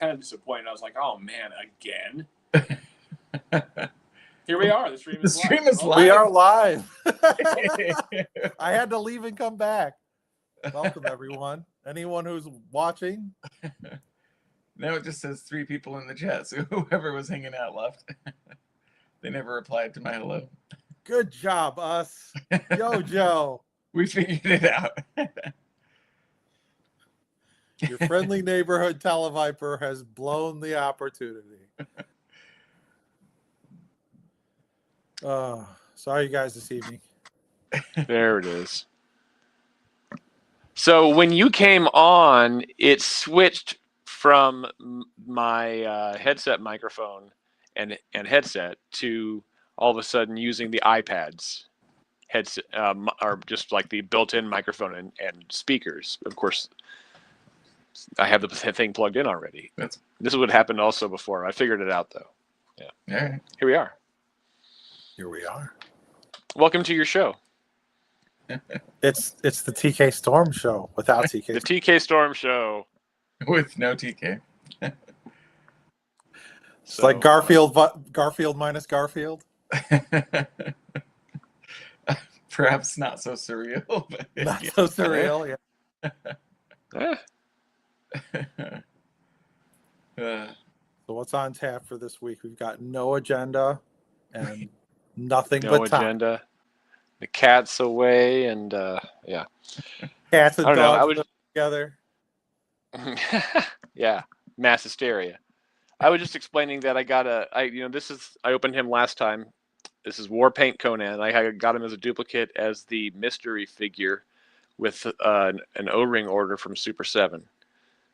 kind of disappointed. I was like, oh man, again. Here we are. The stream is live. We are live. I had to leave and come back. Welcome, everyone. Anyone who's watching. No, it just says 3 people in the chat, so whoever was hanging out left. They never replied to my hello. Good job, us. Yo, Joe. We figured it out. Your friendly neighborhood televiper has blown the opportunity. Sorry, you guys, this evening. There it is. So when you came on, it switched from my headset microphone and headset to all of a sudden using the iPad's headset, or just like the built-in microphone and speakers. Of course, I have the thing plugged in already. This is what happened also before. I figured it out, though. Yeah. All right. Here we are. Here we are. Welcome to your show. It's the TK Storm show without TK. The TK Storm show. With no TK. It's like Garfield minus Garfield. Perhaps not so surreal. But not so surreal, yeah. So what's on tap for this week? We've got no agenda and nothing no but agenda. Time. The cat's away, and yeah. Cats and dogs together. Yeah, mass hysteria. I was just explaining that I opened him last time. This is War Paint Conan. I got him as a duplicate as the mystery figure with an O-ring order from Super 7.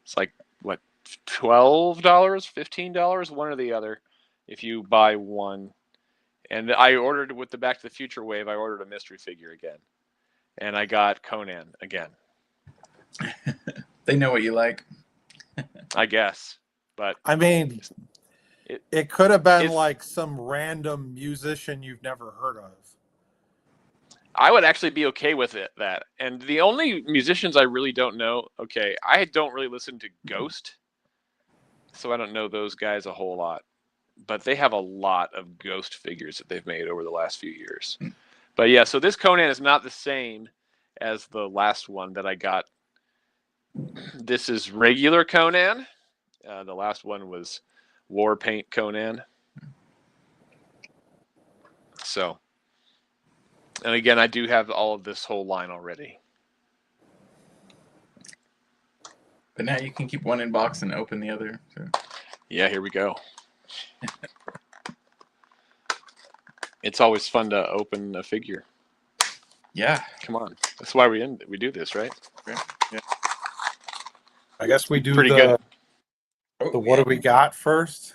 It's like, what, $12, $15, one or the other, if you buy one. And I ordered with the Back to the Future wave, I ordered a mystery figure again. And I got Conan again. They know what you like. I guess. But I mean, it could have been like some random musician you've never heard of. I would actually be okay with that. And the only musicians I really don't know, I don't really listen to Ghost, so I don't know those guys a whole lot. But they have a lot of Ghost figures that they've made over the last few years. But yeah, so this Conan is not the same as the last one that I got. This is regular Conan. The last one was War Paint Conan. So, and again, I do have all of this whole line already. But now you can keep one in box and open the other. So. Yeah, here we go. It's always fun to open a figure. Yeah. Come on. That's why we do this, right? Yeah. I guess we do pretty good. What do we got first?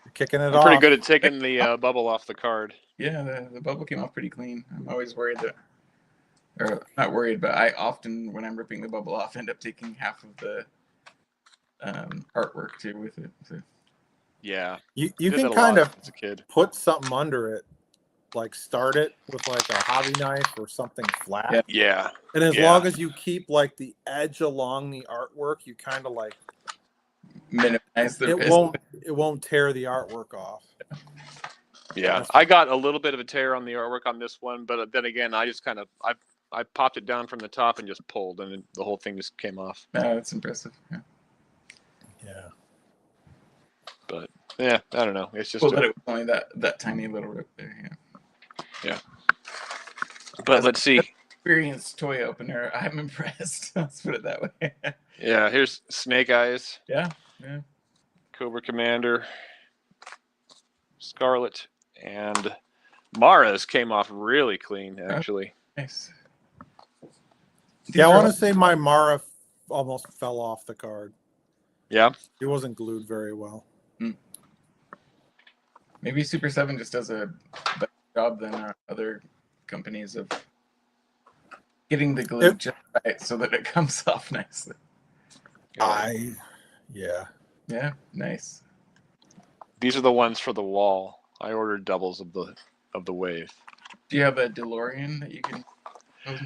We're kicking it off. Pretty good at taking the bubble off the card. Yeah, the bubble came off pretty clean. I'm always worried or not worried, but I often, when I'm ripping the bubble off, end up taking half of the artwork too with it. So. Yeah. You can kind of put something under it, like start it with like a hobby knife or something flat. Yeah. And as long as you keep like the edge along the artwork, you kind of like minimize the risk. It won't tear the artwork off. Yeah. I got a little bit of a tear on the artwork on this one, but then again, I just kind of I popped it down from the top and just pulled, and the whole thing just came off. Oh, that's impressive. Yeah. But yeah, I don't know. It's just it was only that tiny little rip there. Yeah. But let's see. Experienced toy opener. I'm impressed. Let's put it that way. Yeah. Here's Snake Eyes. Yeah. Cobra Commander. Scarlet and Mara's came off really clean, actually. Oh, nice. Yeah, I want to say my Mara almost fell off the card. Yeah. It wasn't glued very well. Maybe Super 7 just does a better job than other companies of getting the glue just right so that it comes off nicely. Yeah, nice. These are the ones for the wall. I ordered doubles of the wave. Do you have a DeLorean that you can?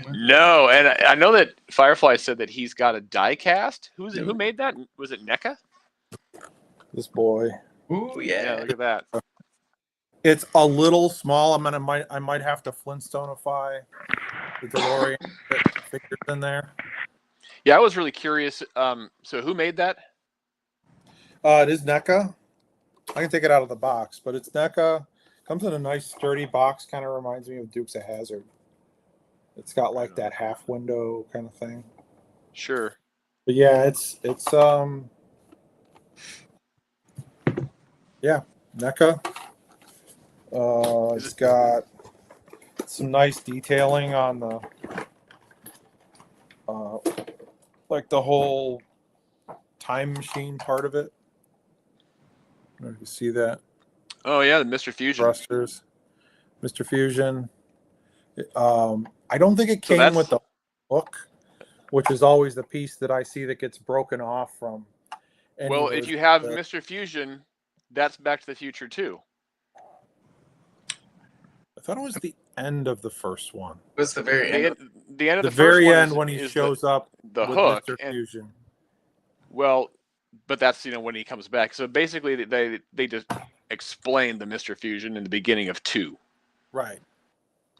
No, and I know that Firefly said that he's got a die cast. Who made that? Was it NECA? This boy. Ooh, Yeah, yeah. look at that. It's a little small. I might have to Flintstoneify the DeLorean figures in there. Yeah, I was really curious. So who made that? It is NECA. I can take it out of the box, but it's NECA. Comes in a nice sturdy box. Kind of reminds me of Dukes of Hazzard. It's got like that half window kind of thing. Sure. But yeah, it's yeah, NECA. It's got some nice detailing on the like the whole time machine part of it. I don't know if you see that. Oh yeah, the Mr. Fusion. Thrusters, Mr. Fusion. I don't think it So came with the hook, which is always the piece that I see that gets broken off from. Well, if you have Mr. Fusion, that's Back to the Future too. I thought it was the end of the first one. It was the very end. The end of The the very first end one when he shows up the with hook Mr. Fusion. Well, but that's when he comes back. So basically, they just explain the Mr. Fusion in the beginning of 2. Right.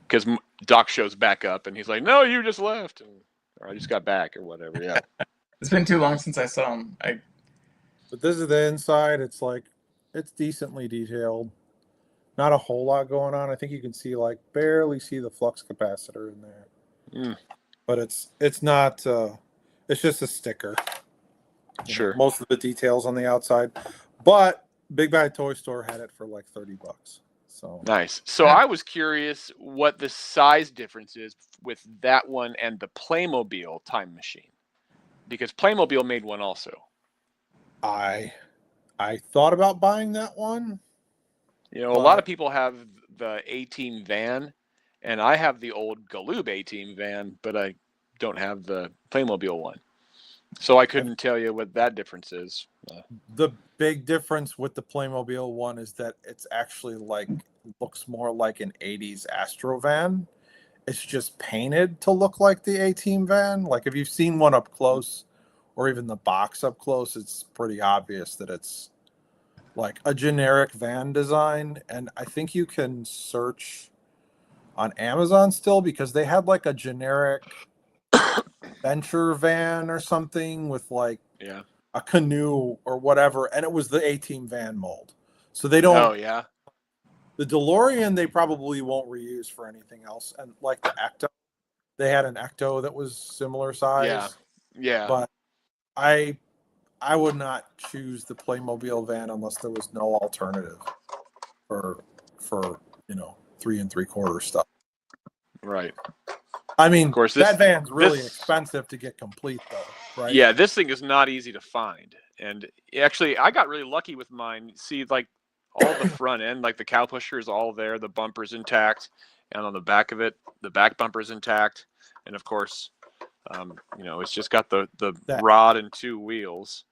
Because Doc shows back up and he's like, "No, you just left," or "I just got back," or whatever. Yeah. It's been too long since I saw him. But this is the inside. It's like it's decently detailed. Not a whole lot going on. I think you can see barely see the flux capacitor in there. Mm. But it's not. It's just a sticker. Sure. Most of the details on the outside, but Big Bad Toy Store had it for like $30. So nice. So I was curious what the size difference is with that one and the Playmobil Time Machine, because Playmobil made one also. I thought about buying that one. A lot of people have the A-Team van, and I have the old Galoob A-Team van, but I don't have the Playmobil one. So I couldn't tell you what that difference is. The big difference with the Playmobil one is that it's actually looks more like an 80s Astro van. It's just painted to look like the A-Team van. Like if you've seen one up close or even the box up close, it's pretty obvious that it's like a generic van design. And I think you can search on Amazon still because they had like a generic venture van or something with a canoe or whatever, and it was the A-Team van mold. So they don't. Oh yeah. The DeLorean they probably won't reuse for anything else, and like the Ecto, they had an Ecto that was similar size. Yeah. But I would not choose the Playmobil van unless there was no alternative for 3 3/4 stuff. Right. I mean, of course, that van's really expensive to get complete, though, right? Yeah, this thing is not easy to find. And actually, I got really lucky with mine. See, all the front end, the cow pusher is all there, the bumper's intact, and on the back of it, the back bumper's intact. And of course, it's just got the rod and 2 wheels.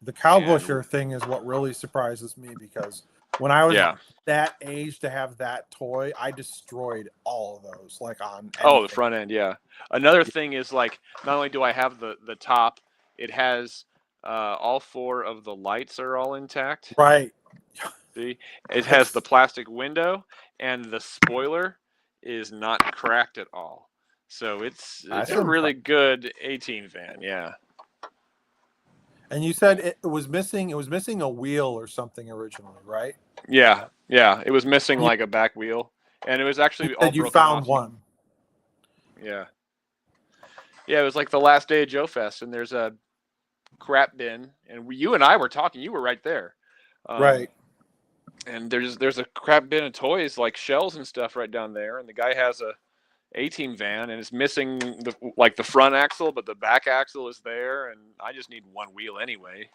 The cow pusher thing is what really surprises me because when I was that age to have that toy, I destroyed all of those on anything. The front end, yeah. Another thing is not only do I have the top, it has all 4 of the lights are all intact. Right. See, it has the plastic window and the spoiler is not cracked at all. So it's a really good A-Team van, yeah. And you said it was missing a wheel or something originally, right? Yeah. It was missing a back wheel, and it was actually all broken off. You found one. Yeah. Yeah, it was the last day of Joe Fest, and there's a crap bin, and you and I were talking. You were right there. Right. And there's a crap bin of toys shells and stuff right down there, and the guy has a A-Team van, and it's missing the front axle, but the back axle is there, and I just need one wheel anyway.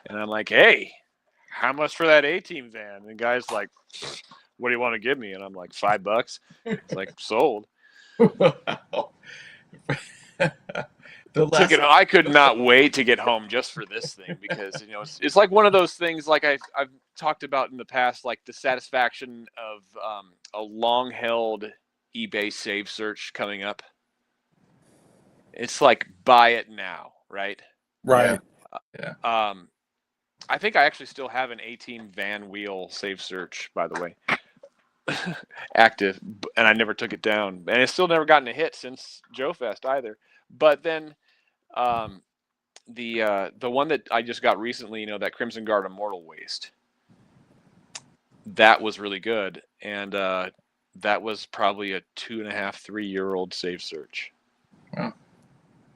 And I'm like, hey, how much for that A-Team van? And the guy's like, what do you want to give me? And I'm like, $5. It's sold. I could not wait to get home just for this thing because it's one of those things I've talked about in the past, the satisfaction of a long-held eBay save search coming up. It's buy it now, right? Right. Yeah. I think I actually still have an A-Team Van Wheel save search, by the way, active, and I never took it down, and it's still never gotten a hit since Joe Fest either. But then the one that I just got recently, that Crimson Guard Immortal Waste, that was really good, and that was probably a 2.5, 3-year-old save search. Wow.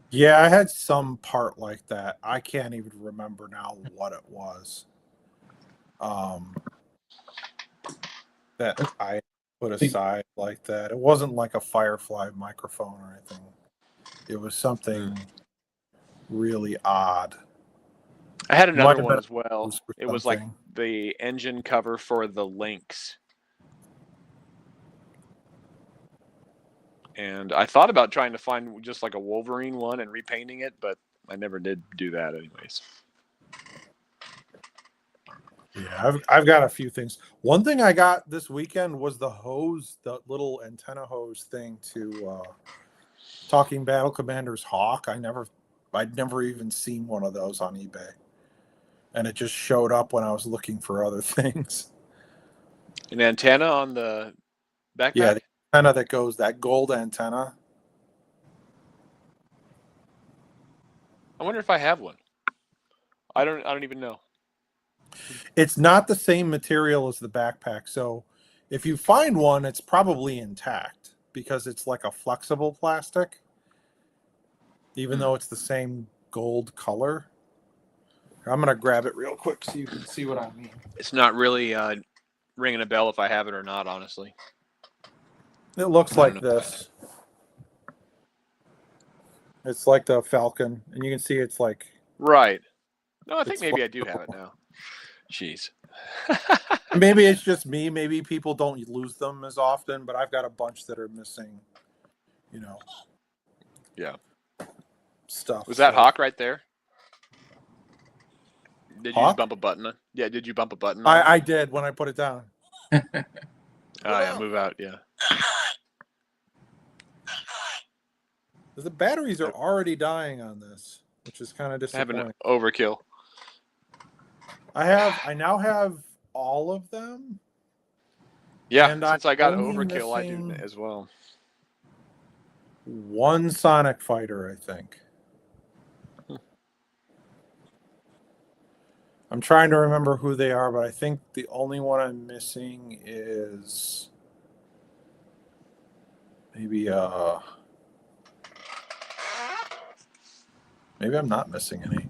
Yeah, I had some part like that. I can't even remember now what it was. That I put aside like that. It wasn't like a Firefly microphone or anything. It was something really odd. I had Might another have one been as well. or It was like something. the engine cover for the Lynx. And I thought about trying to find just like a Wolverine one and repainting it, but I never did do that anyways. Yeah, I've got a few things. One thing I got this weekend was the hose, the little antenna hose thing to Talking Battle Commander's Hawk. I'd never even seen one of those on eBay, and it just showed up when I was looking for other things. An antenna on the backpack? Yeah, the antenna that goes, that gold antenna. I wonder if I have one. I don't even know. It's not the same material as the backpack, so if you find one, it's probably intact because it's like a flexible plastic, even though it's the same gold color. I'm gonna grab it real quick so you can see what I mean. It's not really ringing a bell if I have it or not, honestly. It looks like this. It's like the Falcon, and you can see it's like... Right. No, I think It's maybe I do have it now. Jeez. Maybe it's just me. Maybe people don't lose them as often, but I've got a bunch that are missing, Yeah. stuff. Was that Hawk right there? Did you Hawk? just bump a button? Yeah, did you bump a button? I did when I put it down. Oh, yeah, move out, yeah. The batteries are already dying on this, which is kind of disappointing. Having an overkill. I now have all of them. Yeah, and since I got only overkill, I do missing as well. one Sonic Fighter, I think. I'm trying to remember who they are, but I think the only one I'm missing is maybe I'm not missing any.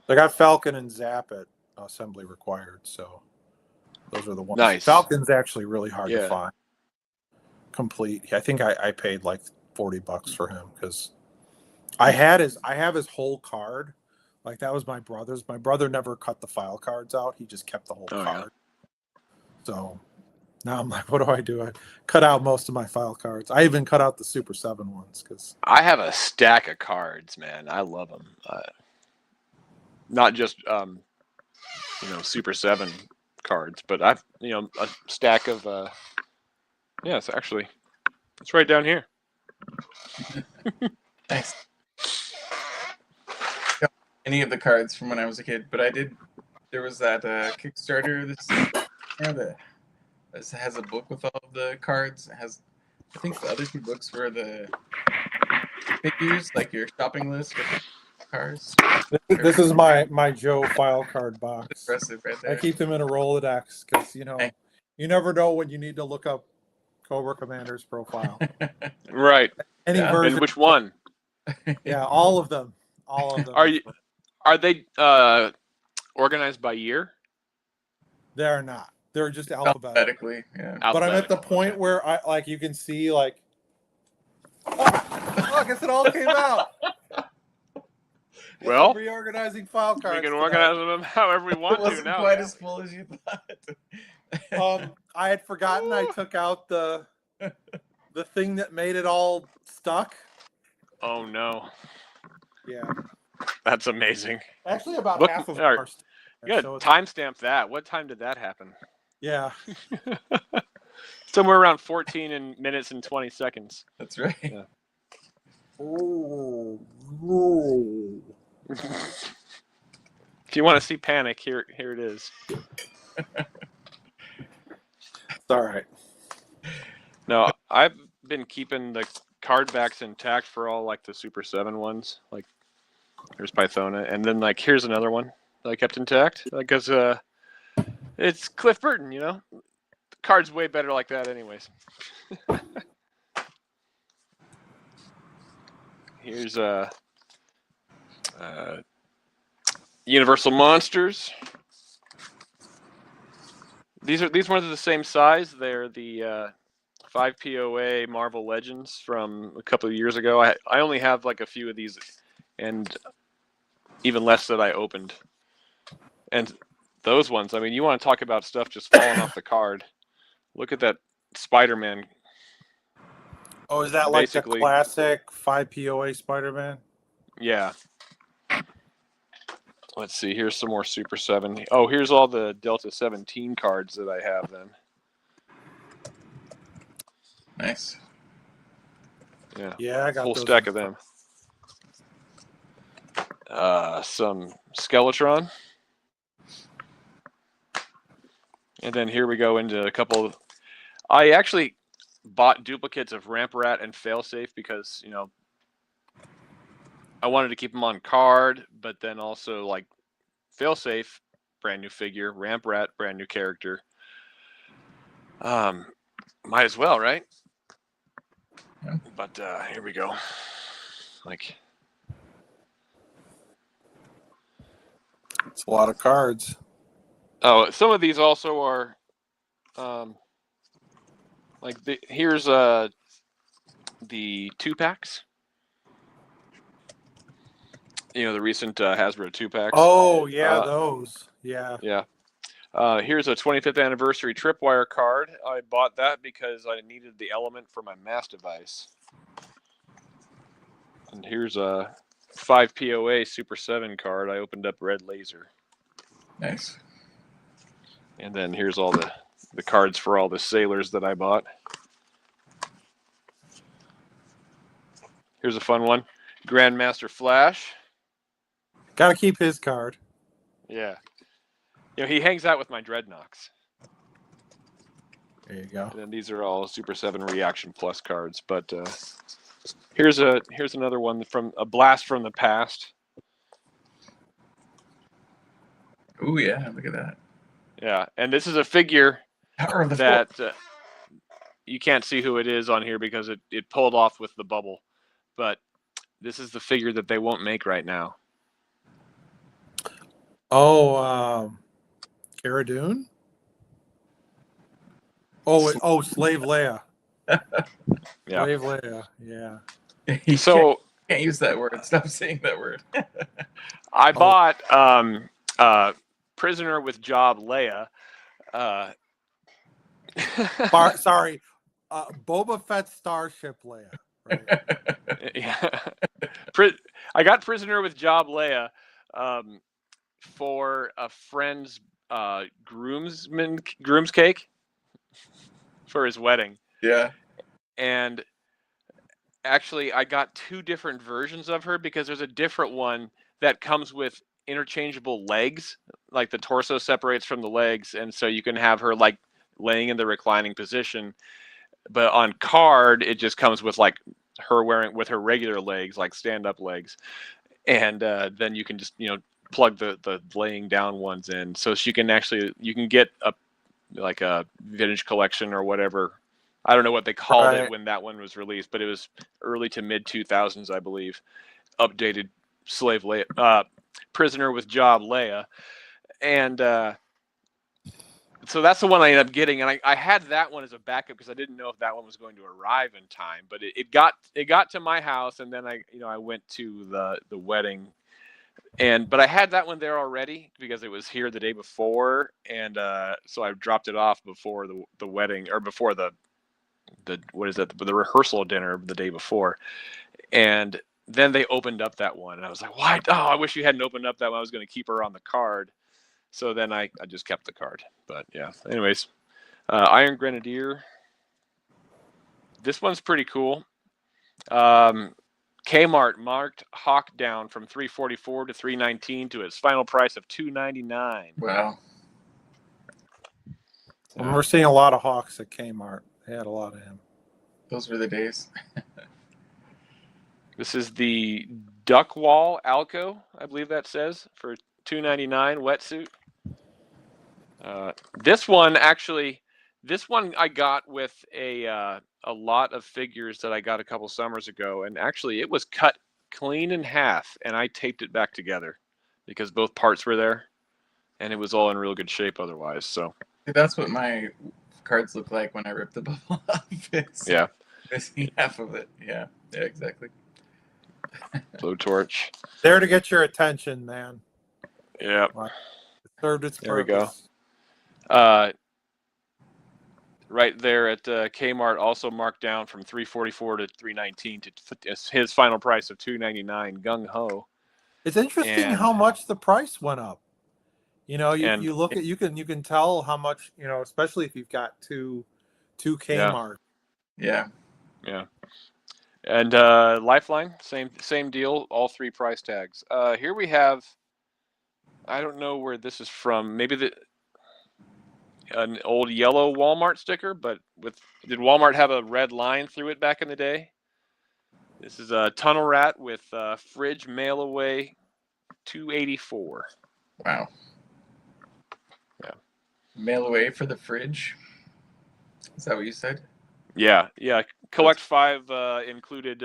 I got Falcon and Zap at assembly required, so those are the ones. Nice. Falcon's actually really hard to Yeah. find. Complete. I think I paid like $40 for him because I have his whole card. Like that was my brother's. My brother never cut the file cards out. He just kept the whole card. Yeah. So now I'm like, what do I do? I cut out most of my file cards. I even cut out the Super 7 ones because I have a stack of cards, man. I love them. Not just Super 7 cards, but I've a stack of it's actually it's right down here. Nice. Any of the cards from when I was a kid, but there was that Kickstarter that has a book with all of the cards. It has, I think the other two books were the figures, like your shopping list with the cars. this is my Joe file card box. Impressive right there. I keep them in a Rolodex because you never know when you need to look up Cobra Commander's profile. Right. Any Yeah. version. And which one? Yeah, all of them. Are they organized by year? They're not. They're just alphabetical. Alphabetically, yeah. But I'm at the Alphabetical, point okay. where you can see look, I guess it all came out. Well, reorganizing file cards. We can organize them however we want It wasn't to now. quite as full as you thought. I had forgotten I took out the thing that made it all stuck. Oh no. Yeah. That's amazing. Actually, about Look, half of all right. our stuff. You gotta timestamp that. What time did that happen? Yeah. Somewhere around 14 minutes and 20 seconds. That's right. Yeah. Oh. If you want to see panic, here it is. It's all right. No, I've been keeping the card backs intact for all like the Super 7 ones. Like here's Pythona, and then like here's another one that I kept intact because it's Cliff Burton, you know. The card's way better like that, anyways. Here's Universal Monsters. These ones are the same size. They're the 5 POA Marvel Legends from a couple of years ago. I only have like a few of these, and even less that I opened. And those ones, I mean, you want to talk about stuff just falling off the card. Look at that Spider-Man. Oh, is that like the classic 5 POA Spider-Man? Yeah. Let's see. Here's some more Super 7. Oh, here's all the Delta 17 cards that I have then. Nice. Yeah. Yeah, I got full those stack of them. Some Skeletron. And then here we go into a couple of... I actually bought duplicates of Ramp Rat and Failsafe because, you know, I wanted to keep them on card, but then also like Failsafe, brand new figure, Ramp Rat, brand new character. Might as well, right? Yeah. But here we go. Like, it's a lot of cards. oh, some of these also are like here's the 2-packs. You know, the recent Hasbro 2-packs. Oh, yeah, those. Yeah. Yeah. Here's a 25th anniversary Tripwire card. I bought that because I needed the element for my mass device. And here's a 5 POA Super 7 card. I opened up Red Laser. Nice. And then here's all the cards for all the sailors that I bought. Here's a fun one. Grandmaster Flash. Got to keep his card. Yeah. You know, he hangs out with my Dreadnoks. There you go. And then these are all Super 7 Reaction Plus cards. But here's another one from a blast from the past. Oh yeah, look at that. Yeah, and this is a figure Power of the that you can't see who it is on here because it pulled off with the bubble. But this is the figure that they won't make right now. Oh, Cara Dune? Oh, Slave Leia. Yeah. Slave Leia, yeah. You So can't use that word. Stop saying that word. I bought Prisoner with Job Leia. Sorry, Boba Fett Starship Leia. Right. Yeah. I got Prisoner with Job Leia for a friend's groom's cake for his wedding. Yeah. And actually, I got 2 different versions of her because there's a different one that comes with interchangeable legs. Like the torso separates from the legs, and so you can have her like laying in the reclining position. But on card, it just comes with like her wearing with her regular legs, like stand-up legs, and then you can just plug the laying down ones in, so you can get a vintage collection or whatever. I don't know what they called it when that one was released, but it was early to mid 2000s, I believe. Updated Slave Leia, Prisoner with Job Leia, and so that's the one I ended up getting, and I had that one as a backup because I didn't know if that one was going to arrive in time. But it got to my house, and then I went to the wedding, but I had that one there already because it was here the day before, and so I dropped it off before the wedding, or before the rehearsal dinner the day before, and then they opened up that one, and I was like, why? Oh, I wish you hadn't opened up that one. I was going to keep her on the card. So then I just kept the card. But yeah, anyways, Iron Grenadier. This one's pretty cool. Kind Kmart marked Hawk down from $344 to $319 to its final price of $299. Wow. I remember seeing a lot of Hawks at Kmart. They had a lot of him. Those were the days. This is the Duckwall Alco, I believe that says, for $299 wetsuit. This one I got with a lot of figures that I got a couple summers ago, and actually it was cut clean in half, and I taped it back together because both parts were there, and it was all in real good shape otherwise. So That's what my cards look like when I rip the bubble off. It's yeah, missing half of it. Yeah, exactly. blowtorch. There to get your attention, man. Yeah, It served its there we go. purpose. Right there at Kmart, also marked down from $344 to $319 to his final price of $299. Gung Ho. It's interesting And- how much the price went up. You know, And- you look at you can tell how much, you know, especially if you've got two Kmart. Yeah. Yeah. And Lifeline, same deal, all three price tags. Here we have, I don't know where this is from. Maybe an old yellow Walmart sticker, but did Walmart have a red line through it back in the day? This is a Tunnel Rat with fridge mail away $284. Wow. Yeah. Mail away for the fridge. Is that what you said? Yeah. Collect 5 included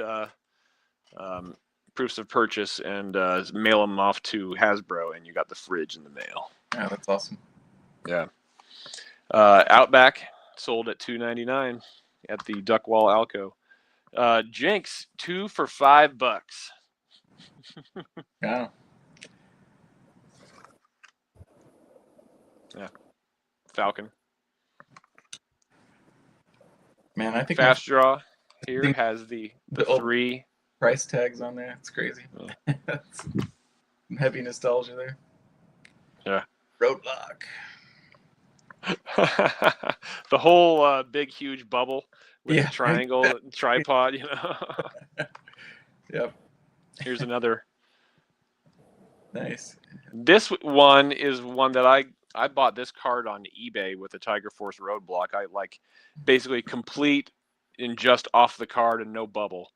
proofs of purchase and mail them off to Hasbro, and you got the fridge in the mail. Yeah, that's awesome. Yeah. Outback sold at $299 at the Duckwall Alco. Jinx 2 for $5. Yeah. Yeah. Falcon. Man, I think Fast Draw here think has the old 3. price tags on there. It's crazy. Yeah. That's some heavy nostalgia there. Yeah. Roadblock. The whole big, huge bubble with Yeah. the triangle tripod, you know. Yep. Here's another. Nice. This one is one that I bought this card on eBay with the Tiger Force Roadblock. I like basically complete in just off the card and no bubble,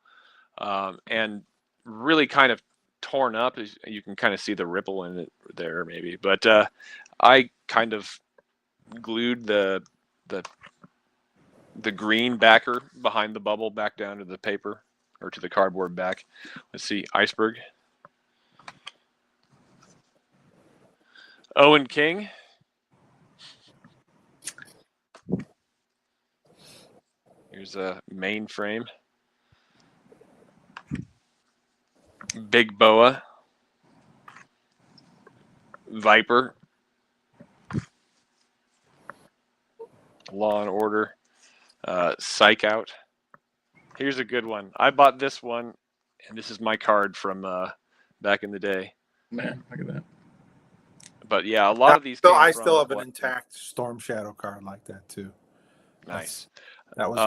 and really kind of torn up. As you can kind of see the ripple in it there, maybe. But I kind of glued the green backer behind the bubble back down to the paper or to the cardboard back. Let's see, Iceberg. Owen King. Here's a mainframe. Big Boa. Viper. Law and Order. Psych Out. Here's a good one. I bought this one, and this is my card from back in the day. Man, look at that. But yeah, a lot of these. I still have an intact Storm Shadow card like that too. Nice. That was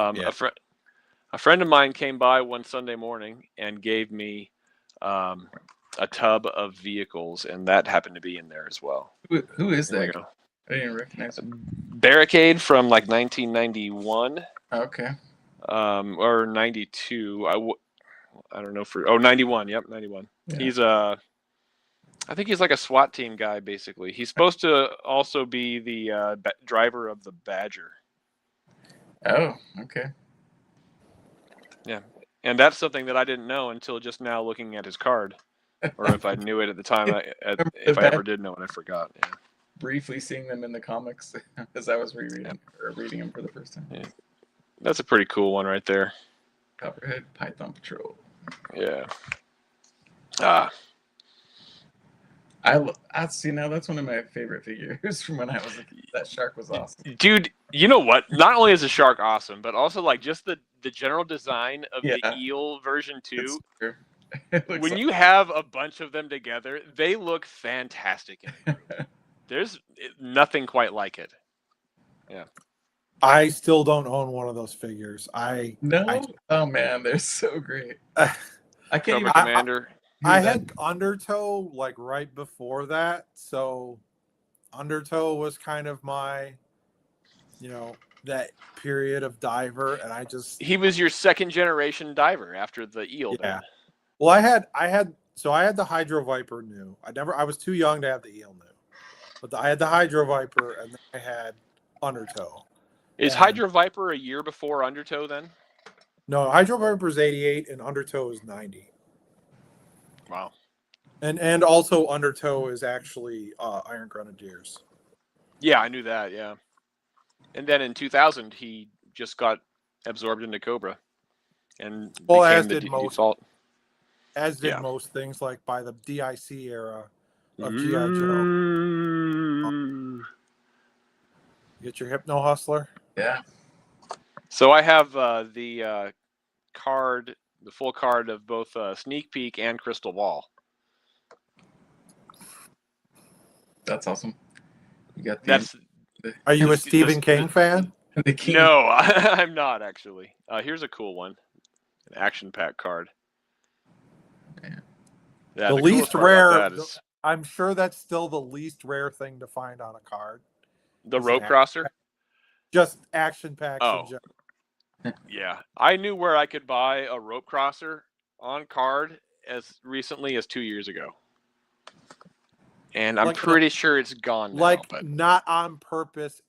a friend of mine came by one Sunday morning and gave me a tub of vehicles, and that happened to be in there as well. Who is There we that? go. I didn't recognize him. Barricade from like 1991 Okay. or 92. I don't know 91. Yep, 91. Yeah. He's I think he's like a SWAT team guy, basically. He's supposed to also be the driver of the Badger. Oh, okay. Yeah, and that's something that I didn't know until just now looking at his card, or if I knew it at the time. If I ever did know it, I forgot. Yeah. Briefly seeing them in the comics as I was reading them for the first time. Yeah. That's a pretty cool one right there. Copperhead Python Patrol. Yeah. That's one of my favorite figures from when I was a kid. That shark was awesome. Dude, you know what? Not only is the shark awesome, but also like just the general design of the eel version too. When you have a bunch of them together, they look fantastic. There's nothing quite like it. Yeah. I still don't own one of those figures. Oh man, they're so great. I can't Cobra even. Commander. I had Undertow like right before that, so Undertow was kind of my, that period of diver, and I just He was your second generation diver after the eel. yeah. Then. Well, I had the Hydro Viper new. I was too young to have the eel new, but I had the Hydro Viper, and then I had Undertow. Is Hydro Viper a year before Undertow then? No, Hydro Viper is 88 and Undertow is 90. Wow. And also Undertow is actually Iron Grenadiers. Yeah, I knew that. Yeah. And then in 2000, he just got absorbed into Cobra, and became the default. As did most things, like by the DIC era of GI Joe. You get your Hypno Hustler. Yeah. So I have the card, the full card of both Sneak Peek and Crystal Ball. That's awesome. You got Are you a Stephen King fan? The King. No, I'm not actually. Here's a cool one, an action pack card. Yeah, the least rare. Is, I'm sure that's still the least rare thing to find on a card. The Rope Crosser. Just action packs. Oh, yeah. I knew where I could buy a Rope Crosser on card as recently as 2 years ago. And I'm pretty sure it's gone now. Not on purpose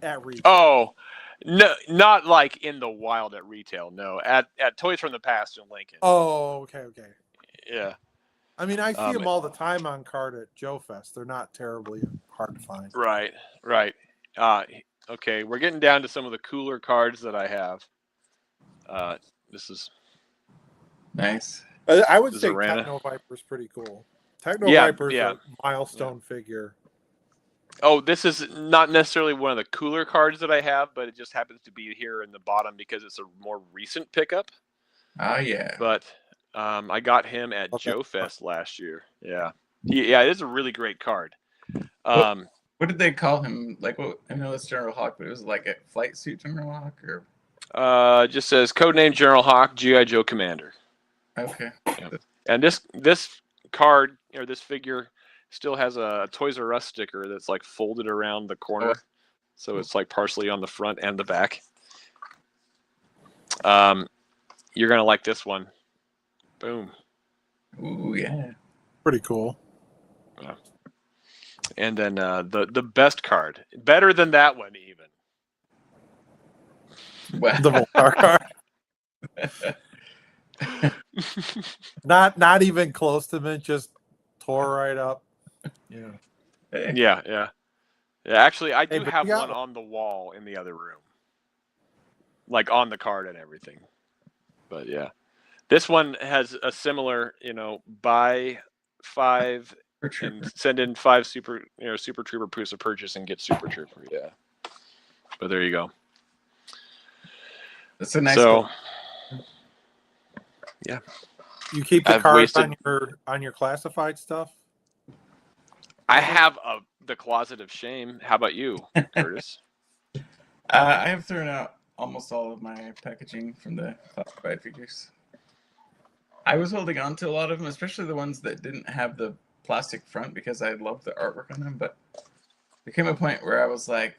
at retail. Oh, no, not like in the wild at retail. No, at Toys from the Past in Lincoln. Oh, okay. Yeah. I mean, I see them all the time on card at Joe Fest. They're not terribly hard to find. Right. Okay, we're getting down to some of the cooler cards that I have. This is nice. I would say Techno Viper's pretty cool. Techno Viper's a milestone figure. Oh, this is not necessarily one of the cooler cards that I have, but it just happens to be here in the bottom because it's a more recent pickup. Oh, yeah. But I got him at Joe Fest last year. Yeah. It is a really great card. What did they call him? Like, I know it's General Hawk, but it was like a flight suit General Hawk? Or just says codename General Hawk, G.I. Joe Commander. Okay. Yeah. And this card, or this figure, still has a Toys R Us sticker that's like folded around the corner. So it's like partially on the front and the back. You're going to like this one. Boom. Ooh, yeah. Pretty cool. Yeah. And then the best card. Better than that one, even. Wow. The Volcar card. Not even close to mint, just tore right up. Yeah. Yeah. Actually, I do have one on the wall in the other room. Like on the card and everything. But yeah. This one has a similar, buy 5 and send in 5 Super Trooper proofs of purchase and get Super Trooper. Yeah. But there you go. That's a nice one. Yeah. You keep the cards on your classified stuff? I have the Closet of Shame. How about you, Curtis? I have thrown out almost all of my packaging from the classified figures. I was holding on to a lot of them, especially the ones that didn't have the plastic front because I loved the artwork on them. But there came a point where I was like,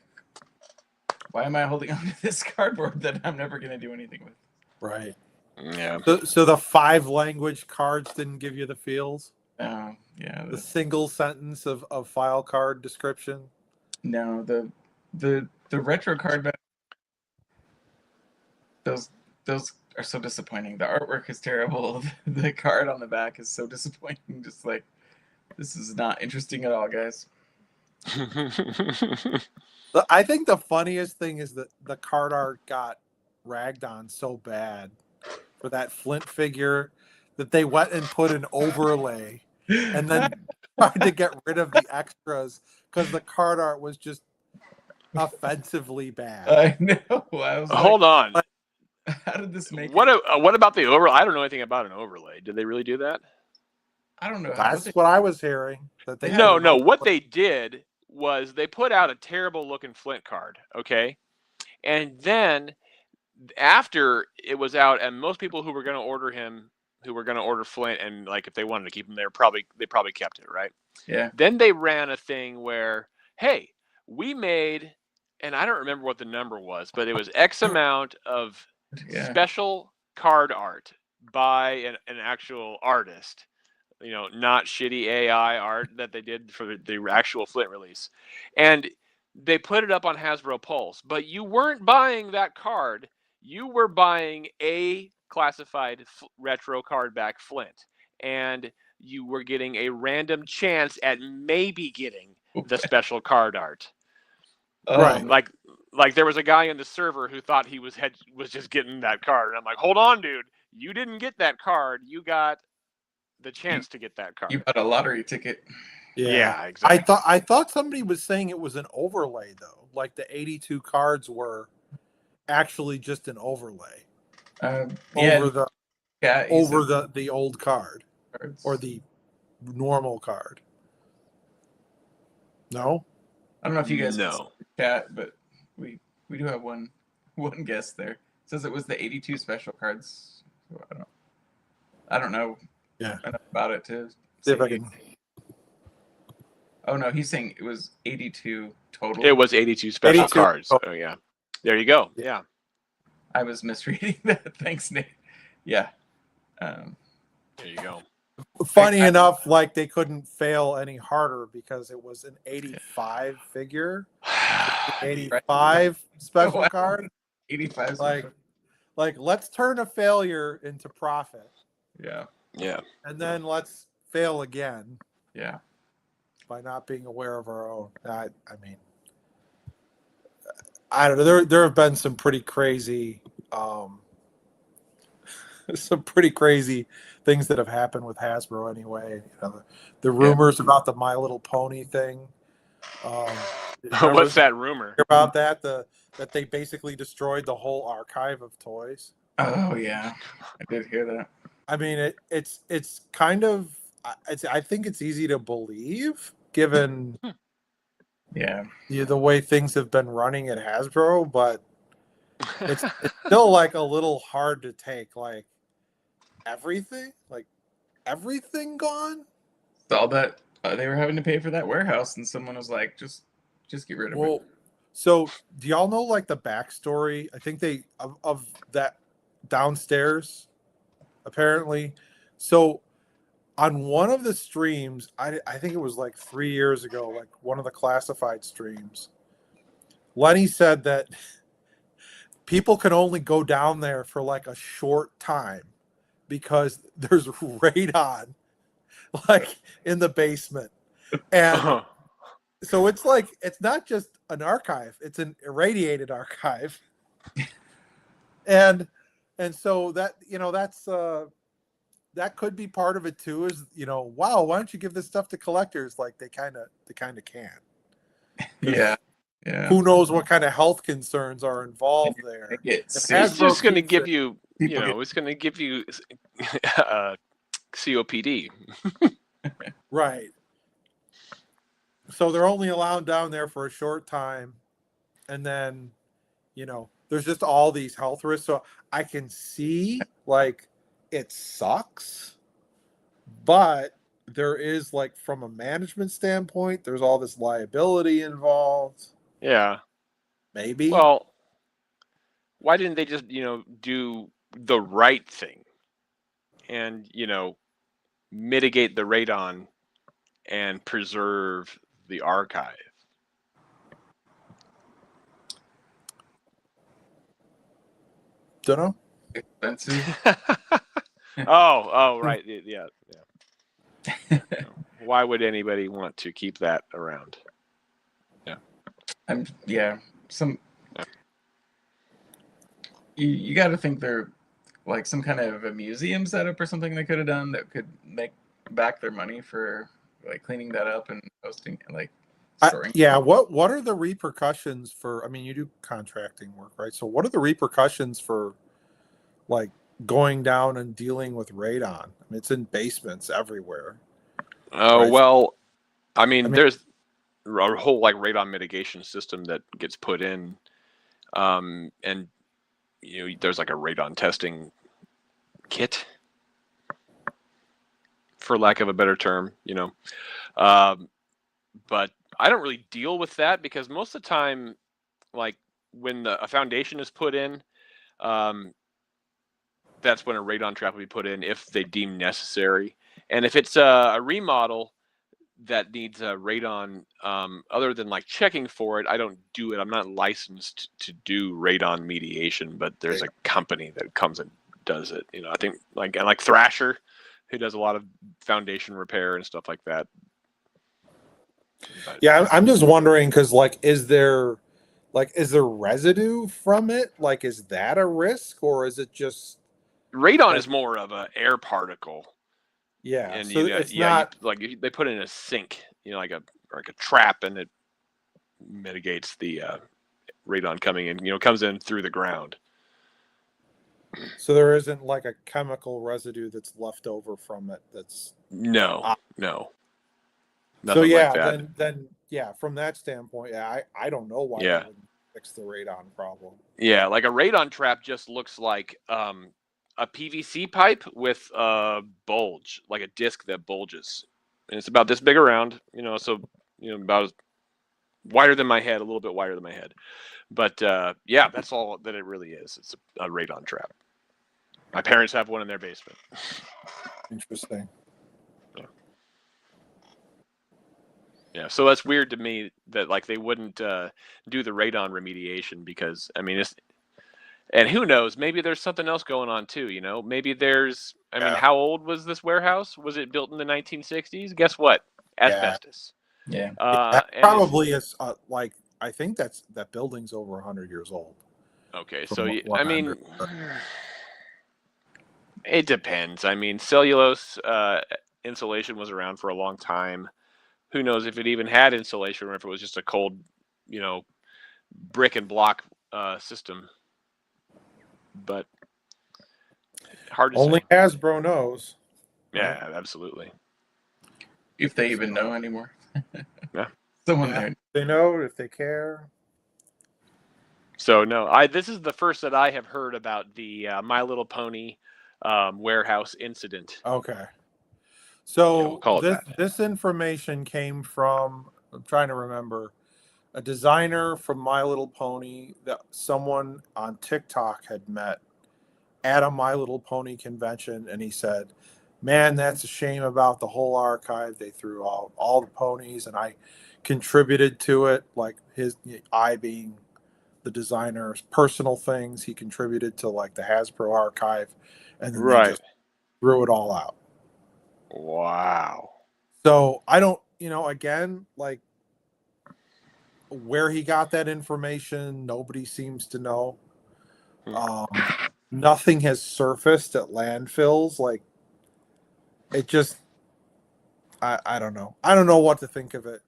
why am I holding on to this cardboard that I'm never going to do anything with? Right. Yeah. So the 5 language cards didn't give you the feels? Yeah. The single sentence of file card description? No, the retro card back, those are so disappointing. The artwork is terrible. The card on the back is so disappointing. Just like, this is not interesting at all, guys. I think the funniest thing is that the card art got ragged on so bad for that Flint figure that they went and put an overlay and then tried to get rid of the extras because the card art was just offensively bad. I know. I was Hold on. How did this make what about the overlay? I don't know anything about an overlay. Did they really do that? I don't know. That's what I was hearing. That they No. What they did was they put out a terrible looking Flint card, okay? And then after it was out, and most people who were going to order him, who were going to order Flint, and like if they wanted to keep him, they probably kept it, right? Yeah. Then they ran a thing where, hey, we made, and I don't remember what the number was, but it was X amount of special card art by an actual artist. Not shitty AI art that they did for the actual Flint release. And they put it up on Hasbro Pulse, but you weren't buying that card. You were buying a classified retro card back Flint. And you were getting a random chance at maybe getting the special card art. Right. Like there was a guy in the server who thought he was just getting that card. And I'm like, hold on, dude. You didn't get that card. You got the chance to get that card. You bought a lottery ticket. Yeah, exactly. I thought somebody was saying it was an overlay though. Like the 82 cards were actually just an overlay. Over the old card or the normal card. No? I don't know if you guys know chat, but we do have one guest there. It says it was the 82 special cards. So I don't know enough about it to see if I can. Oh no, he's saying it was 82 total. It was 82 special cards. Oh yeah. There you go. Yeah. I was misreading that. Thanks, Nate. Yeah. There you go. Funny enough, like they couldn't fail any harder because it was an 85 figure. 85 special card. 85 like let's turn a failure into profit. Yeah. Yeah. And then let's fail again. Yeah. By not being aware of our own. I mean, I don't know. There have been some pretty crazy things that have happened with Hasbro anyway. The rumors about the My Little Pony thing. What's that rumor about that? That they basically destroyed the whole archive of toys. Oh yeah, I did hear that. I mean, it's kind of. I think it's easy to believe given the way things have been running at Hasbro, but it's still like a little hard to take. Like everything gone. All that they were having to pay for that warehouse, and someone was like, just get rid of it. So do y'all know like the backstory? I think they of that downstairs, apparently. So on one of the streams, I think it was like 3 years ago, like one of the classified streams, Lenny said that people can only go down there for like a short time because there's radon like in the basement. And so it's like, it's not just an archive, it's an irradiated archive. And so that, that's that could be part of it too, is, wow, why don't you give this stuff to collectors? Like they kind of can. Yeah. Who knows what kind of health concerns are involved there. It's just going to give you, it's going to give you COPD. Right. So they're only allowed down there for a short time. And then, there's just all these health risks. So I can see like, it sucks, but there is like from a management standpoint, there's all this liability involved. Yeah. Maybe. Well, why didn't they just, do the right thing and, mitigate the radon and preserve the archive? Don't know. Expensive. Oh, right. Yeah. Why would anybody want to keep that around? Yeah. You got to think they're like some kind of a museum setup or something they could have done that could make back their money for like cleaning that up and posting and like storing. What are the repercussions for, I mean, you do contracting work, right? So what are the repercussions for like going down and dealing with radon? I mean, it's in basements everywhere. Oh, right? Well, I mean, there's a whole like radon mitigation system that gets put in, and there's like a radon testing kit, for lack of a better term, but I don't really deal with that because most of the time, like when a foundation is put in, that's when a radon trap will be put in if they deem necessary. And if it's a remodel that needs a radon, other than like checking for it, I don't do it. I'm not licensed to do radon mediation, but there's a company that comes and does it. I think like Thrasher, who does a lot of foundation repair and stuff like that. But, yeah, I'm just wondering because is there residue from it? Like, is that a risk, or is it just radon is more of an air particle? Yeah, and so it's not they put it in a sink, like a trap, and it mitigates the radon coming in. Comes in through the ground. So there isn't like a chemical residue that's left over from it. That's no. So yeah, like that. then yeah, from that standpoint, yeah, I don't know why Yeah. that wouldn't fix the radon problem. Yeah, like a radon trap just looks like a PVC pipe with a bulge, like a disc that bulges, and it's about this big around. So about as wider than my head, a little bit wider than my head. But yeah, that's all that it really is. It's a radon trap. My parents have one in their basement. Interesting. Yeah, so that's weird to me that like they wouldn't do the radon remediation because and who knows, maybe there's something else going on too. Maybe there's. I mean, how old was this warehouse? Was it built in the 1960s? Guess what? Asbestos. Yeah. Probably is like I think that building's over 100 years old. Okay, so I mean, it depends. I mean, cellulose insulation was around for a long time. Who knows if it even had insulation or if it was just a cold, brick and block system. But hard to Only say. Hasbro knows. Yeah, right? Absolutely. If they even know anymore. Yeah. Someone there. They know if they care. So no, this is the first that I have heard about the My Little Pony warehouse incident. Okay. So we'll call it this information came from, I'm trying to remember, a designer from My Little Pony that someone on TikTok had met at a My Little Pony convention, and he said, "Man, that's a shame about the whole archive. They threw out all the ponies, and I contributed to it." Like I being the designer's personal things, he contributed to like the Hasbro archive, and then they just threw it all out. Wow. So I don't, again, like where he got that information, nobody seems to know. Nothing has surfaced at landfills. Like it just, I don't know. I don't know what to think of it.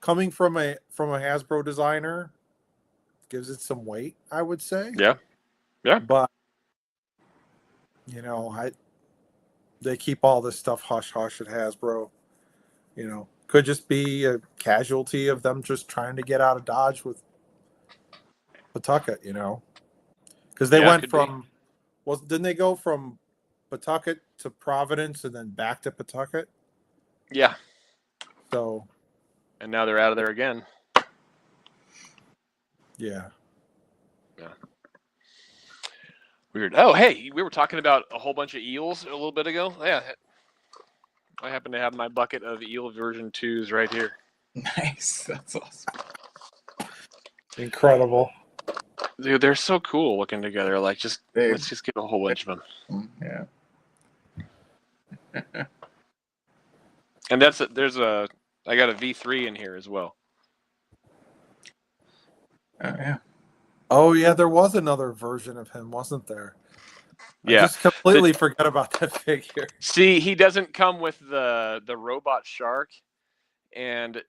Coming from a Hasbro designer gives it some weight, I would say. Yeah. Yeah. But they keep all this stuff hush hush at Hasbro. Could just be a casualty of them just trying to get out of Dodge with Pawtucket, because they went from didn't they go from Pawtucket to Providence and then back to Pawtucket? Yeah. So. And now they're out of there again. Yeah. Yeah. Weird. Oh, hey, we were talking about a whole bunch of eels a little bit ago. Yeah. I happen to have my bucket of eel version 2s right here. Nice. That's awesome. Incredible. Dude, they're so cool looking together. Like, let's just get a whole bunch of them. Yeah. And I got a V3 in here as well. Oh, yeah. Oh, yeah, there was another version of him, wasn't there? Yeah. I just completely forgot about that figure. See, he doesn't come with the robot shark. And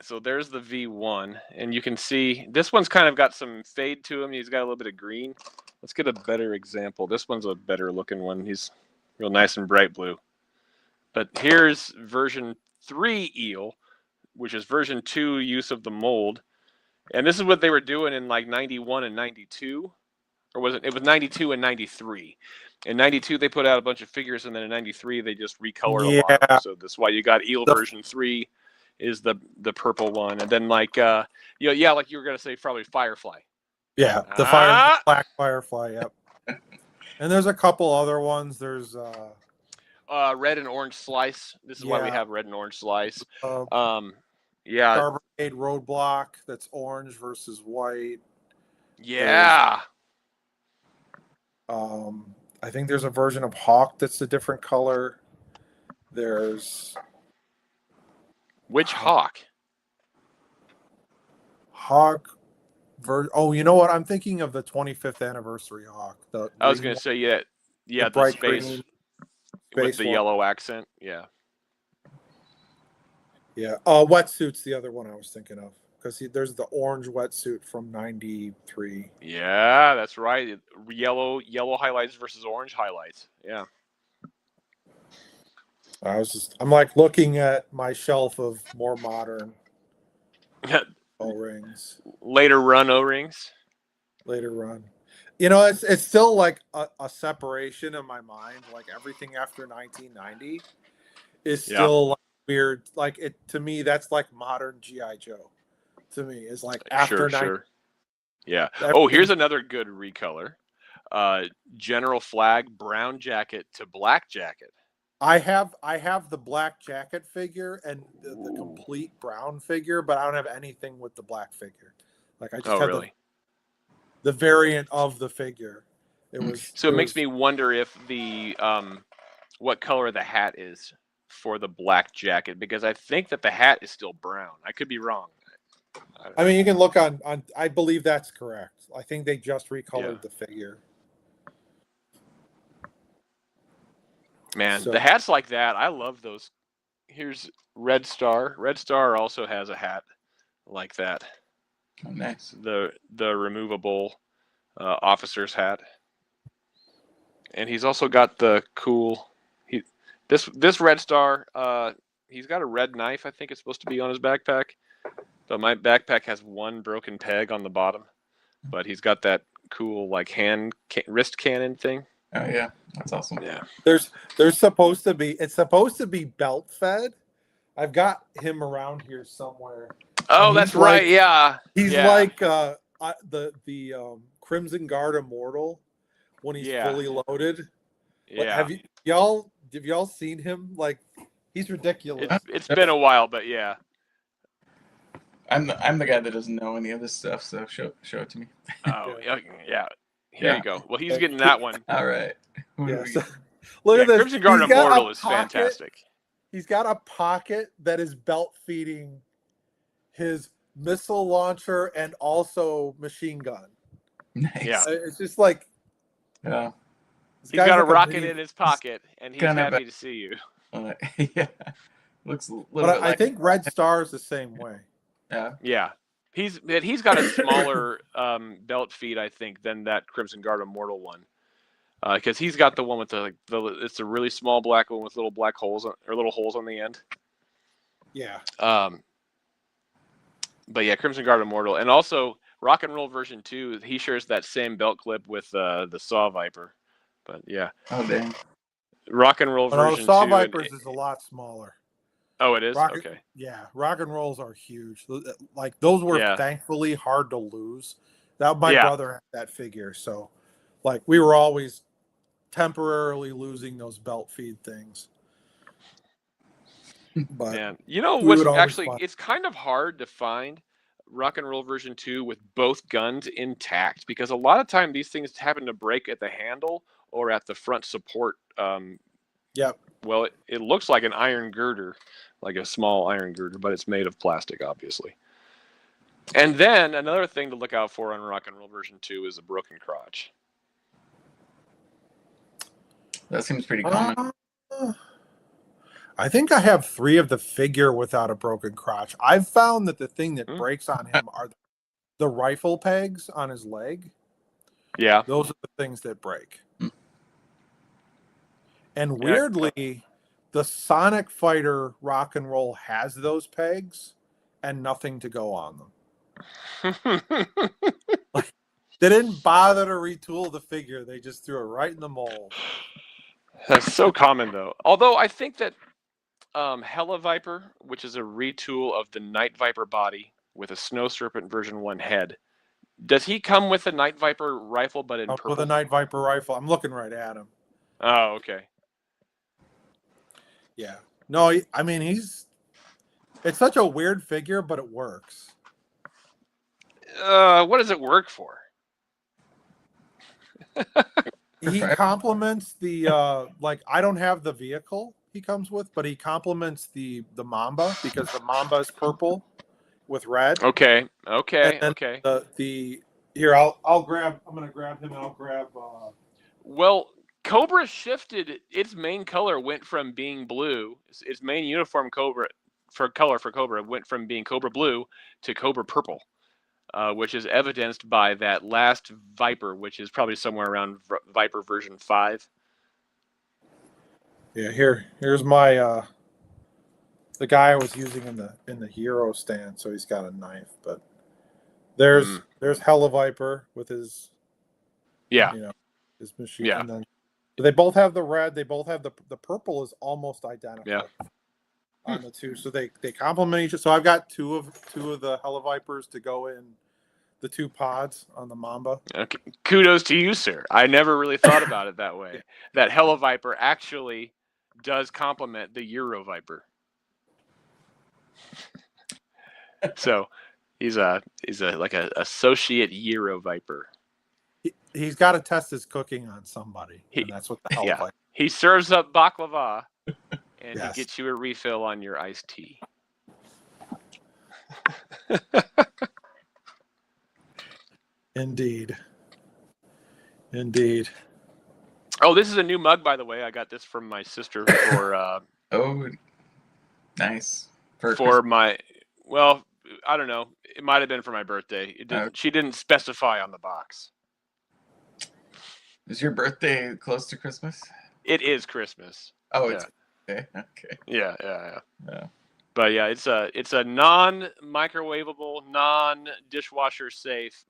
so there's the V1. And you can see this one's kind of got some fade to him. He's got a little bit of green. Let's get a better example. This one's a better looking one. He's real nice and bright blue. But here's version 3 eel, which is version 2 use of the mold. And this is what they were doing in like 91 and 92. or was it? It was 92 and 93. In 92 they put out a bunch of figures, and then in 93 they just recolored a lot of them. Yeah. So that's why you got Eel The- version 3 is the purple one, and then like like you were gonna say probably Firefly. Yeah, the Black Firefly. Yep. And there's a couple other ones. There's red and orange slice. This is why we Yeah. have red and orange slice. Yeah, Carbonade Roadblock. That's orange versus white. Yeah. I think there's a version of Hawk that's a different color. There's Which Hawk? Hawk. Oh, you know what? I'm thinking of the 25th anniversary Hawk. I was gonna say the bright space green with the one. yellow accent. Yeah. Yeah. Wetsuit's the other one I was thinking of, because there's the orange wetsuit from '93. Yeah, that's right. Yellow highlights versus orange highlights. Yeah. I'm like looking at my shelf of more modern O-rings. Later run O-rings. Later run. It's still like a separation in my mind. Like everything after 1990 is still like weird. Like to me, that's like modern GI Joe. To me, is like after Sure. Yeah. Oh, here's another good recolor. General Flag brown jacket to black jacket. I have the black jacket figure and the complete brown figure, but I don't have anything with the black figure. Like I just have the variant of the figure. It makes me wonder if the what color the hat is for the black jacket, because I think that the hat is still brown. I could be wrong. I mean, you can look on I believe that's correct. I think they just recolored the figure. Man, the hats like that, I love those. Here's Red Star. Red Star also has a hat like that. Oh, nice. The removable officer's hat. And he's also got the cool this Red Star, he's got a red knife, I think it's supposed to be on his backpack. But my backpack has one broken peg on the bottom. But he's got that cool like wrist cannon thing. Oh yeah, that's awesome. Yeah. There's supposed to be belt fed. I've got him around here somewhere. Oh, that's right. Yeah. He's like the Crimson Guard Immortal when he's fully loaded. Yeah. Have y'all seen him? Like, he's ridiculous. It's been a while, but yeah. I'm the guy that doesn't know any of this stuff, so show it to me. Oh yeah. Here you go. Well, he's getting that one. All right. Look at this. Crimson Guard Immortal is fantastic. He's got a pocket that is belt feeding his missile launcher and also machine gun. Nice. Yeah. It's just like, yeah. He's got a rocket in his pocket, and he's happy to see you. Yeah. Looks a little bit I think Red Star is the same way. Yeah. Yeah. He's got a smaller belt feed, I think, than that Crimson Guard Immortal one, because he's got the one with it's a really small black one with little black holes or little holes on the end. Yeah. But yeah, Crimson Guard Immortal, and also Rock and Roll version 2. He shares that same belt clip with the Saw Viper. But yeah. Oh dang. Rock and Roll version 2. Saw Vipers is a lot smaller. Oh, it is? Okay. Yeah, Rock and Rolls are huge. Like, those were thankfully hard to lose. My brother had that figure, so like we were always temporarily losing those belt feed things. But man, you know what's actually it's kind of hard to find Rock and Roll version 2 with both guns intact, because a lot of time these things happen to break at the handle or at the front support. Yep. Well, it looks like an iron girder, like a small iron girder, but it's made of plastic, obviously. And then another thing to look out for on Rock and Roll version 2 is a broken crotch. That seems pretty common. I think I have 3 of the figure without a broken crotch. I've found that the thing that breaks on him are the rifle pegs on his leg. Yeah. Those are the things that break. And weirdly, the Sonic Fighter Rock and Roll has those pegs and nothing to go on them. They didn't bother to retool the figure. They just threw it right in the mold. That's so common, though. Although I think that Hella Viper, which is a retool of the Night Viper body with a Snow Serpent version 1 head, does he come with a Night Viper rifle but in purple? With a Night Viper rifle. I'm looking right at him. Oh, okay. Yeah. No, I mean, it's such a weird figure, but it works. What does it work for? He complements the like I don't have the vehicle he comes with, but he complements the Mamba because the Mamba is purple with red. Okay. The here I'm gonna grab him and I'll grab Well, Cobra shifted. Its main color went from being blue. Its main uniform Cobra for Cobra went from being Cobra blue to Cobra purple, which is evidenced by that last Viper, which is probably somewhere around Viper version 5. Yeah, here's my the guy I was using in the hero stand, so he's got a knife, but there's Hella Viper with his his machine, and then they both have the red. They both have the purple is almost identical on the two, so they complement each other. So I've got two of the Hella Vipers to go in the 2 pods on the Mamba. Okay. Kudos to you, sir. I never really thought about it that way. That Hella Viper actually does complement the Euro Viper. So he's like a associate Euro Viper. He's got to test his cooking on somebody, and that's what the Hella Viper. He serves up baklava, and he gets you a refill on your iced tea. Indeed. Oh, this is a new mug, by the way. I got this from my sister for. Oh, nice. For my, well, I don't know. It might have been for my birthday. She didn't specify on the box. Is your birthday close to Christmas? It is Christmas. Oh, it's okay. Yeah. But yeah, it's a non-microwavable, non-dishwasher safe,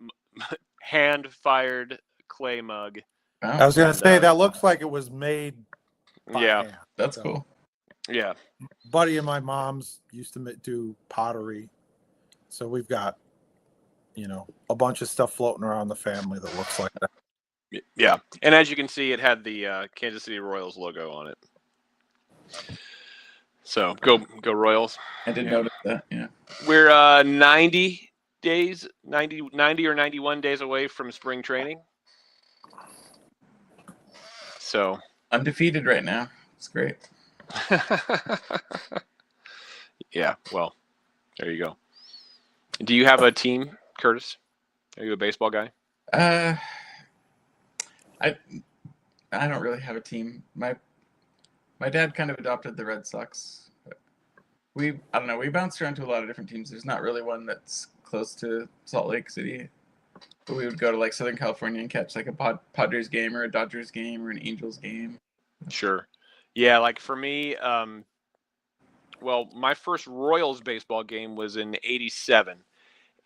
hand-fired clay mug. Oh, I was gonna say that looks like it was made by hand. That's cool. Yeah. Buddy of my mom's used to do pottery, so we've got a bunch of stuff floating around the family that looks like that. Yeah, and as you can see, it had the Kansas City Royals logo on it. So go Royals. I didn't notice that. Yeah. We're 90 or 91 days away from spring training. So undefeated right now. It's great. Yeah, well, there you go. Do you have a team, Curtis? Are you a baseball guy? I don't really have a team. My dad kind of adopted the Red Sox. I don't know. We bounced around to a lot of different teams. There's not really one that's close to Salt Lake City. But we would go to like Southern California and catch like a Padres game or a Dodgers game or an Angels game. Sure. Yeah, like for me, well, my first Royals baseball game was in '87,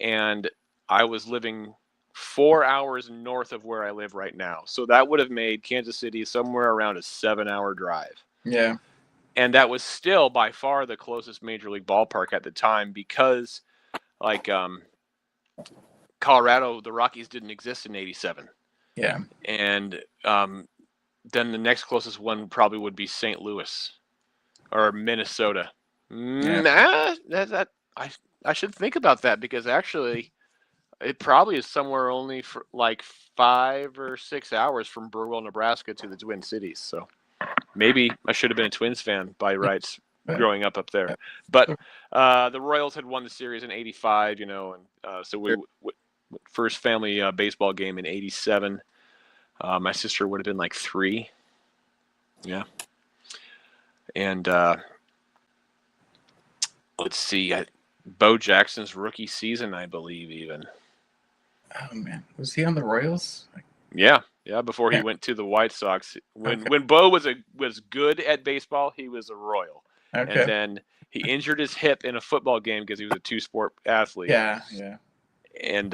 and I was living 4 hours north of where I live right now. So that would have made Kansas City somewhere around a 7-hour drive. Yeah. And that was still by far the closest major league ballpark at the time because, like, Colorado, the Rockies didn't exist in '87. Yeah. And then the next closest one probably would be St. Louis or Minnesota. Yeah. I should think about that because actually it probably is somewhere only for like 5 or 6 hours from Burwell, Nebraska to the Twin Cities. So maybe I should have been a Twins fan by rights growing up there. But the Royals had won the series in '85, and so we first family baseball game in '87. My sister would have been like 3. Yeah. And let's see, Bo Jackson's rookie season, I believe, even. Oh man, was he on the Royals? Yeah, before he went to the White Sox. When Bo was good at baseball, he was a Royal. Okay. And then he injured his hip in a football game because he was a 2-sport athlete. Yeah. and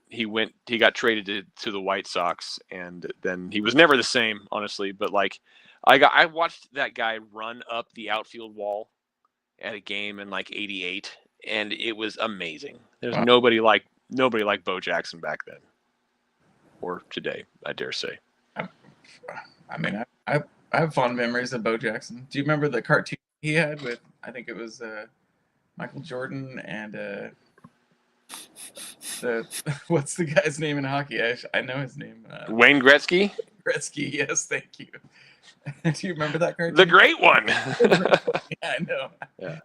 he got traded to the White Sox, and then he was never the same, honestly. But like, I watched that guy run up the outfield wall at a game in like '88, and it was amazing. There's Wow. nobody like Bo Jackson back then, or today, I dare say. I mean, I have fond memories of Bo Jackson. Do you remember the cartoon he had with, I think it was Michael Jordan and the what's the guy's name in hockey? I know his name. Wayne Gretzky, Gretzky. Yes, thank you. Do you remember that cartoon? the great one. Yeah, I know. Yeah.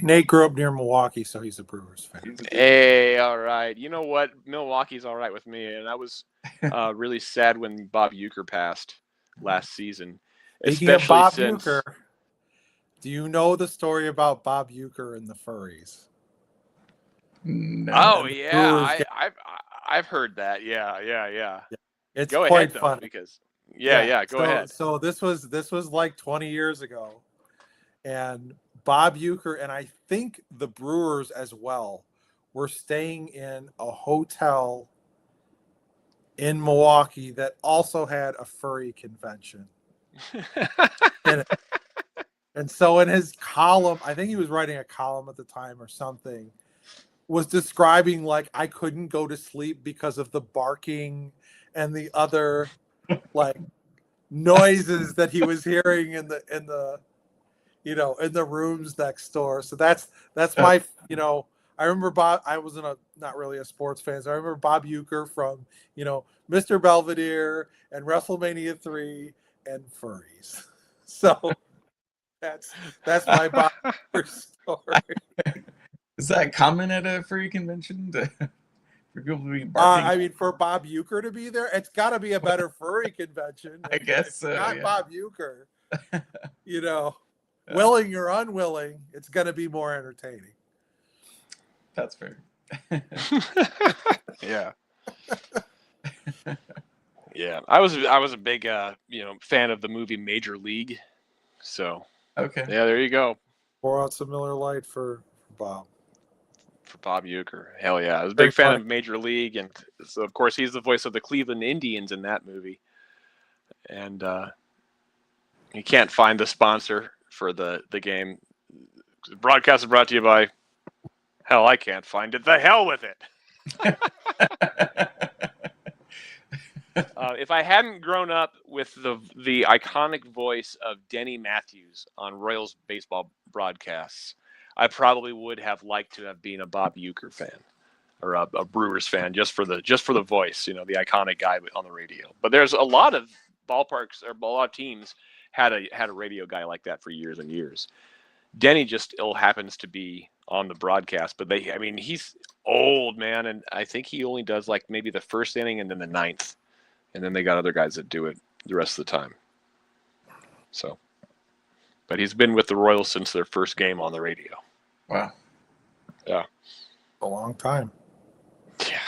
Nate grew up near Milwaukee, so he's a Brewers fan. Hey, all right. You know what? Milwaukee's all right with me, and I was really sad when Bob Uecker passed last season. Speaking of Bob since... Uecker, do you know the story about Bob Uecker and the furries? No. Oh yeah, I've heard that. Yeah. It's go quite ahead, funny. because go ahead. So this was like 20 years ago, and Bob Uecker and I think the Brewers as well were staying in a hotel in Milwaukee that also had a furry convention in it. And so in his column, I think he was writing a column at the time or something, was describing like I couldn't go to sleep because of the barking and the other like noises that he was hearing in the in the rooms next door. So that's my I remember Bob. I wasn't not really a sports fan, so I remember Bob Uecker from Mr. Belvedere and WrestleMania 3 and furries. So that's my Bob Uecker story. Is that common at a furry convention for people to be barking? I mean, for Bob Uecker to be there, it's got to be a better furry convention. I guess so. Not yeah. Bob Uecker. Willing or unwilling, it's going to be more entertaining. That's fair. Yeah. Yeah. I was a big fan of the movie Major League. So okay. Yeah, there you go. Pour out some Miller Lite for Bob. For Bob Uecker. Hell yeah. I was a big fan of Major League, and so of course he's the voice of the Cleveland Indians in that movie. And you can't find the sponsor for the game. The broadcast is brought to you by I can't find it. The hell with it. If I hadn't grown up with the iconic voice of Denny Matthews on Royals baseball broadcasts, I probably would have liked to have been a Bob Uecker fan or a Brewers fan just for the voice, the iconic guy on the radio. But there's a lot of ballparks or a lot of teams had a radio guy like that for years and years. Denny just happens to be on the broadcast, but he's old, man, and I think he only does like maybe the first inning and then the ninth, and then they got other guys that do it the rest of the time. So, but he's been with the Royals since their first game on the radio. Wow. Yeah. A long time. Yeah.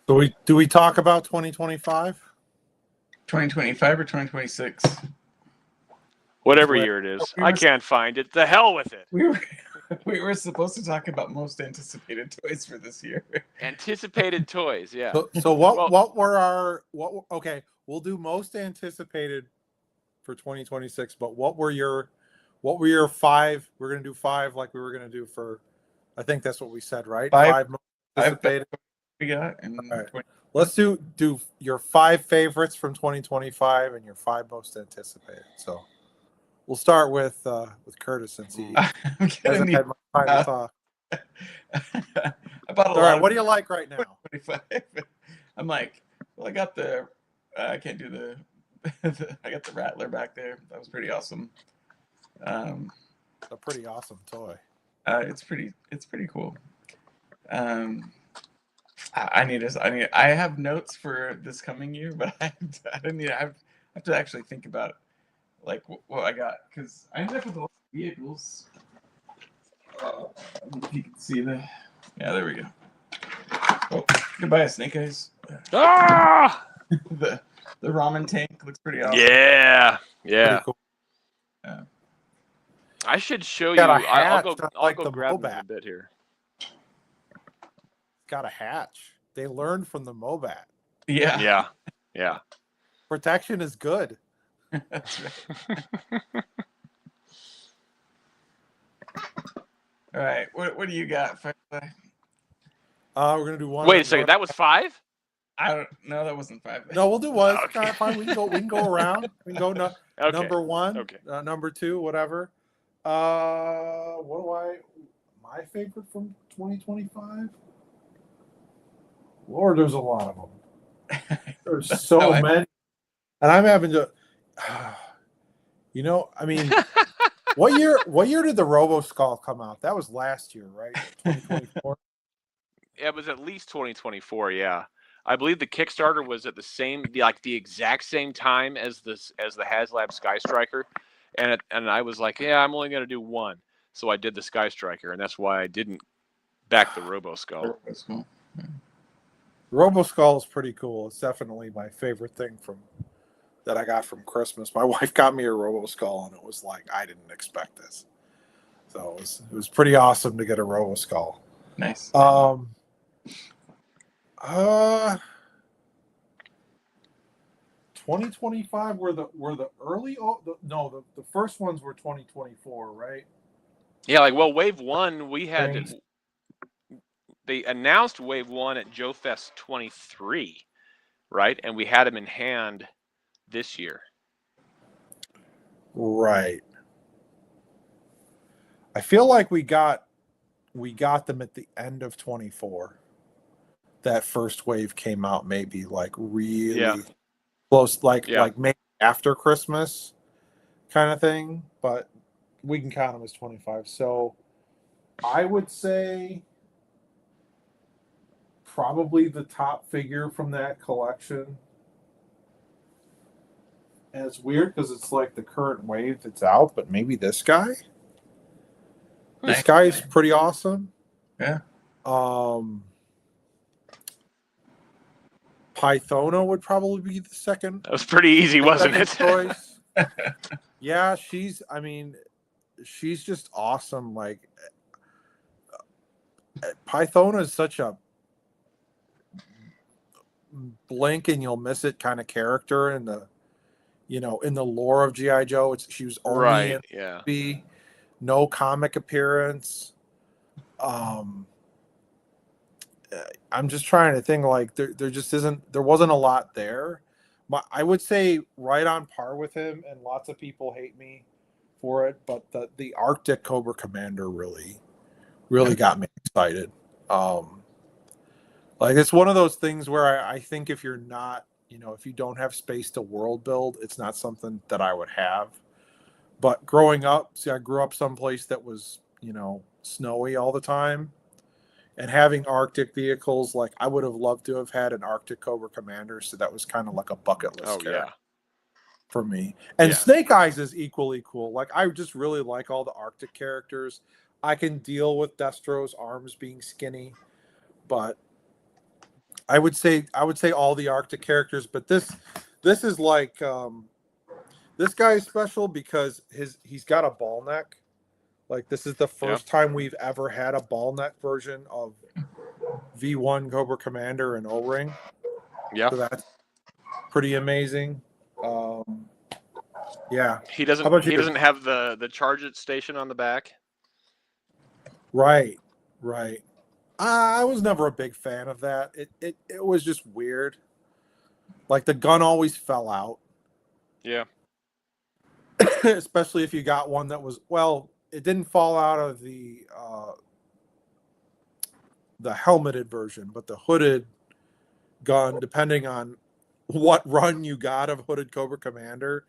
Do we talk about 2025? 2025 or 2026? Whatever year it is. I can't find it. The hell with it. We were supposed to talk about most anticipated toys for this year. Anticipated toys, yeah. So what were okay, we'll do most anticipated for 2026, but what were your 5? We're going to do 5 like we were going to do for, I think that's what we said, right? 5 most anticipated. We got and right. Let's do your 5 favorites from 2025 and your 5 most anticipated. So we'll start with Curtis since he hasn't had much time to talk. I bought all right, what do you like right now? 25. I'm like, well, I got the I can't do the I got the Rattler back there. That was pretty awesome. A pretty awesome toy. It's pretty cool. I have notes for this coming year, but I have to actually think about like what I got, because I ended up with a lot of vehicles. If you can see the, yeah, there we go. Oh, goodbye, Snake Eyes. Ah! the ramen tank looks pretty awesome. Yeah. Pretty cool. I should show you. Got a I'll hatch, go. just I'll like go the grab them in Mobat. a bit here. Got a hatch. They learned from the Mobat. Yeah. Yeah. Yeah. Protection is good. That's right. All right. What do you got, Firefly? We're gonna do one. Wait a second. That was 5? I don't know. That wasn't 5. No, we'll do one. It's Okay. kind of fine. We can go around. We can go Okay. number 1, Okay. number 2, whatever. My favorite from 2025? Lord, there's a lot of them. There's so many, and I'm having to. I mean, what year did the Robo Skull come out? That was last year, right? 2024. Yeah, it was at least 2024. Yeah, I believe the Kickstarter was at the exact same time as the HasLab Sky Striker, and I was like, yeah, I'm only gonna do one, so I did the Sky Striker, and that's why I didn't back the Robo Skull. Robo Skull is pretty cool. It's definitely my favorite thing that I got from Christmas. My wife got me a Robo Skull, and it was like I didn't expect this. So it was pretty awesome to get a Robo Skull. Nice. 2025 were the early. The first ones were 2024, right? Yeah, Wave 1 we had. They announced Wave 1 at Joe Fest 23, right? And we had them in hand this year. Right. I feel like we got them at the end of 24. That first wave came out maybe really close, like maybe after Christmas kind of thing, but we can count them as 25. So I would say probably the top figure from that collection. And it's weird because it's like the current wave that's out, but maybe this guy. This guy is pretty awesome. Yeah. Pythona would probably be the second. That was pretty easy, wasn't it? Choice. Yeah, she's just awesome. Like Pythona is such a blink and you'll miss it kind of character in the lore of G.I. Joe. She was only in no comic appearance. I'm just trying to think, like there wasn't a lot there. I would say right on par with him, and lots of people hate me for it, but the Arctic Cobra Commander really got me excited. Like it's one of those things where I think if you're not, if you don't have space to world build, it's not something that I would have. But growing up, I grew up someplace that was, snowy all the time. And having Arctic vehicles, like I would have loved to have had an Arctic Cobra Commander, so that was kind of like a bucket list character for me. And Snake Eyes is equally cool. Like I just really like all the Arctic characters. I can deal with Destro's arms being skinny, but I would say all the Arctic characters. But this is like this guy is special because he's got a ball neck. Like this is the first time we've ever had a ball neck version of V1 Cobra Commander and O-Ring. Yeah, so that's pretty amazing. Yeah, he doesn't have the charge it station on the back. Right. I was never a big fan of that. It was just weird. Like the gun always fell out. Yeah. Especially if you got one that was it didn't fall out of the helmeted version, but the hooded gun, depending on what run you got of Hooded Cobra Commander,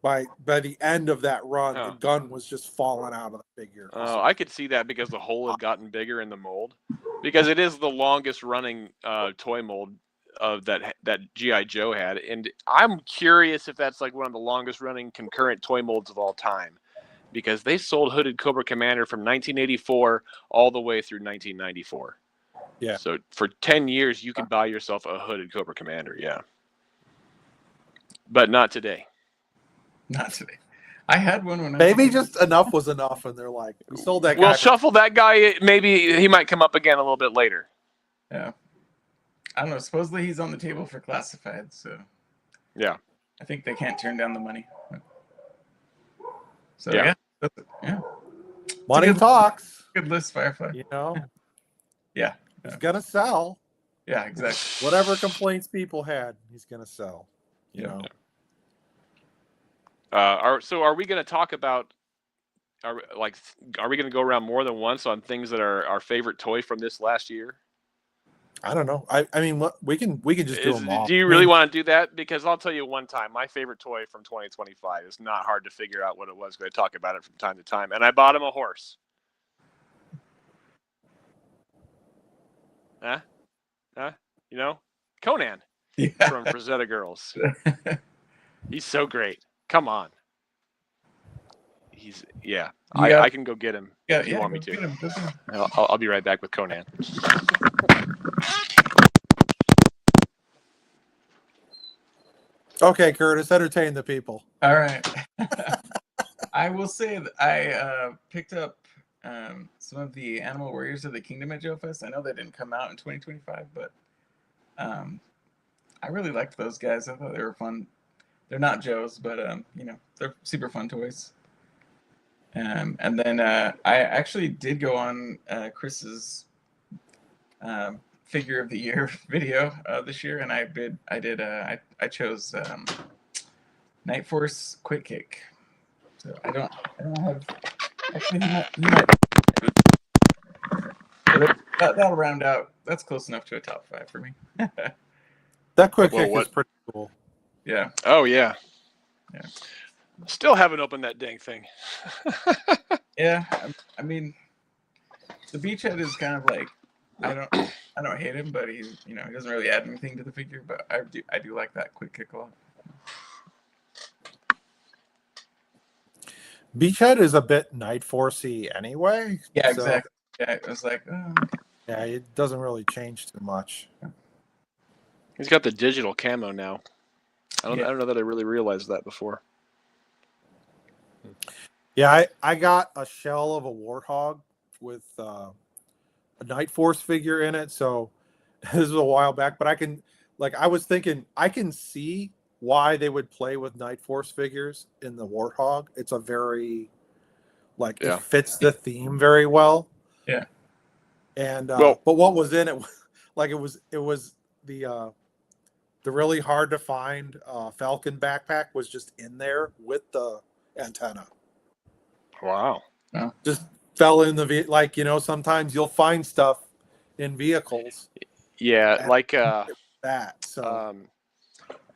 by the end of that run, the gun was just falling out of the figure. Oh, I could see that because the hole had gotten bigger in the mold, because it is the longest running toy mold of that G.I. Joe had, and I'm curious if that's like one of the longest running concurrent toy molds of all time. Because they sold Hooded Cobra Commander from 1984 all the way through 1994. Yeah. So for 10 years, you could buy yourself a Hooded Cobra Commander. Yeah. But not today. Not today. I had one when Maybe just enough was enough, and they're like, we sold that guy. We'll shuffle that guy. Maybe he might come up again a little bit later. Yeah. I don't know. Supposedly he's on the table for classified, so Yeah. I think they can't turn down the money. So Yeah. yeah. Money good- talks. Good list, Firefly. You know, Yeah. he's gonna sell. Yeah, exactly. Whatever complaints people had, he's gonna sell. You know. So are we going to talk about? Are we going to go around more than once on things that are our favorite toy from this last year? I don't know. I mean, we can just do them all. Do you really want to do that? Because I'll tell you one time, my favorite toy from 2025 is not hard to figure out what it was. I talk about it from time to time, and I bought him a horse. Huh? You know, Conan from Frazetta Girls. He's so great. Come on. I can go get him if you want me to. I'll be right back with Conan. Okay, Curtis, entertain the people. All right. I will say that I picked up some of the Animal Warriors of the Kingdom at Joe Fest. I know they didn't come out in 2025, but I really liked those guys. I thought they were fun. They're not Joe's, but they're super fun toys. And then I actually did go on Chris's figure of the year video this year, and I chose Night Force Quick Kick. So I don't have. Actually, he might that'll round out. That's close enough to a top 5 for me. That Quick Kick is pretty cool. Yeah. Oh yeah. Yeah. Still haven't opened that dang thing. Yeah, I mean, the Beachhead is kind of like I don't hate him, but he doesn't really add anything to the figure. But I do like that Quick Kick a lot. Beachhead is a bit Night Forcey anyway. Yeah, so, exactly. Yeah, it was like, yeah, it doesn't really change too much. He's got the digital camo now. I don't know that I really realized that before. Yeah, I got a shell of a Warthog with a Night Force figure in it. So this was a while back, but I was thinking I can see why they would play with Night Force figures in the Warthog. It's a very it fits the theme very well. Yeah. And but what was in it? It was the really hard to find Falcon backpack was just in there with the antenna. Wow. Just fell in the sometimes you'll find stuff in vehicles. Yeah, like that. So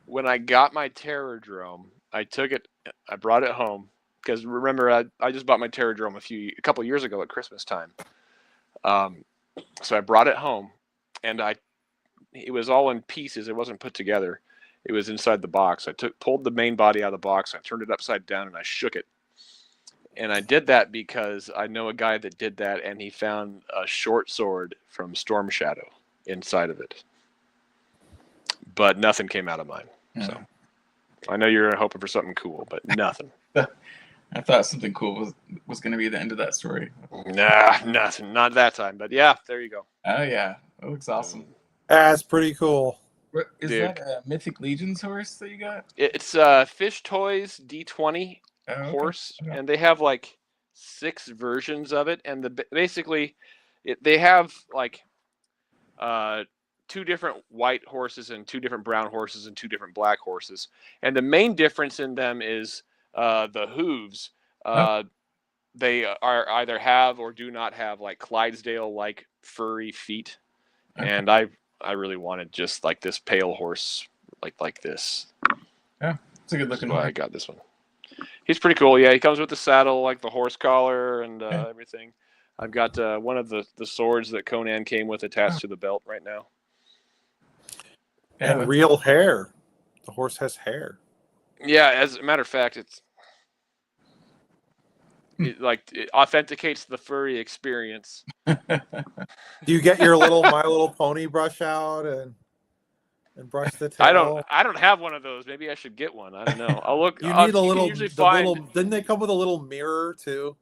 when I got my Terrordrome, I brought it home because remember I just bought my Terrordrome a couple years ago at Christmas time. So I brought it home, and it was all in pieces. It wasn't put together. It was inside the box. I pulled the main body out of the box. I turned it upside down and I shook it. And I did that because I know a guy that did that, and he found a short sword from Storm Shadow inside of it. But nothing came out of mine. Yeah. So I know you're hoping for something cool, but nothing. I thought something cool was going to be the end of that story. Nah, nothing. Not that time. But yeah, there you go. Oh yeah, that looks awesome. That's pretty cool. Is that a Mythic Legion's horse that you got? It's Fish Toys D20 horse, and they have 6 versions of it, and basically they have 2 different white horses and 2 different brown horses and 2 different black horses, and the main difference in them is the hooves. They are either have or do not have Clydesdale furry feet, and I really wanted just this pale horse like this. Yeah, it's a good looking one. one. I got this one. He's pretty cool. Yeah, he comes with the saddle, the horse collar and everything. I've got one of the swords that Conan came with attached to the belt right now. And real hair. The horse has hair. Yeah, as a matter of fact, it authenticates the furry experience. Do you get your little My Little Pony brush out and and brush the tail. I don't have one of those. Maybe I should get one. I don't know. I'll look. You need a you can little. usually The find. little. Didn't they come with a little mirror too?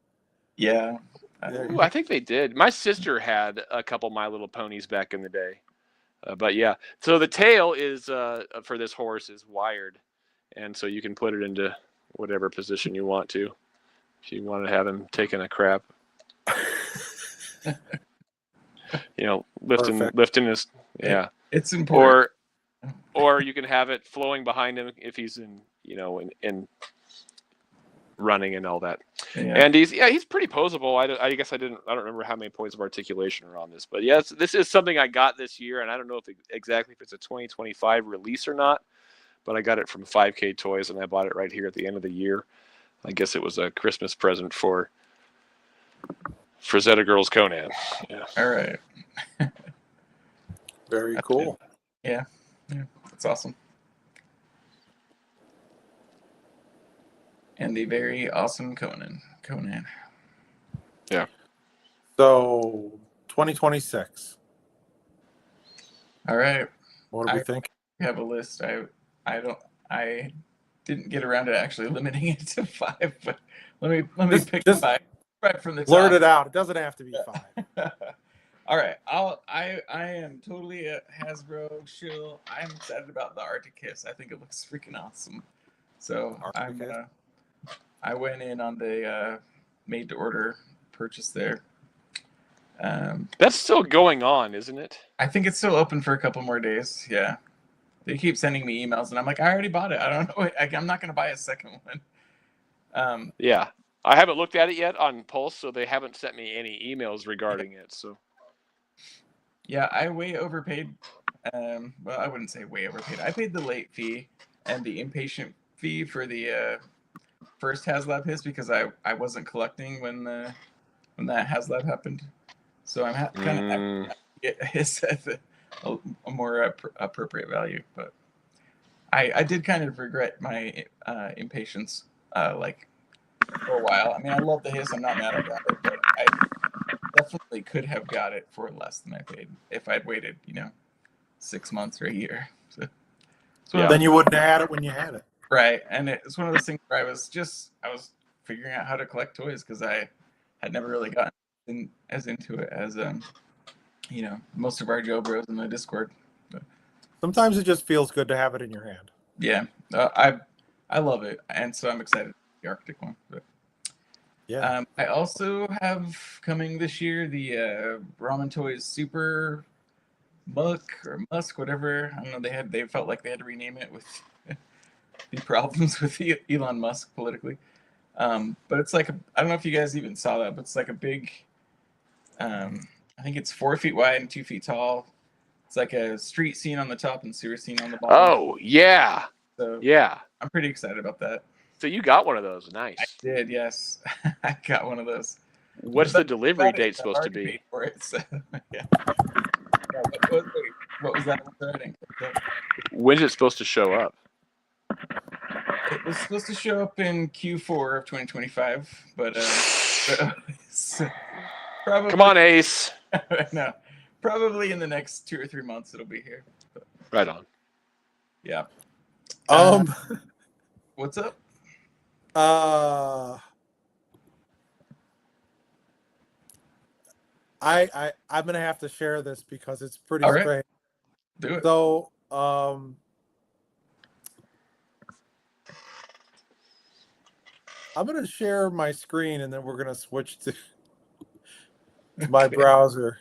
Yeah. Ooh, I think they did. My sister had a couple My Little Ponies back in the day. But yeah, so the tail is for this horse is wired, and so you can put it into whatever position you want to. If you want to have him taking a crap, lifting his It's important. Or you can have it flowing behind him if he's in running and all that. Yeah. And he's pretty poseable. I guess I don't remember how many points of articulation are on this, but yes, this is something I got this year, and I don't know if it's a 2025 release or not, but I got it from 5K Toys, and I bought it right here at the end of the year. I guess it was a Christmas present for Zeta Girls Conan. Yeah. All right. Very cool. Yeah, that's awesome. And the very awesome Conan. Yeah. So 2026. All right. What do we think? I have a list. I didn't get around to actually limiting it to 5, but let me pick 5 right from the top. Blurt it out. It doesn't have to be 5. All right. I am totally a Hasbro shill. I'm excited about the Arctic Kiss. I think it looks freaking awesome. So I went in on the made to order purchase there. That's still going on, isn't it? I think it's still open for a couple more days. Yeah. They keep sending me emails, and I'm like, I already bought it. I don't know. I'm not going to buy a second one. Yeah. I haven't looked at it yet on Pulse, so they haven't sent me any emails regarding it. So. Yeah, I way overpaid. Well, I wouldn't say way overpaid. I paid the late fee and the impatient fee for the first HasLab Hiss because I wasn't collecting when that HasLab happened. So I'm kind of happy to get a Hiss at a more appropriate value. But I did kind of regret my impatience for a while. I mean, I love the Hiss. I'm not mad about it, but I definitely could have got it for less than I paid if I'd waited, 6 months or a year. So then you wouldn't have had it when you had it. Right, and it's one of those things where I was figuring out how to collect toys because I had never really gotten as into it as most of our Joe Bros in the Discord. But, sometimes it just feels good to have it in your hand. Yeah, I love it, and so I'm excited for the Arctic one. But, yeah. I also have coming this year the Ramen Toys Super Muck or Musk, whatever. I don't know. They felt like they had to rename it with the problems with Elon Musk politically. But it's like I don't know if you guys even saw that, but it's like a big. I think it's 4 feet wide and 2 feet tall. It's like a street scene on the top and sewer scene on the bottom. Oh yeah. So yeah. I'm pretty excited about that. So you got one of those. Nice. I did, yes. I got one of those. What's the delivery date supposed to be? For it, so, yeah. What was that? I didn't get that. When's it supposed to show up? It was supposed to show up in Q4 of 2025, but probably. Come on, Ace. No, probably in the next 2 or 3 months it'll be here. But, right on. Yeah. What's up? I'm gonna have to share this because it's pretty All right. strange. Do it. So I'm gonna share my screen and then we're gonna switch to my browser.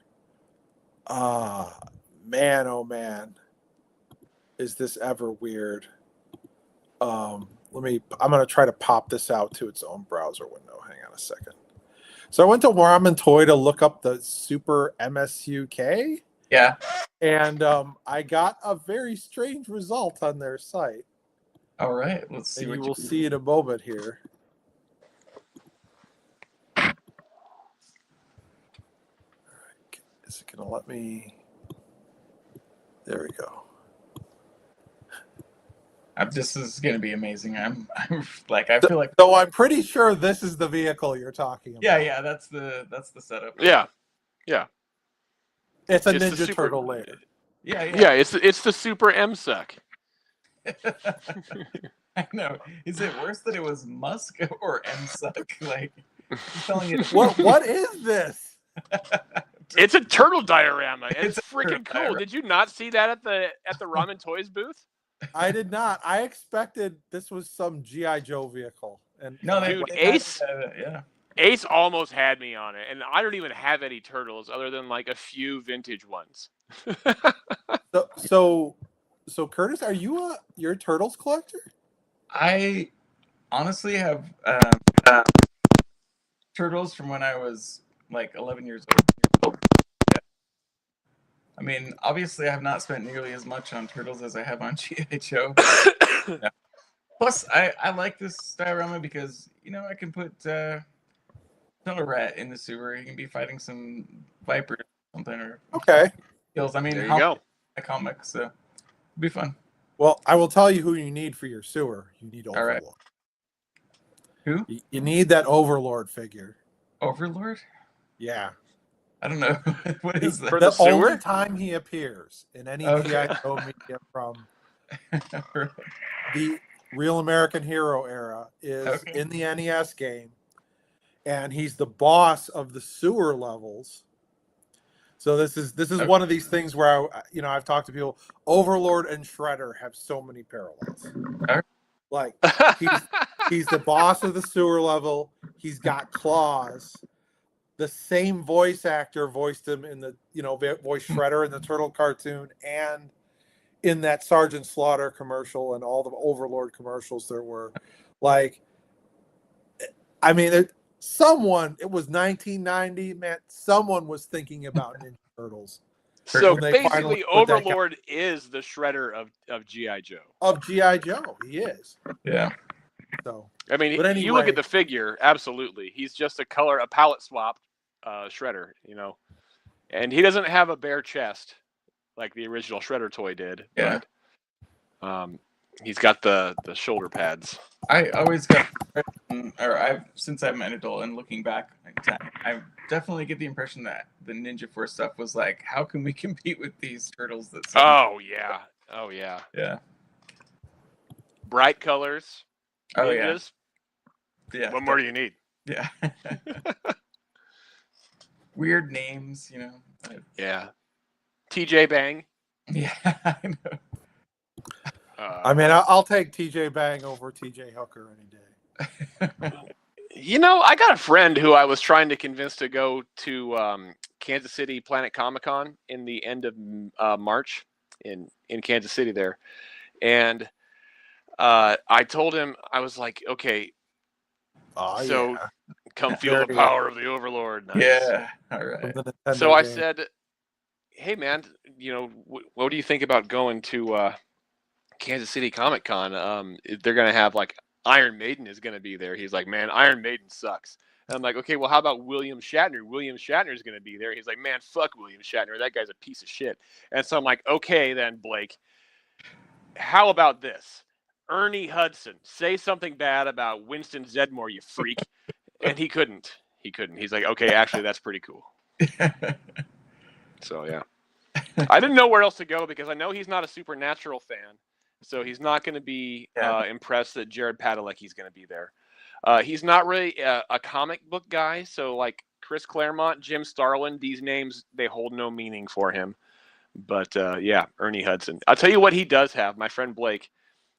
Man, oh man, is this ever weird? I'm gonna try to pop this out to its own browser window. Hang on a second. So I went to Ramen Toy to look up the Super MSUK. Yeah. And I got a very strange result on their site. All right. Let's see what you will see in a moment here. All right. Is it going to let me? There we go. This is going to be amazing. I'm like, I feel like. So I'm pretty sure this is the vehicle you're talking about. Yeah, that's the setup. Yeah. It's a Ninja Turtle later. Yeah, Yeah, it's the super M suck. I know. Is it worse that it was Musk or MSuck? Like, I'm telling you, What is this? It's a turtle diorama. It's It's a turtle freaking cool. diorama. Did you not see that at the Ramen Toys booth? I did not. I expected this was some GI Joe vehicle. And No, Dude, they Ace yeah. Ace almost had me on it, and I don't even have any turtles other than like a few vintage ones. So Curtis, are you're a turtles collector? I honestly have turtles from when I was like 11 years old. Yeah. I mean, obviously, I have not spent nearly as much on turtles as I have on GI Joe. Yeah. Plus, I like this diorama because I can put Tunnel Rat in the sewer. He can be fighting some vipers or something or Okay. kills. I mean, There you how go. a comic, so it'll be fun. Well, I will tell you who you need for your sewer. You need All Overlord. right. Who? You need that Overlord figure. Overlord? Yeah. I don't know. What is For that? the only sewer? time he appears in any Okay. GI Joe media from the Real American Hero era is Okay. in the NES game, and he's the boss of the sewer levels. So this is Okay. one of these things where I've talked to people. Overlord and Shredder have so many parallels. Alright. Like he's the boss of the sewer level. He's got claws. The same voice actor voiced him in the voiced Shredder in the Turtle cartoon and in that Sergeant Slaughter commercial and all the Overlord commercials there were. Like, I mean, it was 1990, man. Someone was thinking about Ninja Turtles. So when they finally basically, put that guy- Overlord is the Shredder of GI Joe. of G.I. Joe. He is. Yeah. So, I mean, But you look anyway- at the figure, absolutely, he's just a palette swap Shredder, and he doesn't have a bare chest like the original Shredder toy did. Yeah. But he's got the shoulder pads. I always got, since I'm an adult and looking back in time, I definitely get the impression that the Ninja Force stuff was like, how can we compete with these turtles? Oh yeah. Yeah. Bright colors. Oh yeah. Ninjas. Yeah. What more do you need? Yeah. Weird names, Yeah. TJ Bang. Yeah, I know. I mean, I'll take T.J. Bang over T.J. Hooker any day. I got a friend who I was trying to convince to go to Kansas City Planet Comic Con in the end of March in Kansas City there. And I told him, I was like, okay, so come feel the power of the Overlord. Nice. Yeah, all right. So I said, hey, man, what do you think about going to Kansas City Comic Con? They're going to have like Iron Maiden is going to be there. He's like, man, Iron Maiden sucks. And I'm like, okay, well, how about William Shatner? William Shatner is going to be there. He's like, man, fuck William Shatner. That guy's a piece of shit. And so I'm like, okay, then, Blake, how about this? Ernie Hudson, say something bad about Winston Zedmore, you freak. And he couldn't. He's like, okay, actually, that's pretty cool. So, yeah. I didn't know where else to go because I know he's not a Supernatural fan. So he's not going to be impressed that Jared Padalecki's going to be there. He's not really a comic book guy. So like Chris Claremont, Jim Starlin, these names, they hold no meaning for him. But yeah, Ernie Hudson. I'll tell you what he does have. My friend Blake,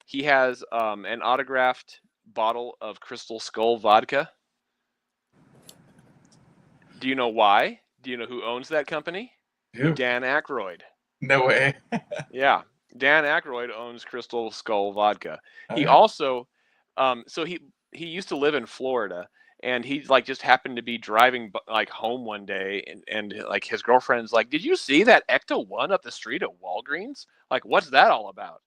he has an autographed bottle of Crystal Skull vodka. Do you know why? Do you know who owns that company? Who? Dan Aykroyd. No way. Yeah. Dan Aykroyd owns Crystal Skull vodka. Oh, He yeah. also, so he used to live in Florida, and he like just happened to be driving like home one day, and like his girlfriend's like, "Did you see that Ecto-1 up the street at Walgreens? Like, what's that all about?"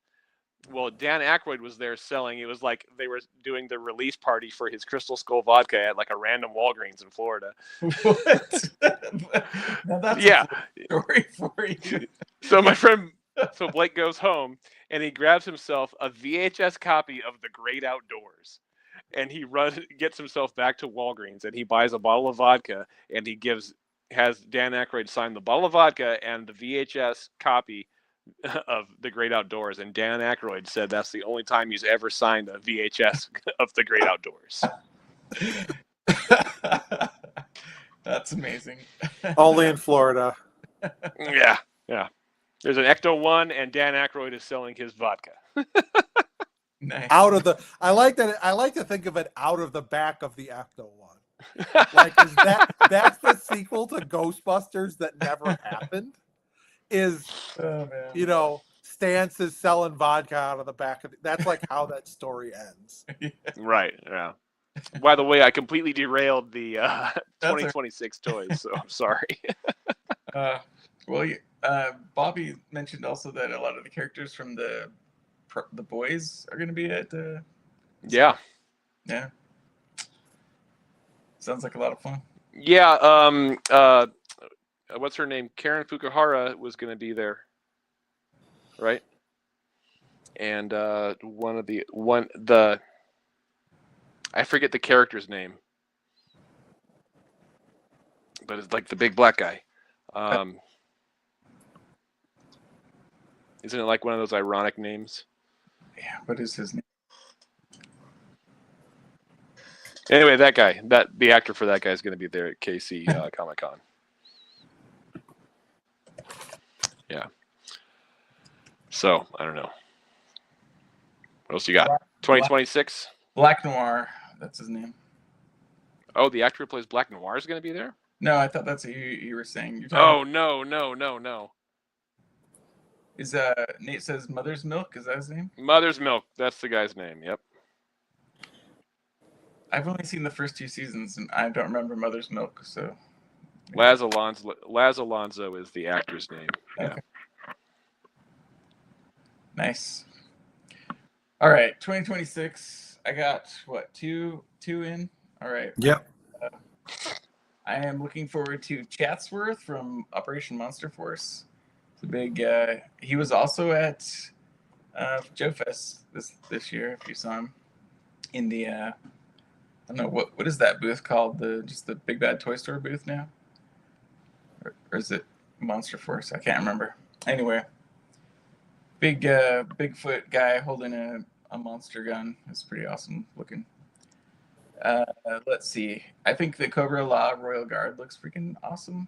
Well, Dan Aykroyd was there selling. It was like they were doing the release party for his Crystal Skull vodka at like a random Walgreens in Florida. What? Now that's Yeah. a story for you. So my friend, so Blake goes home and he grabs himself a VHS copy of The Great Outdoors, and he gets himself back to Walgreens and he buys a bottle of vodka and he has Dan Aykroyd sign the bottle of vodka and the VHS copy of The Great Outdoors, and Dan Aykroyd said that's the only time he's ever signed a VHS of The Great Outdoors. That's amazing. Only in Florida. Yeah. There's an Ecto-1, and Dan Aykroyd is selling his vodka. Nice. I like to think of it out of the back of the Ecto-1. Like, is that's the sequel to Ghostbusters that never happened? Is, Stance is selling vodka out of the back of that's like how that story ends. Right, yeah. By the way, I completely derailed the 2026 toys, so I'm sorry. Bobby mentioned also that a lot of the characters from the boys are going to be at Yeah. Sounds like a lot of fun. Yeah, what's her name? Karen Fukuhara was going to be there, right? And I forget the character's name, but it's like the big black guy. Isn't it like one of those ironic names? Yeah, what is his name? Anyway, that guy, the actor for that guy is going to be there at KC Comic-Con. Yeah. So, I don't know. What else you got? 2026? Black Noir. That's his name. Oh, the actor who plays Black Noir is going to be there? No, I thought that's what you were saying. Oh, no. Is Nate says Mother's Milk? Is that his name? Mother's Milk. That's the guy's name. Yep. I've only seen the first 2 seasons, and I don't remember Mother's Milk. So, Laz Alonso is the actor's name. Yeah. Okay. Nice. All right, 2026. I got two in. All right. Yep. I am looking forward to Chatsworth from Operation Monster Force. It's a big. He was also at Joe Fest this year. If you saw him in the, I don't know what is that booth called? Just the Big Bad Toy Store booth now, or is it Monster Force? I can't remember. Anyway, big Bigfoot guy holding a monster gun. It's pretty awesome looking. Let's see. I think the Cobra La Royal Guard looks freaking awesome.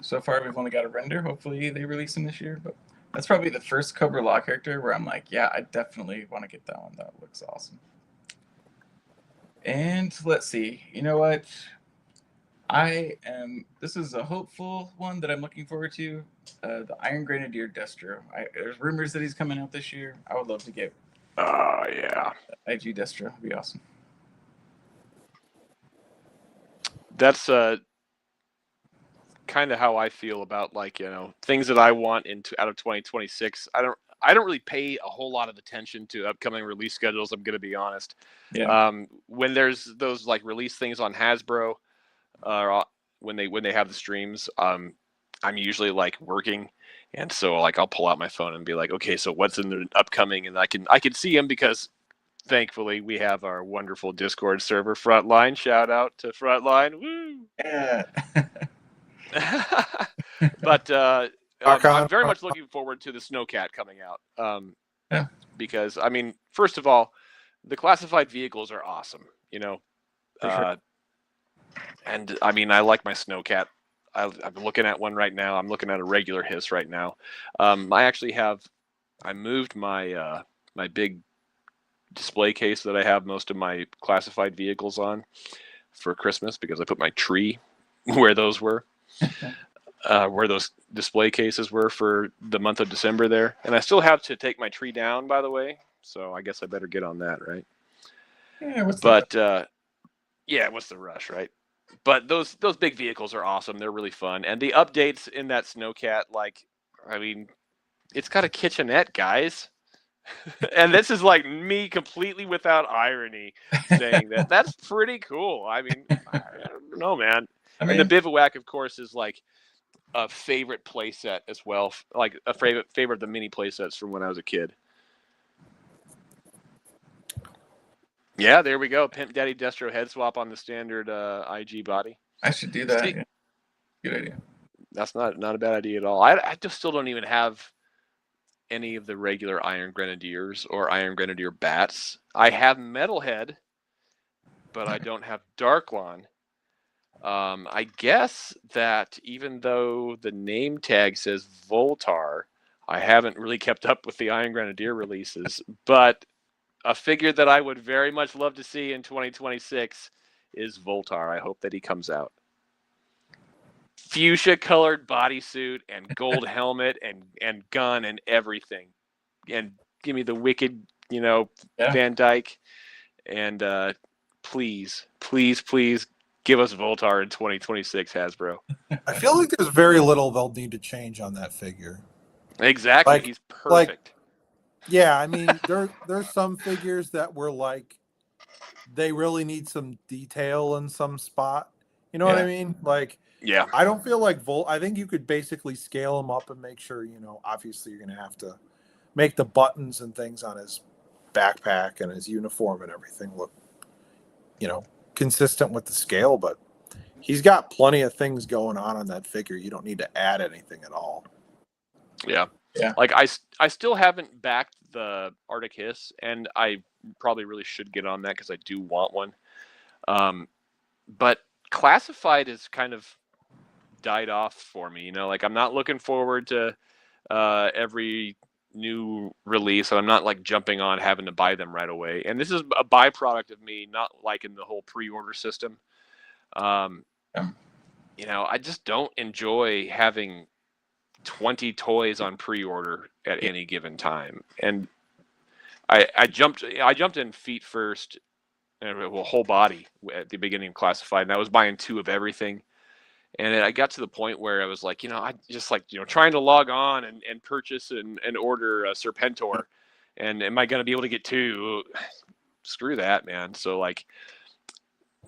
So far, we've only got a render. Hopefully, they release them this year. But that's probably the first Cobra La character where I'm like, yeah, I definitely want to get that one. That looks awesome. And let's see. You know what? This is a hopeful one that I'm looking forward to. The Iron Grenadier Destro. There's rumors that he's coming out this year. I would love to get. Yeah. IG Destro. It'd be awesome. That's kind of how I feel about things that I want out of 2026. I don't really pay a whole lot of attention to upcoming release schedules. I'm going to be honest. Yeah. When there's those release things on Hasbro, when they have the streams, I'm usually working, and so I'll pull out my phone and be like, okay, so what's in the upcoming, and I can see them because thankfully we have our wonderful Discord server, Frontline. Shout out to Frontline. Woo! Yeah. But I'm very much looking forward to the Snowcat coming out. Yeah. Because first of all, the classified vehicles are awesome. For sure. And I like my Snowcat. I'm looking at one right now. I'm looking at a regular Hiss right now. I moved my my big display case that I have most of my classified vehicles on for Christmas because I put my tree where those were. Where those display cases were for the month of December there. And I still have to take my tree down, by the way. So I guess I better get on that, right? Yeah, what's the rush, right? But those big vehicles are awesome. They're really fun. And the updates in that Snowcat, it's got a kitchenette, guys. And this is me completely without irony saying that. That's pretty cool. I don't know, man. And the Bivouac, of course, is a favorite playset as well. A favorite of the mini playsets from when I was a kid. Yeah, there we go. Pimp Daddy Destro head swap on the standard IG body. I should do that. Yeah. Good idea. That's not a bad idea at all. I just still don't even have any of the regular Iron Grenadiers or Iron Grenadier bats. I have Metalhead, but I don't have Darklon. I guess that even though the name tag says Voltar, I haven't really kept up with the Iron Grenadier releases, but a figure that I would very much love to see in 2026 is Voltar. I hope that he comes out. Fuchsia colored bodysuit and gold helmet and gun and everything. And give me the wicked, Van Dyke. And please give us Voltar in 2026, Hasbro. I feel like there's very little they'll need to change on that figure. Exactly. He's perfect. Yeah, I mean, there's some figures that were like, they really need some detail in some spot. You know what I mean? Like, yeah. I don't feel like I think you could basically scale him up and make sure, obviously you're going to have to make the buttons and things on his backpack and his uniform and everything look, consistent with the scale. But he's got plenty of things going on that figure. You don't need to add anything at all. Yeah. Yeah. Like I still haven't backed the Arctic Hiss, and I probably really should get on that because I do want one. But Classified has kind of died off for me. Like I'm not looking forward to every new release, and I'm not like jumping on having to buy them right away. And this is a byproduct of me not liking the whole pre-order system. I just don't enjoy having 20 toys on pre-order at any given time. And I jumped in feet first, whole body at the beginning of Classified, and I was buying 2 of everything. And I got to the point where I was like, I just like, trying to log on and purchase and order a Serpentor. And am I going to be able to get 2? Screw that, man. So like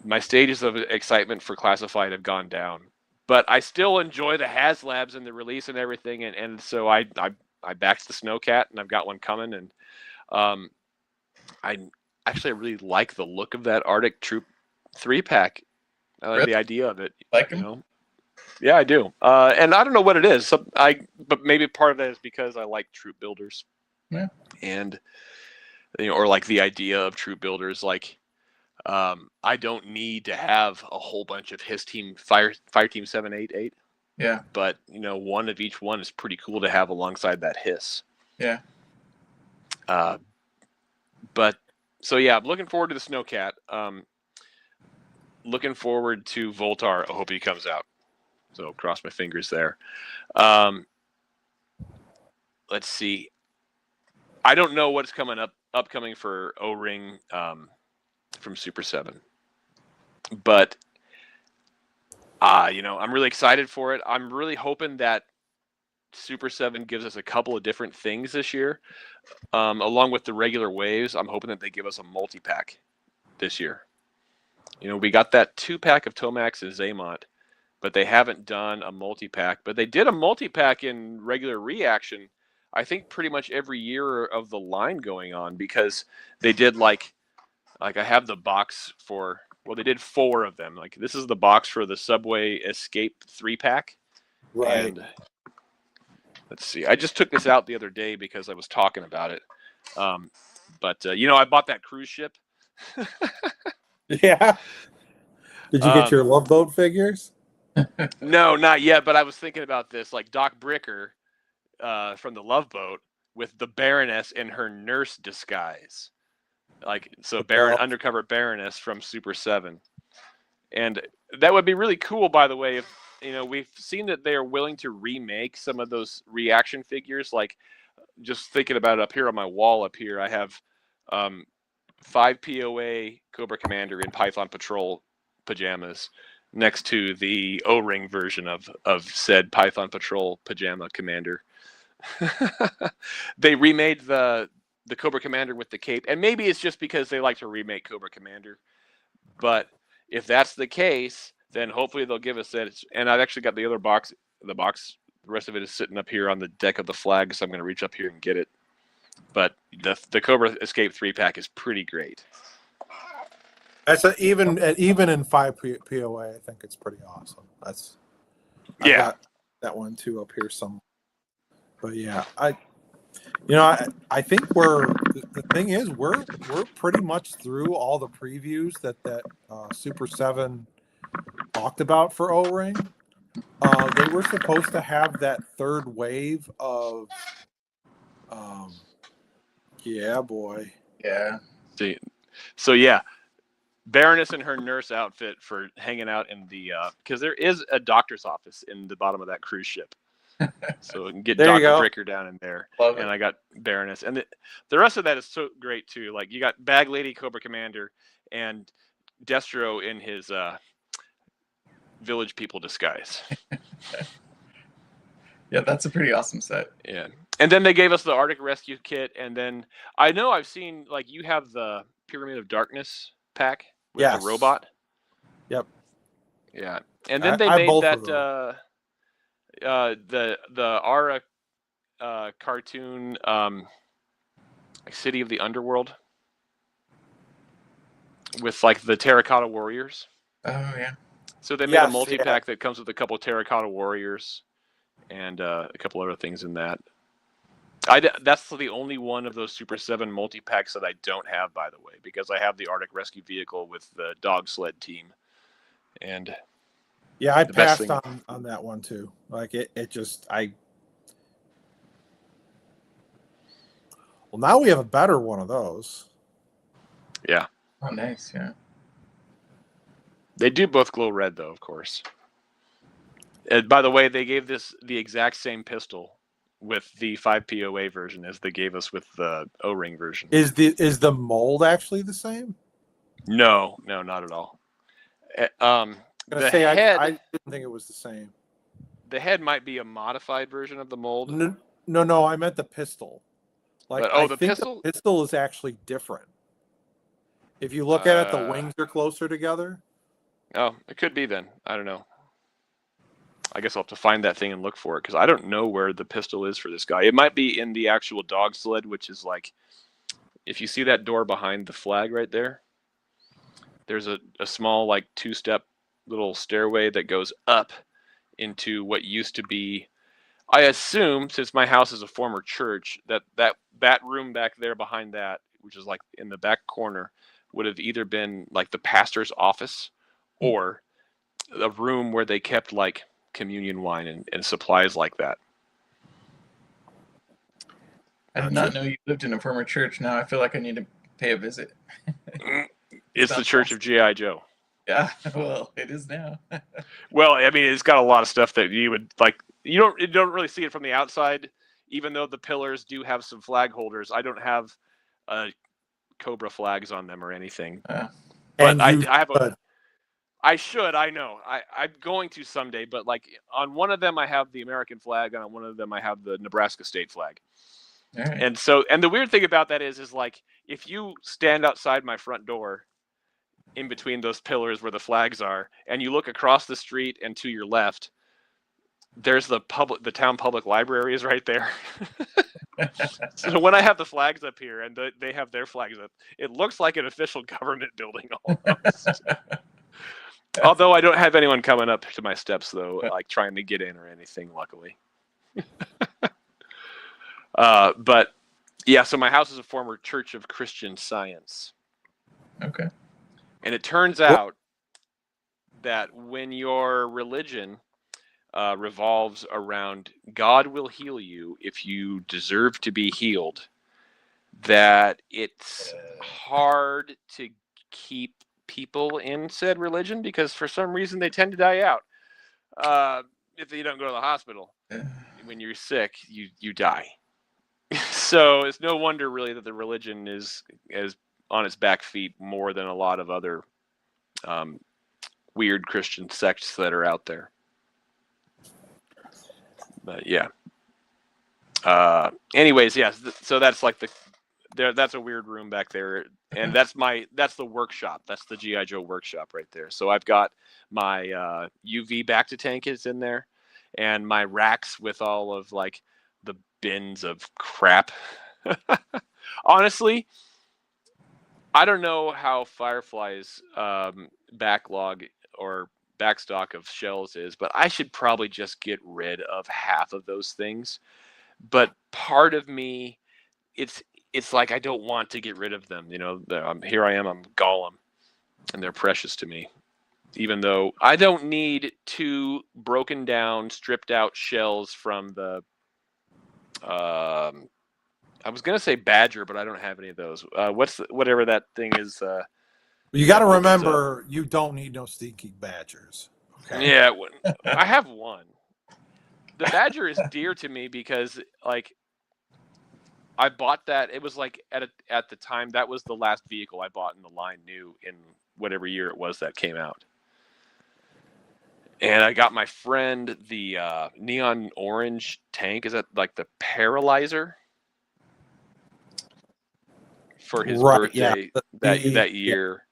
my stages of excitement for Classified have gone down. But I still enjoy the HasLabs and the release and everything, and so I backed the Snowcat, and I've got one coming, and I really like the look of that Arctic Troop 3-pack. I like the idea of it. Like him? Yeah, I do. And I don't know what it is. But maybe part of that is because I like troop builders. Yeah. And or like the idea of troop builders, like. I don't need to have a whole bunch of his team, Fire Team 788. Yeah. But, one of each one is pretty cool to have alongside that hiss. Yeah. But, so yeah, I'm looking forward to the Snowcat. Looking forward to Voltar. I hope he comes out. So cross my fingers there. Let's see. I don't know what's upcoming for O-Ring, from Super 7, but I'm really excited for it. I'm really hoping that Super 7 gives us a couple of different things this year, along with the regular waves. I'm hoping that they give us a multi-pack this year. We got that 2-pack of Tomax and Zaymont, but they haven't done a multi-pack. But they did a multi-pack in regular reaction, I think pretty much every year of the line going on, because they did like I have the box for, they did 4 of them. Like this is the box for the Subway Escape 3-pack. Right. And let's see. I just took this out the other day because I was talking about it. But I bought that cruise ship. Yeah. Did you get your Love Boat figures? No, not yet. But I was thinking about this, like Doc Bricker from the Love Boat with the Baroness in her nurse disguise. Like, so undercover Baroness from Super 7. And that would be really cool, by the way, if, we've seen that they are willing to remake some of those reaction figures. Like, just thinking about it up here on my wall up here, I have 5 POA Cobra Commander in Python Patrol pajamas next to the O-Ring version of said Python Patrol pajama commander. They remade the Cobra Commander with the cape, and maybe it's just because they like to remake Cobra Commander, but if that's the case, then hopefully they'll give us that. And I've actually got the other box. The rest of it is sitting up here on the deck of the flag, so I'm going to reach up here and get it. But the Cobra Escape 3-pack is pretty great. That's even in 5 POA. I think it's pretty awesome. I've got that one too up here somewhere. But yeah, You know, I think the thing is we're pretty much through all the previews that Super 7 talked about for O-Ring. They were supposed to have that third wave of yeah, boy. Yeah. See, so yeah, Baroness in her nurse outfit for hanging out in the because there is a doctor's office in the bottom of that cruise ship. So we can get There you Dr. go. Bricker down in there. Love And it. I got Baroness. And the rest of that is so great too. Like you got Bag Lady, Cobra Commander, and Destro in his village people disguise. Yeah, that's a pretty awesome set. Yeah. And then they gave us the Arctic Rescue Kit. And then I know I've seen, like, you have the Pyramid of Darkness pack with the Yes. robot. Yep. Yeah. And then they I made both that of the Ara cartoon City of the Underworld with like the Terracotta Warriors. Oh yeah. So they made a Yes, multi-pack that comes with a couple Terracotta Warriors and a couple other things in that. That's the only one of those Super 7 multi-packs that I don't have, by the way, because I have the Arctic Rescue Vehicle with the dog sled team. And yeah, I the best passed thing- on that one too. Like it just well, now we have a better one of those. yeah, Oh nice, yeah. they do both glow red, though, of course. And by the way, they gave this the exact same pistol with the 5 POA version as they gave us with the O-ring version. Is the mold actually the same? No, not at all. I'm gonna The say head, I didn't think it was the same. the head might be a modified version of the mold. No, I meant the pistol. Like, But, I the think pistol? the pistol is actually different. If you look at it, the wings are closer together. Oh, it could be then. I don't know. I guess I'll have to find that thing and look for it because I don't know where the pistol is for this guy. It might be in the actual dog sled, which is like, if you see that door behind the flag right there, there's a small, like, 2-step little stairway that goes up into what used to be, I assume, since my house is a former church, that room back there behind that, which is like in the back corner, would have either been like the pastor's office or a room where they kept like communion wine and supplies like that. I did not know you lived in a former church. Now I feel like I need to pay a visit. It's the Church of G.I. Joe. Yeah, well, it is now. Well, I mean, it's got a lot of stuff that you would like. You don't really see it from the outside, even though the pillars do have some flag holders. I don't have Cobra flags on them or anything. But I have a. I should. I know. I'm going to someday. But like on one of them, I have the American flag, and on one of them, I have the Nebraska state flag. All right. And the weird thing about that is like if you stand outside my front door, in between those pillars where the flags are, and you look across the street and to your left, there's the town public library is right there. So when I have the flags up here and they have their flags up, it looks like an official government building almost. Although I don't have anyone coming up to my steps though, like trying to get in or anything, luckily. But yeah, so my house is a former Church of Christian Science. Okay. And it turns out that when your religion revolves around God will heal you if you deserve to be healed, that it's hard to keep people in said religion because for some reason they tend to die out. If you don't go to the hospital when you're sick, you die. So it's no wonder really that the religion is on its back feet more than a lot of other weird Christian sects that are out there. But yeah. Anyways, yes. So that's like that's a weird room back there, and that's the workshop. That's the G.I. Joe workshop right there. So I've got my UV back-to-tank is in there, and my racks with all of like the bins of crap. Honestly, I don't know how Firefly's backlog or backstock of shells is, but I should probably just get rid of half of those things but part of me, it's like I don't want to get rid of them. Here I am, I'm Gollum, and they're precious to me. Even though I don't need 2 broken down, stripped out shells from the, I was gonna say Badger, but I don't have any of those. Whatever that thing is? You got to that opens up. remember, you don't need no stinky badgers. Okay. Yeah, I have one. The Badger is dear to me because, like, I bought that. It was like at the time that was the last vehicle I bought in the line new in whatever year it was that came out. And I got my friend the neon orange tank. Is that like the Paralyzer for his birthday that year?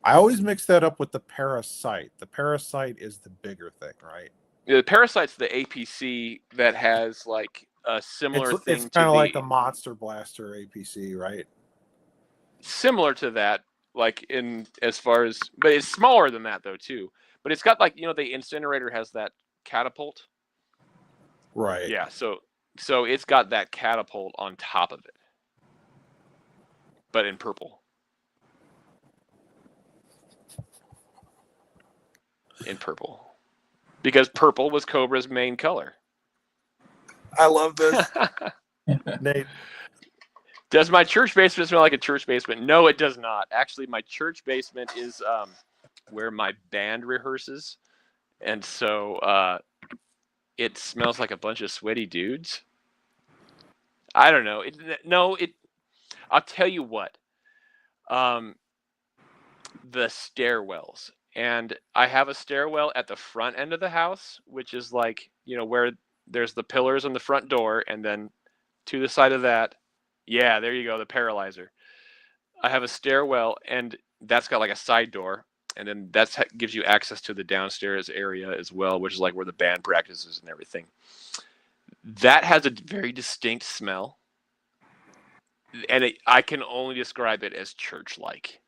I always mix that up with the Parasite. The Parasite is the bigger thing, right? The Parasite's the APC that has like a similar thing. It's kind of like the Monster Blaster APC, right? Similar to that, like in as far as, but it's smaller than that though too. But it's got like, the incinerator has that catapult. Right. Yeah, so it's got that catapult on top of it. But in purple. In purple. Because purple was Cobra's main color. I love this. Nate. Does my church basement smell like a church basement? No, it does not. Actually, my church basement is where my band rehearses. And so it smells like a bunch of sweaty dudes. I don't know. I'll tell you what. The stairwells. And I have a stairwell at the front end of the house, which is like, where there's the pillars on the front door, and then to the side of that, yeah, there you go, the Paralyzer. I have a stairwell, and that's got like a side door, and then that gives you access to the downstairs area as well, which is like where the band practices and everything. That has a very distinct smell, and I can only describe it as church-like.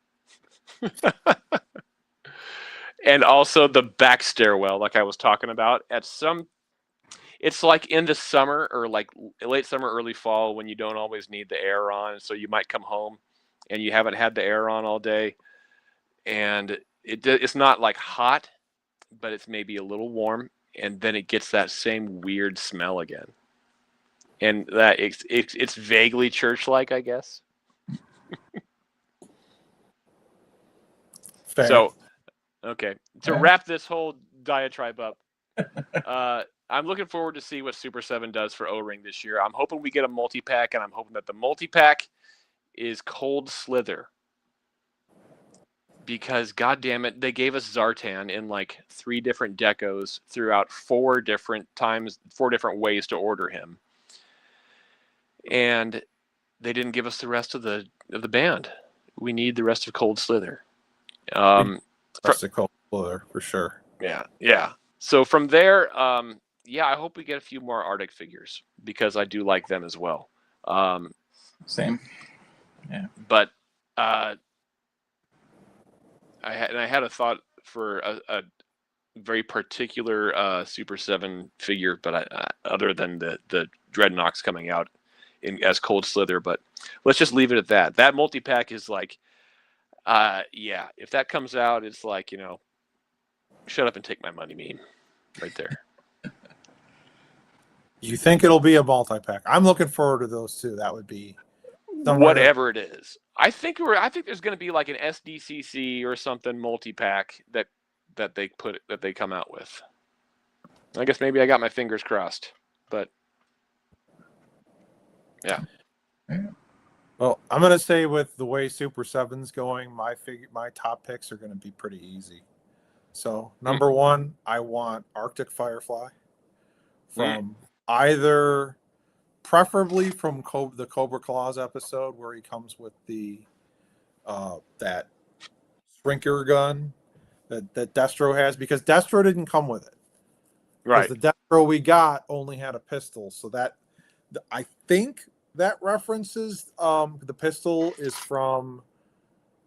And also the back stairwell, like I was talking about, it's like in the summer or like late summer, early fall, when you don't always need the air on. So you might come home and you haven't had the air on all day, and it's not like hot, but it's maybe a little warm, and then it gets that same weird smell again. And that it's vaguely church-like, I guess. Fair. So, okay, to wrap this whole diatribe up, I'm looking forward to see what Super 7 does for O-Ring this year. I'm hoping we get a multi-pack, and I'm hoping that the multi-pack is Cold Slither. Because, goddammit, they gave us Zartan in like 3 different decos throughout 4 different ways to order him. And they didn't give us the rest of the band. We need the rest of Cold Slither. Rest of Cold Slither, for sure. Yeah. So from there, I hope we get a few more Arctic figures, because I do like them as well. Same. Yeah. But I had a thought for a very particular Super 7 figure, but other than the Dreadnoks coming out as Cold Slither. But let's just leave it at that. That multi-pack is like, if that comes out, it's like, shut up and take my money meme right there. You think it'll be a multi-pack? I'm looking forward to those too. That would be whatever it is. I think there's going to be like an SDCC or something multi-pack that they come out with. I guess maybe I got my fingers crossed, but yeah. Well, I'm going to say with the way Super 7's going, my top picks are going to be pretty easy. So, number 1, I want Arctic Firefly from either, preferably from the Cobra Claws episode where he comes with the that shrinker gun that Destro has, because Destro didn't come with it. Right. Because the Destro we got only had a pistol, so that I think that references the pistol is from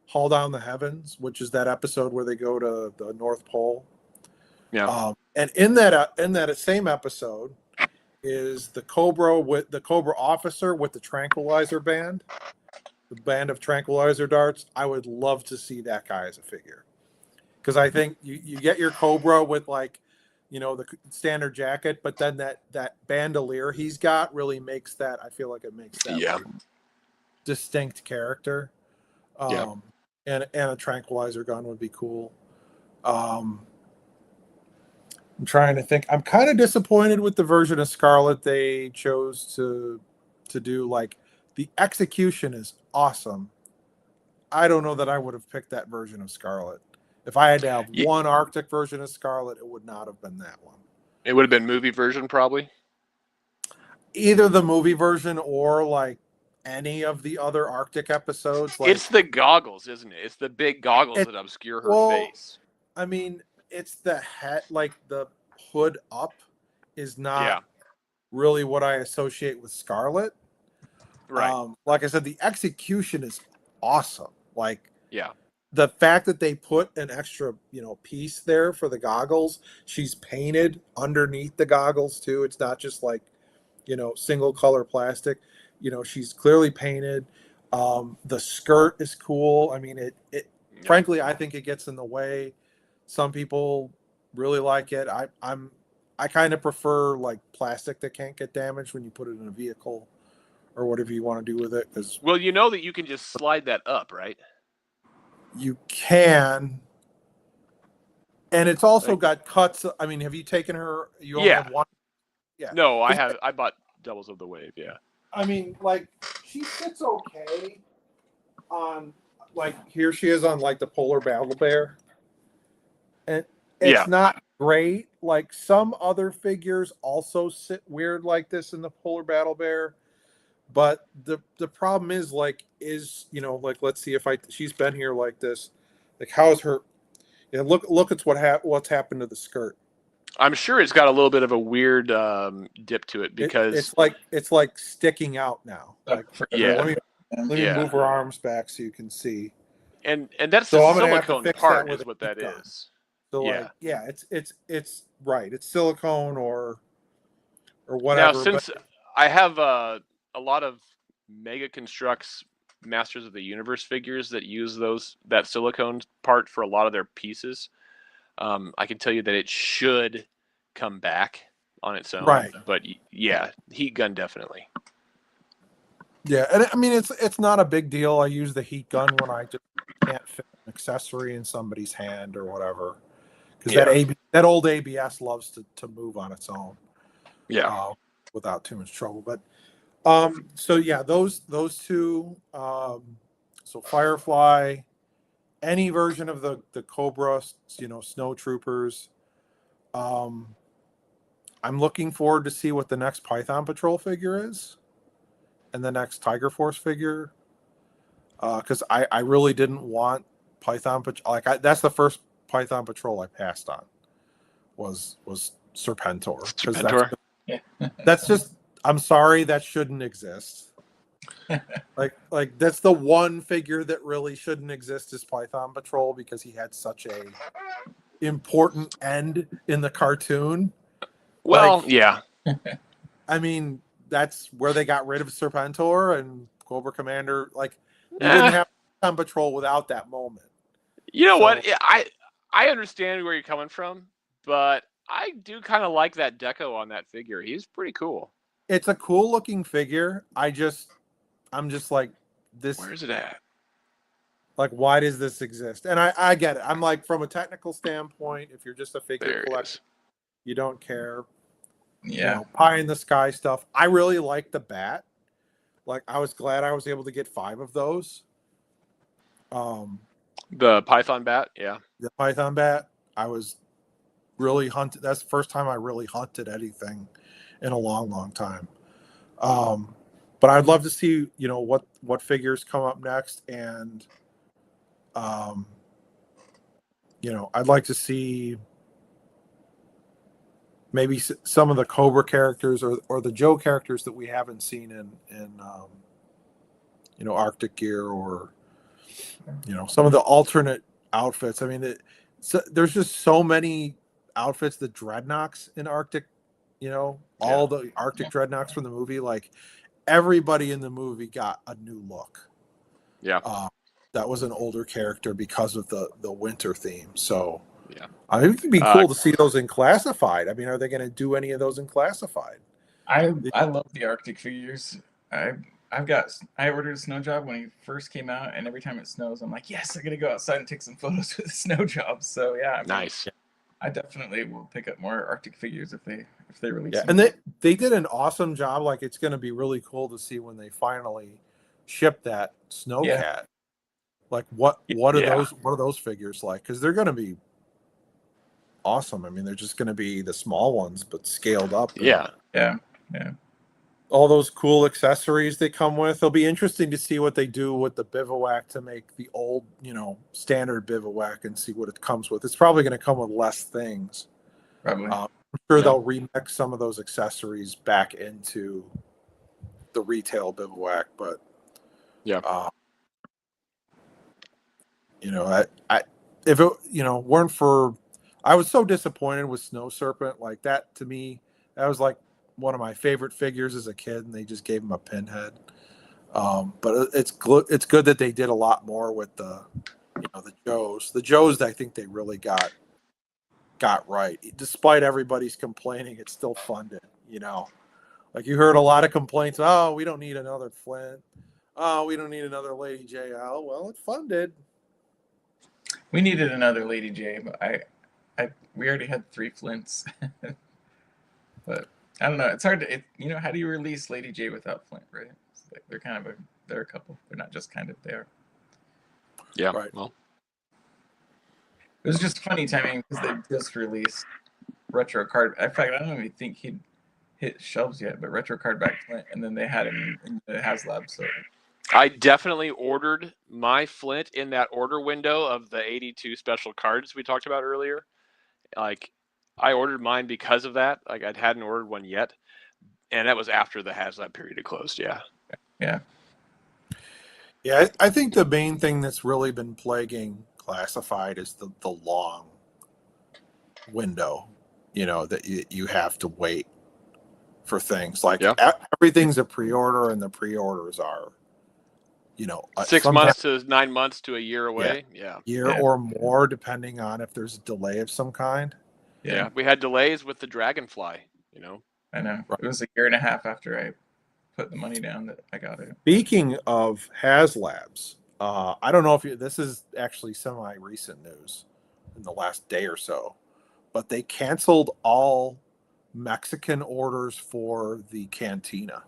Haul Down the Heavens, which is that episode where they go to the North Pole. Yeah. And in that same episode, is the Cobra officer with the tranquilizer band, the band of tranquilizer darts. I would love to see that guy as a figure, because I think you get your Cobra with like, the standard jacket, but then that bandolier he's got really makes that. I feel like it makes that like distinct character. And a tranquilizer gun would be cool. I'm trying to think. I'm kind of disappointed with the version of Scarlet they chose to do. Like, the execution is awesome. I don't know that I would have picked that version of Scarlet. If I had to have one Arctic version of Scarlet, it would not have been that one. It would have been movie version, probably. Either the movie version or like any of the other Arctic episodes. Like, it's the goggles, isn't it? It's the big goggles that obscure her face. I mean, it's the head, like the hood up is not really what I associate with Scarlet. Right. Like I said, the execution is awesome. Like, yeah. The fact that they put an extra, piece there for the goggles, she's painted underneath the goggles too. It's not just like, single color plastic. She's clearly painted. The skirt is cool. I mean, frankly, I think it gets in the way. Some people really like it. I kind of prefer like plastic that can't get damaged when you put it in a vehicle or whatever you want to do with it. Well, you know that you can just slide that up, right? You can. And it's also got cuts. I mean, have you taken her? You only have one? Yeah. No, I bought doubles of the wave. Yeah. I mean, like, she sits okay on, like, here she is on, like, the Polar Battle Bear. And it's not great. Like, some other figures also sit weird like this in the Polar Battle Bear. But the problem is, like, like, let's see if she's been here like this. Like, how's her, look at what's happened to the skirt. I'm sure it's got a little bit of a weird dip to it because it's like sticking out now. Like, let me move her arms back so you can see. And that's the silicone part is what that is. So it's right. It's silicone or whatever. Now, since I have a lot of Mega Constructs Masters of the Universe figures that use that silicone part for a lot of their pieces, I can tell you that it should come back on its own. Right. But yeah, heat gun definitely. Yeah, and I mean it's not a big deal. I use the heat gun when I just can't fit an accessory in somebody's hand or whatever. Because that old ABS loves to move on its own. Yeah. Without too much trouble. But so yeah, those two. So Firefly, any version of the Cobra, Snow Troopers. I'm looking forward to see what the next Python Patrol figure is, and the next Tiger Force figure. Because I really didn't want Python Patrol. That's the first Python Patrol I passed on. Was Serpentor. Serpentor. That's just. I'm sorry, that shouldn't exist. like that's the one figure that really shouldn't exist is Python Patrol, because he had such a important end in the cartoon. Well, yeah. I mean, that's where they got rid of Serpentor and Cobra Commander. Like, you didn't have Python Patrol without that moment. You know what? I understand where you're coming from, but I do kind of like that deco on that figure. He's pretty cool. It's a cool looking figure. I'm just like, this. Where's it at? Like, why does this exist? And I get it. I'm like, from a technical standpoint, if you're just a figure collector, you don't care. Yeah. Pie in the sky stuff. I really like the bat. Like, I was glad I was able to get 5 of those. The Python bat, yeah. The Python bat. I was really hunted. That's the first time I really hunted anything in a long, long time. But I'd love to see, what figures come up next, and I'd like to see maybe some of the Cobra characters or the Joe characters that we haven't seen in Arctic gear, or some of the alternate outfits. I mean, there's just so many outfits. The Dreadnoks in Arctic You know, all the Arctic Dreadnoughts from the movie, like everybody in the movie got a new look. Yeah. That was an older character because of the winter theme. So Yeah. I think it'd be cool to see those in classified. I mean, are they going to do any of those in classified? I love the Arctic figures. I ordered a snow job when he first came out, and every time it snows, I'm like, yes, I'm gonna go outside and take some photos with the snow job. So yeah, I mean, Nice. I definitely will pick up more Arctic figures if they release Yeah, them. and they did an awesome job. Like, it's going to be really cool to see when they finally ship that Snowcat. Like, what are those figures like? Because they're going to be awesome. I mean, they're just going to be the small ones, but scaled up. Yeah. All those cool accessories they come with. It'll be interesting to see what they do with the bivouac to make the old, standard bivouac and see what it comes with. It's probably going to come with less things. Probably. I'm sure they'll remix some of those accessories back into the retail bivouac, but if it weren't for, I was so disappointed with Snow Serpent. Like, that to me, that was like one of my favorite figures as a kid, and they just gave him a pinhead. But it's good that they did a lot more with the Joes. The Joes, I think they really got right. Despite everybody's complaining, it's still funded. Like, you heard a lot of complaints. Oh, we don't need another Flint. Oh, we don't need another Lady JL. Well, it funded. We needed another Lady J, but we already had 3 Flints. But I don't know. It's hard to, how do you release Lady J without Flint, right? It's like they're a couple. They're not just kind of there. Yeah. Right. Well, it was just funny timing because they just released Retro Card. In fact, I don't even think he'd hit shelves yet, but Retro Card back Flint, and then they had him in the HasLab. So I definitely ordered my Flint in that order window of the 82 special cards we talked about earlier. Like, I ordered mine because of that. Like, I hadn't ordered one yet, and that was after the HasLab period had closed. Yeah. I think the main thing that's really been plaguing classified is the long window, that you have to wait for things. Like, everything's a pre-order, and the pre-orders are, 6 months to 9 months to a year away. Year or more, depending on if there's a delay of some kind. Yeah. We had delays with the Dragonfly, I know. Right. It was a year and a half after I put the money down that I got it. Speaking of HasLabs, I don't know if this is actually semi-recent news in the last day or so, but they canceled all Mexican orders for the Cantina.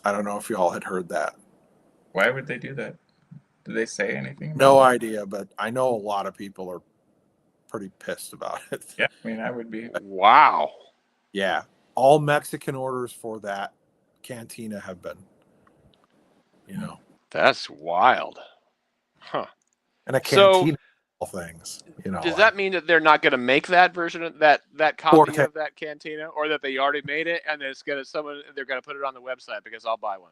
I don't know if you all had heard that. Why would they do that? Did they say anything? No idea, but I know a lot of people are pretty pissed about it. Yeah, I mean, I would be. Wow. Yeah, all Mexican orders for that Cantina have been, That's wild. Huh. And a Cantina things, Does that mean that they're not going to make that version of that copy of that Cantina, or that they already made it and it's going to they're going to put it on the website because I'll buy one?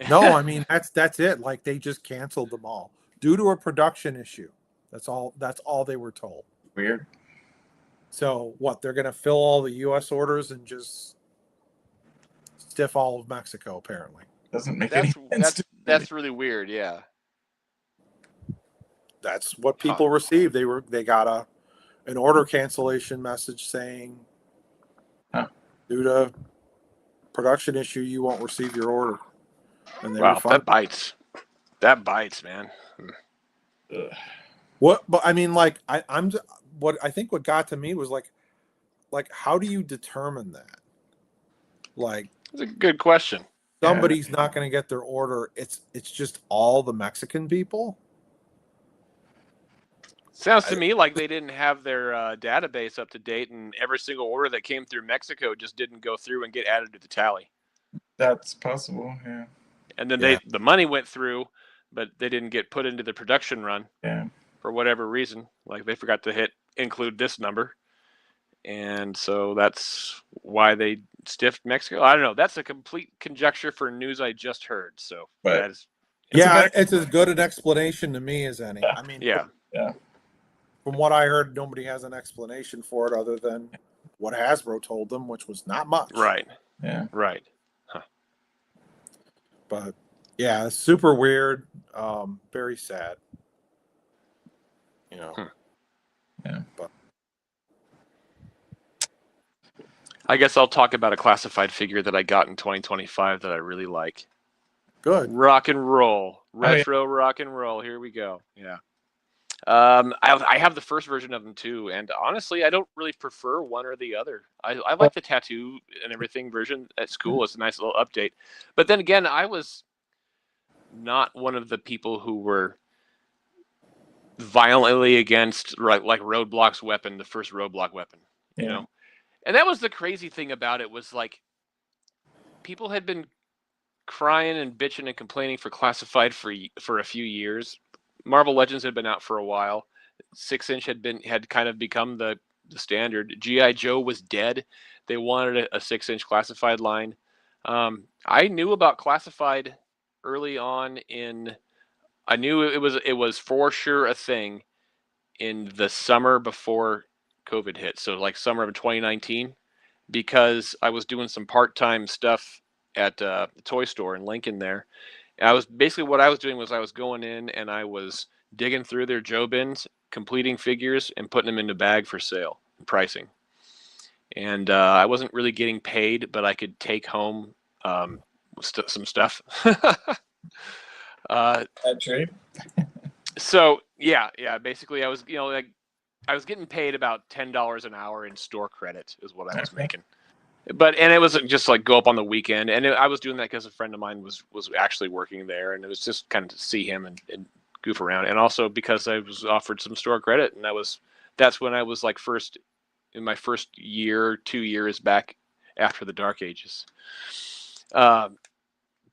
No, I mean, that's it. Like, they just canceled them all due to a production issue. That's all they were told. Weird. So what? They're going to fill all the U.S. orders and just stiff all of Mexico, apparently. Doesn't make any sense. That's really weird. Yeah. That's what people received. They got an order cancellation message saying, due to production issue, you won't receive your order. And wow, that bites. That bites, man. Ugh. What? But I mean, like, what I think what got to me was like, how do you determine that? Like, that's a good question. Somebody's not going to get their order. It's just all the Mexican people. Sounds to me like they didn't have their database up to date, and every single order that came through Mexico just didn't go through and get added to the tally. That's possible, yeah. And then the money went through, but they didn't get put into the production run for whatever reason. Like, they forgot to include this number. And so that's why they stiffed Mexico. I don't know. That's a complete conjecture for news I just heard. So that is. It's as good an explanation to me as any. I mean, yeah. From what I heard, nobody has an explanation for it other than what Hasbro told them, which was not much. Right. Yeah. Right. Huh. But yeah, it's super weird. Very sad. You know. Yeah. But I guess I'll talk about a classified figure that I got in 2025 that I really like. good. Rock and roll. Oh, yeah. Retro rock and roll. Here we go. Yeah. I have the first version of them too, and honestly, I don't really prefer one or the other. I like the tattoo and everything version at school. It's a nice little update. But then again, I was not one of the people who were violently against like Roadblock's weapon, the first Roadblock weapon. You know, and that was the crazy thing about it was like people had been crying and bitching and complaining for classified for a few years. Marvel Legends had been out for a while. 6-inch had kind of become the standard. GI Joe was dead. They wanted a 6-inch classified line. I knew about classified early on in. I knew it was for sure a thing in the summer before COVID hit. So like summer of 2019, because I was doing some part-time stuff at the toy store in Lincoln there. I was basically what I was doing was I was going in and I was digging through their Joe bins, completing figures, and putting them in the bag for sale and pricing. And I wasn't really getting paid, but I could take home some stuff. That trade. So yeah. Basically, I was like I was getting paid about $10 an hour in store credit is what I was making. And it wasn't just like go up on the weekend, and I was doing that because a friend of mine was actually working there, and it was just kind of to see him and goof around, and also because I was offered some store credit, and that's when I was like in my first year, 2 years back after the Dark Ages. So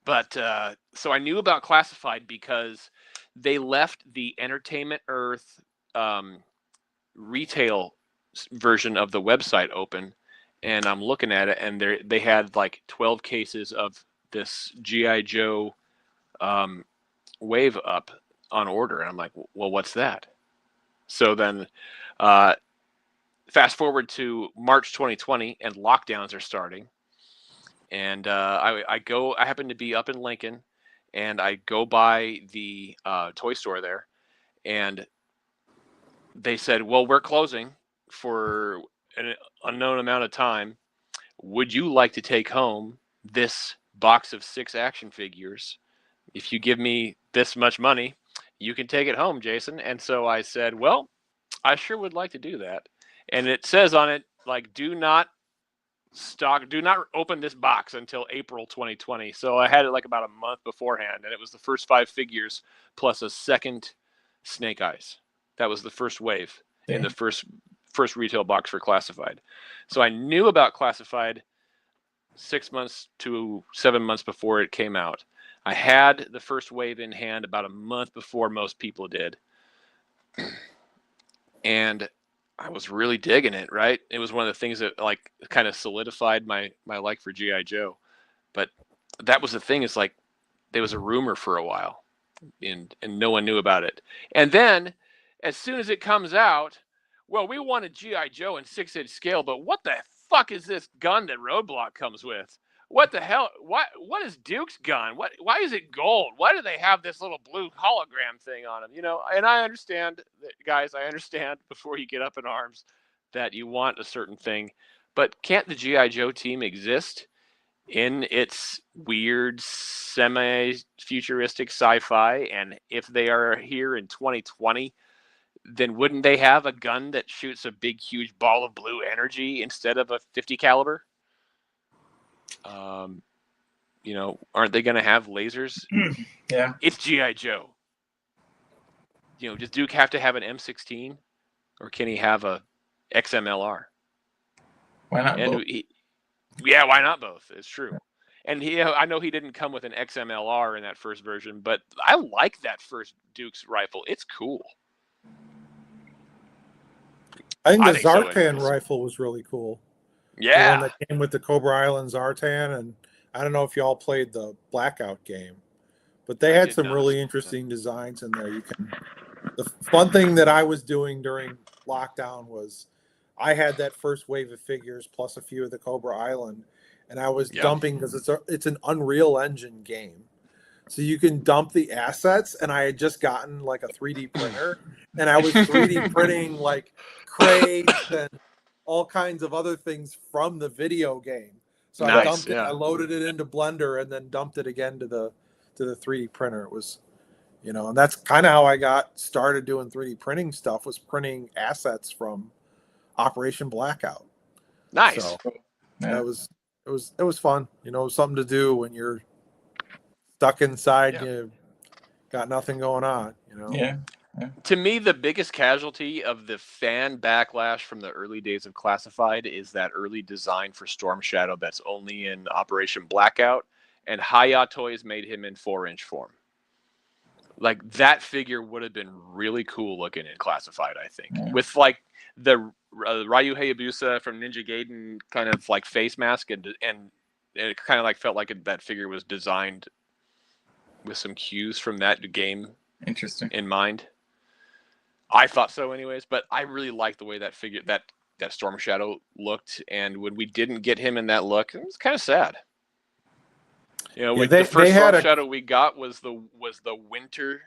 I knew about classified because they left the Entertainment Earth retail version of the website open. And I'm looking at it, and they had like 12 cases of this GI Joe wave up on order, and I'm like, well, what's that? So then, fast forward to March 2020, and lockdowns are starting, and I happen to be up in Lincoln, and I go by the toy store there, and they said, well, we're closing for an unknown amount of time. Would you like to take home this box of 6 action figures? If you give me this much money, you can take it home, Jason. And so I said, well, I sure would like to do that. And it says on it, like, do not open this box until April 2020. So I had it like about a month beforehand, and it was the first 5 figures plus a second Snake Eyes. That was the first wave in the first retail box for classified. So I knew about classified 6 months to 7 months before it came out. I had the first wave in hand about a month before most people did. And I was really digging it, right? It was one of the things that like kind of solidified my like for GI Joe. But that was the thing, is like there was a rumor for a while and no one knew about it. And then as soon as it comes out, well, we wanted GI Joe in 6-inch scale, but what the fuck is this gun that Roadblock comes with? What the hell? What is Duke's gun? Why is it gold? Why do they have this little blue hologram thing on them? You know, and I understand, guys, I understand before you get up in arms that you want a certain thing, but can't the GI Joe team exist in its weird semi-futuristic sci-fi? And if they are here in 2020, then wouldn't they have a gun that shoots a big, huge ball of blue energy instead of a 50 caliber? You know, aren't they going to have lasers? Yeah. It's GI Joe. You know, does Duke have to have an M16, or can he have a XMLR? Why not both? Yeah, why not both? It's true. And I know he didn't come with an XMLR in that first version, but I like that first Duke's rifle. It's cool. I think the think so, Zartan anyways. rifle was really cool. Yeah. The one that came with the Cobra Island Zartan, and I don't know if y'all played the Blackout game, but they had some really interesting designs in there. The fun thing that I was doing during lockdown was I had that first wave of figures plus a few of the Cobra Island, and I was Yeah. dumping because it's an Unreal Engine game, so you can dump the assets. And I had just gotten like a 3D printer, and I was 3D printing like crates and all kinds of other things from the video game. So I Nice, dumped it, yeah. I loaded it into Blender, and then dumped it again to the 3D printer. It was, and that's kind of how I got started doing 3D printing stuff, was printing assets from Operation Blackout. Nice. So Yeah. it was fun. Something to do when you're stuck inside. Yeah. You got nothing going on. Yeah. To me, the biggest casualty of the fan backlash from the early days of Classified is that early design for Storm Shadow that's only in Operation Blackout, and Hi-Ya Toys made him in 4-inch form. Like, that figure would have been really cool looking in Classified, I think. Yeah. With, like, the Ryu Hayabusa from Ninja Gaiden kind of, like, face mask, and it kind of, like, felt like that figure was designed with some cues from that game Interesting. in mind. I thought so anyways, but I really liked the way that figure, that Storm Shadow looked, and when we didn't get him in that look, it was kind of sad. The first Storm Shadow we got was the winter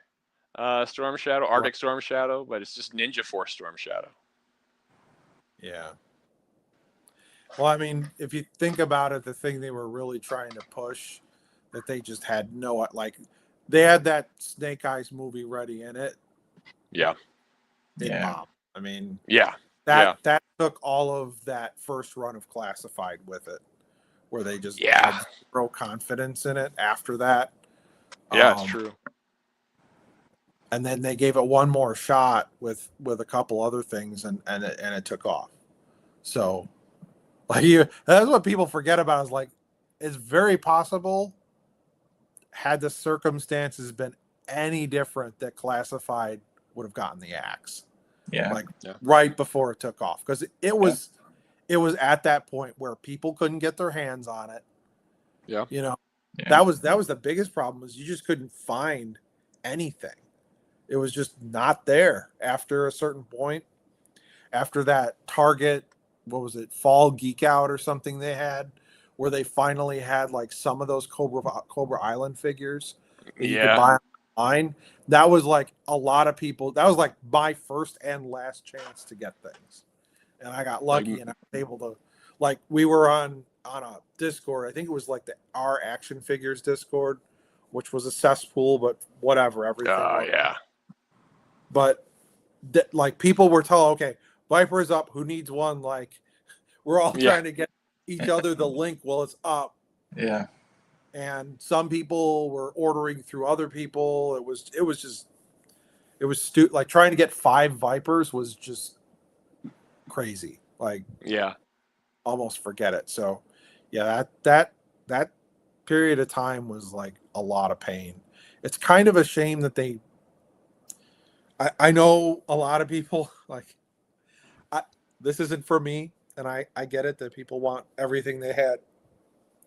Storm Shadow, Arctic Storm Shadow, but it's just Ninja Force Storm Shadow. Yeah. Well, I mean, if you think about it, the thing they were really trying to push, that they just had no, like, they had that Snake Eyes movie ready in it. Yeah. They bombed. I mean, that took all of that first run of Classified with it, where they just had zero confidence in it after that. Yeah, it's true. And then they gave it one more shot with a couple other things, and it took off. So, like, that's what people forget about, is like, it's very possible, had the circumstances been any different, that Classified would have gotten the axe. Right before it took off, because it was at that point where people couldn't get their hands on it. That was the biggest problem, is you just couldn't find anything. It was just not there after a certain point. After that Target, what was it, Fall Geek Out or something they had, where they finally had like some of those Cobra Island figures that you could buy online. That was like a lot of people. That was like my first and last chance to get things, and I got lucky, and I was able to. Like, we were on a Discord. I think it was like the Our Action Figures Discord, which was a cesspool, but whatever. Everything. But like, people were told, okay, Viper's up. Who needs one? Like, we're all trying to get each other the link while it's up. Yeah. And some people were ordering through other people. It was like trying to get 5 Vipers was just crazy. Like, almost forget it. So that period of time was like a lot of pain. It's kind of a shame that I know a lot of people, like, this isn't for me, and I get it that people want everything they had,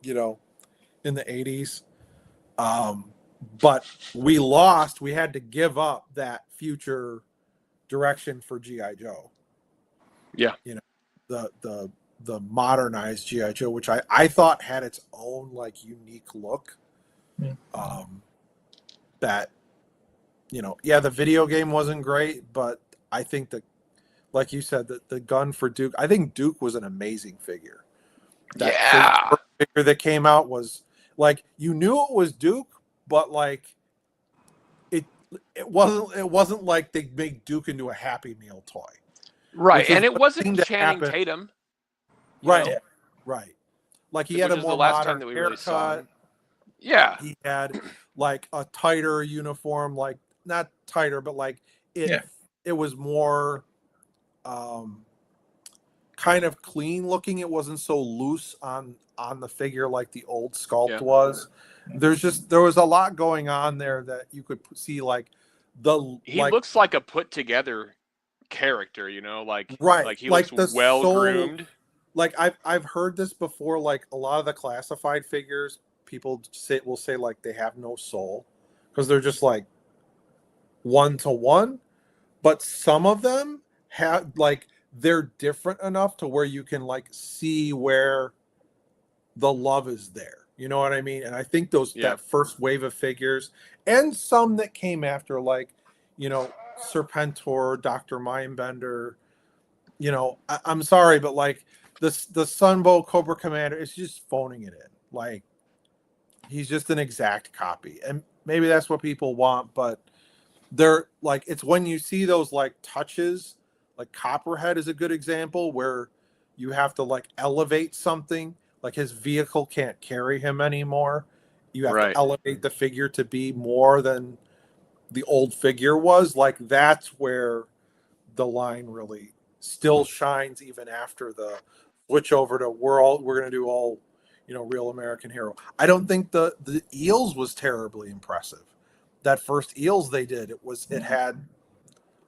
in the 80s. But we had to give up that future direction for G.I. Joe. Yeah. The modernized G.I. Joe, which I thought had its own like unique look. That, the video game wasn't great, but I think that, like you said, that the gun for Duke, I think Duke was an amazing figure. That figure that came out was like, you knew it was Duke, but like it wasn't like they made Duke into a Happy Meal toy. Right, and it wasn't Channing Tatum. Right. Like, he had a more modern haircut. Really saw him. Yeah. He had like a tighter uniform, like, not tighter, but like it was more kind of clean looking. It wasn't so loose on the figure like the old sculpt was. There was a lot going on there that you could see, like, he looks like a put together character, like he like looks well groomed. Like, I've heard this before, like, a lot of the Classified figures, people will say like they have no soul because they're just like 1-to-1, but some of them have, like, they're different enough to where you can like see where the love is there. You know what I mean? And I think that first wave of figures and some that came after, like, you know, Serpentor, Dr. Mindbender, you know, I'm sorry, but like the Sunbow Cobra Commander is just phoning it in. Like, he's just an exact copy. And maybe that's what people want, but they're like, it's when you see those like touches, like Copperhead is a good example where you have to like elevate something, like his vehicle can't carry him anymore. You have to elevate the figure to be more than the old figure was. Like, that's where the line really still shines even after the switch over to we're going to do all, you know, real American hero. I don't think the Eels was terribly impressive. That first Eels they did, it had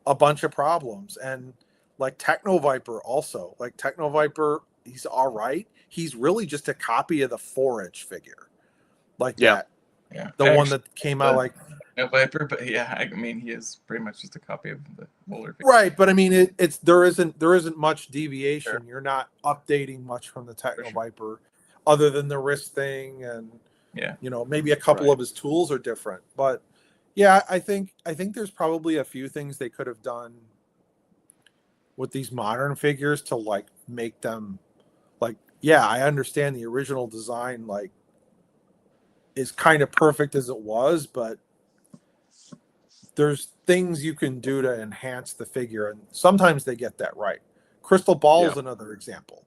a bunch of problems. And like Techno Viper also, like Techno Viper, he's all right. He's really just a copy of the 4-inch figure, like that. Yeah, the one that came out like No Viper, but yeah, I mean he is pretty much just a copy of the older figure. Right, but I mean it's there isn't much deviation. Sure. You're not updating much from the Techno Viper, other than the wrist thing, and you know, maybe a couple of his tools are different. But yeah, I think there's probably a few things they could have done with these modern figures to like make them like, yeah, I understand the original design like is kind of perfect as it was, but there's things you can do to enhance the figure, and sometimes they get that right. Crystal Ball is another example.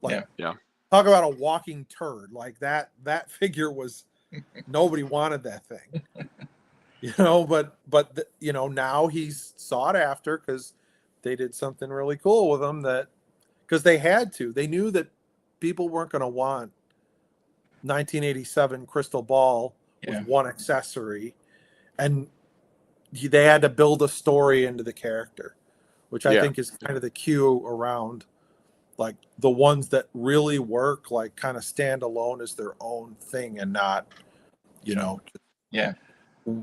Like, talk about a walking turd. Like that figure was, nobody wanted that thing, you know. But you know, now he's sought after because they did something really cool with him. That because they had to. They knew that people weren't going to want 1987 Crystal Ball with one accessory, and they had to build a story into the character, which I think is kind of the cue around like the ones that really work, like kind of stand alone as their own thing and not, you know. You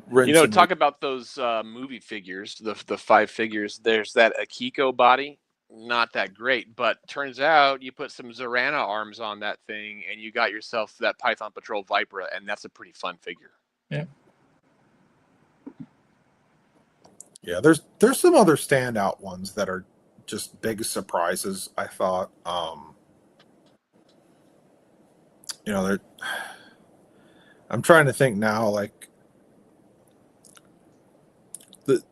know, talk about those movie figures, the 5 figures. There's that Akiko body, not that great, but turns out you put some Zorana arms on that thing and you got yourself that Python Patrol Vipera, and that's a pretty fun figure. Yeah, there's some other standout ones that are just big surprises, I thought. You know, I'm trying to think now, like the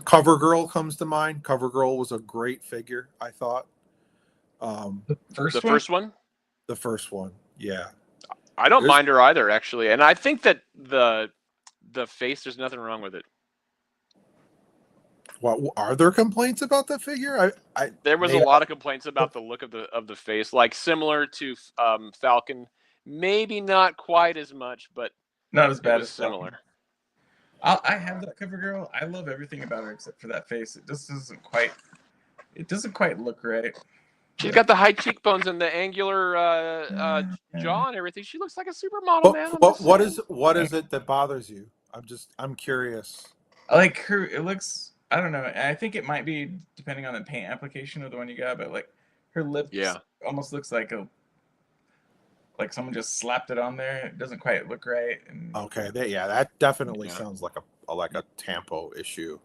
Cover Girl comes to mind. Cover Girl was a great figure, I thought. The first one? The first one, yeah. I don't mind her either, actually. And I think that the face, there's nothing wrong with it. What are there complaints about the figure? There was a lot of complaints about the look of the face, like similar to Falcon. Maybe not quite as much, but not as bad as similar. I have that Cover Girl. I love everything about her except for that face. It just doesn't quite. It doesn't quite look right. She's got the high cheekbones and the angular jaw and everything. She looks like a supermodel, man. What is it that bothers you? I'm curious. Like her, it looks. I don't know. I think it might be depending on the paint application of the one you got, but like her lips almost looks like someone just slapped it on there. It doesn't quite look right. And okay, that definitely sounds like a tempo issue.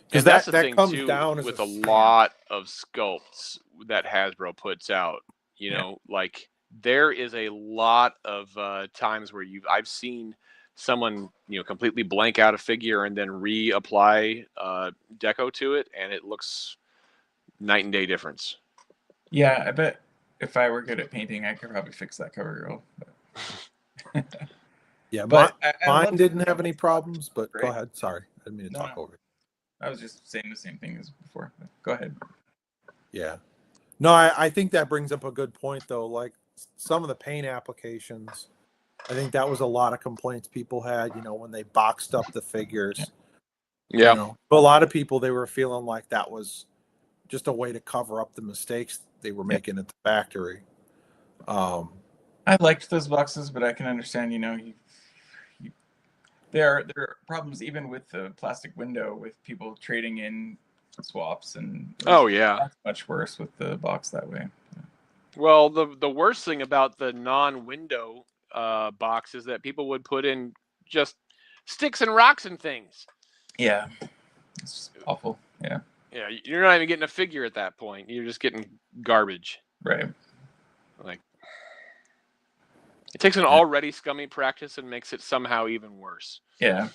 Because that comes too, down with a lot of sculpts that Hasbro puts out. You know, like there is a lot of times where I've seen someone, you know, completely blank out a figure and then reapply deco to it, and it looks night and day difference. Yeah, I bet if I were good at painting, I could probably fix that Cover Girl. But yeah, but mine didn't have any problems. But go ahead. Sorry, I didn't mean to talk over. I was just saying the same thing as before. But go ahead. Yeah. No, I think that brings up a good point, though. Like some of the paint applications, I think that was a lot of complaints people had, you know, when they boxed up the figures. Yeah. You know, but a lot of people, they were feeling like that was just a way to cover up the mistakes they were making at the factory. I liked those boxes, but I can understand, you know, there are problems even with the plastic window with people trading in swaps, and it Oh was yeah. much worse with the box that way. Well, the worst thing about the non-window box is that people would put in just sticks and rocks and things. Yeah, it's awful. Yeah, Yeah, you're not even getting a figure at that point. You're just getting garbage. right. Like, it takes an already scummy practice and makes it somehow even worse. Yeah.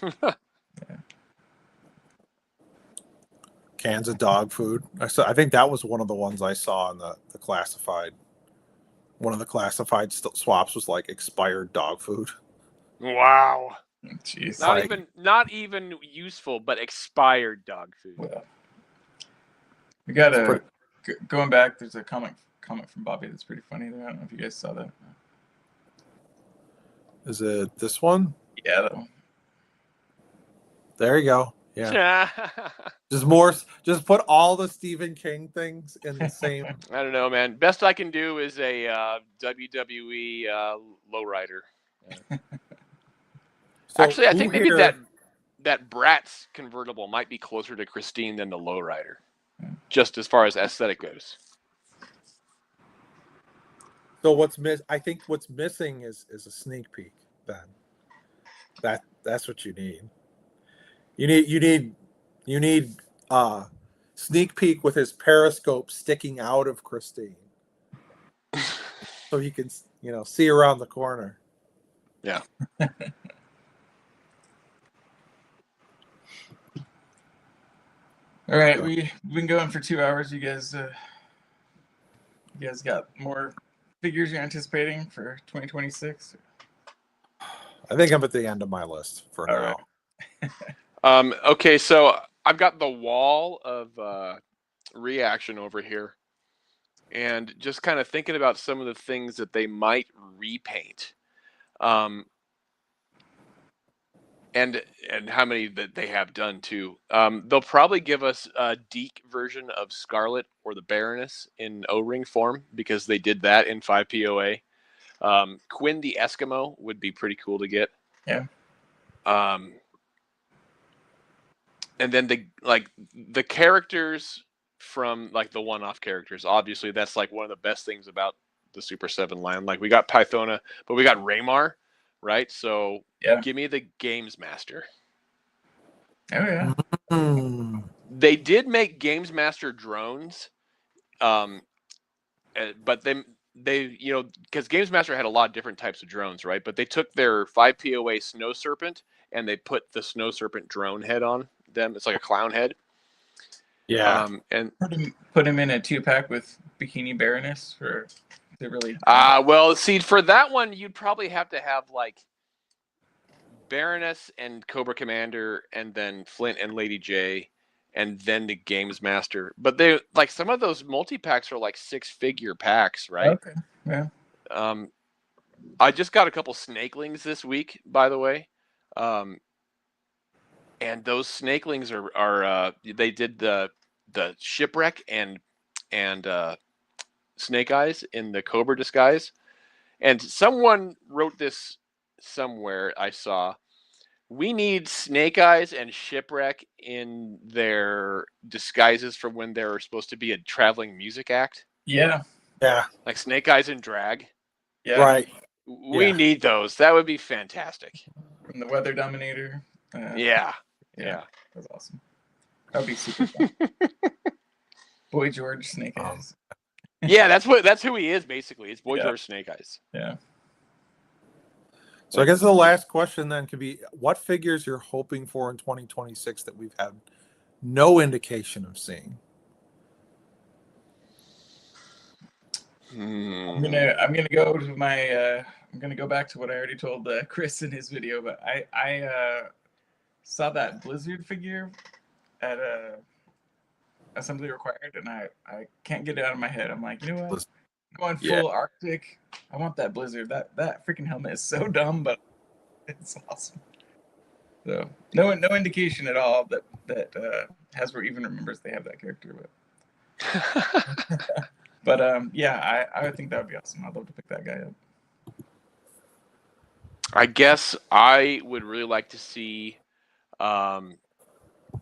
Cans of dog food. I think that was one of the ones I saw in the classified. One of the classified swaps was like expired dog food. Wow. Jeez. Not even useful, but expired dog food. Well, we got going back. There's a comment from Bobby that's pretty funny. I don't know if you guys saw that. Is it this one? Yeah, that one. There you go. Yeah. Just put all the Stephen King things in the same. I don't know, man. Best I can do is a WWE lowrider. So actually, I think maybe that Bratz convertible might be closer to Christine than the lowrider, just as far as aesthetic goes. So I think what's missing is a sneak peek. Then that's what you need. You need sneak peek with his periscope sticking out of Christine, so he can see around the corner. Yeah. All right, we've been going for 2 hours. You guys got more figures you're anticipating for 2026? I think I'm at the end of my list for now. Right. Okay, so I've got the wall of reaction over here, and just kind of thinking about some of the things that they might repaint, and how many that they have done too. They'll probably give us a Deke version of Scarlet or the Baroness in O-ring form, because they did that in 5POA. Quinn the Eskimo would be pretty cool to get. Yeah. And then the characters from like the one-off characters, obviously that's like one of the best things about the Super 7 line. Like, we got Pythona, but we got Raymar, right? So give me the Games Master. Oh yeah. They did make Games Master drones, but they because Games Master had a lot of different types of drones, right? But they took their 5POA Snow Serpent and they put the Snow Serpent drone head on them. It's like a clown head. Yeah. And put him in a 2-pack with Bikini Baroness for the really. Well, see, for that one, you'd probably have to have like Baroness and Cobra Commander, and then Flint and Lady J, and then the Games Master. But they like some of those multi-packs are like 6-figure packs, right? Okay. Yeah. I just got a couple snakelings this week, by the way. And those snakelings are they did the shipwreck and Snake Eyes in the Cobra disguise. And someone wrote this somewhere I saw. We need Snake Eyes and Shipwreck in their disguises for when they're supposed to be a traveling music act. Yeah. Yeah. Like Snake Eyes in drag. Yeah. Right. We need those. That would be fantastic. From the Weather Dominator. Yeah. That's awesome. That would be super fun. Boy George Snake Eyes. Yeah, that's who he is basically. It's Boy George Snake Eyes. Yeah. So I guess the last question then could be, what figures you're hoping for in 2026 that we've had no indication of seeing? I'm gonna go to my I'm gonna go back to what I already told Chris in his video, but I saw that Blizzard figure at Assembly Required, and I can't get it out of my head. I'm like, you know what? I'm going full Arctic. I want that Blizzard. That freaking helmet is so dumb, but it's awesome. So no indication at all that Hasbro even remembers they have that character, but yeah, I would think that would be awesome. I'd love to pick that guy up. I guess I would really like to see,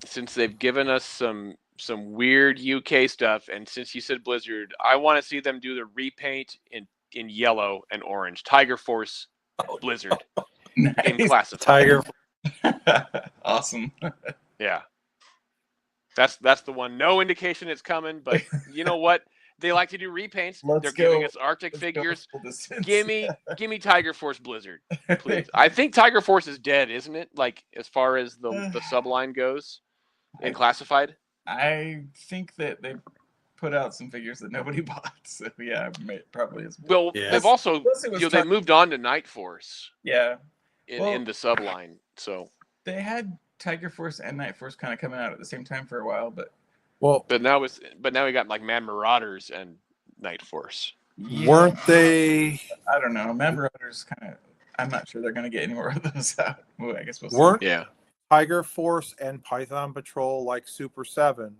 since they've given us some some weird UK stuff. And since you said Blizzard, I want to see them do the repaint in yellow and orange. Tiger Force Blizzard in Nice. classified. Tiger. Awesome. Yeah. That's the one. No indication it's coming, but you know what? They like to do repaints. They're giving us Arctic figures. Give me Tiger Force Blizzard, please. I think Tiger Force is dead, isn't it? Like as far as the subline goes in classified. I think that they put out some figures that nobody bought. So yeah, probably is. Well, Yeah. they've also they moved on to Night Force. Yeah. In the subline. So they had Tiger Force and Night Force kind of coming out at the same time for a while, but now we got like Mad Marauders and Night Force. Yeah, weren't they? I don't know. Mad Marauders kind of. I'm not sure they're going to get any more of those out. Well, I guess we'll see. Yeah. Tiger Force and Python Patrol like Super 7,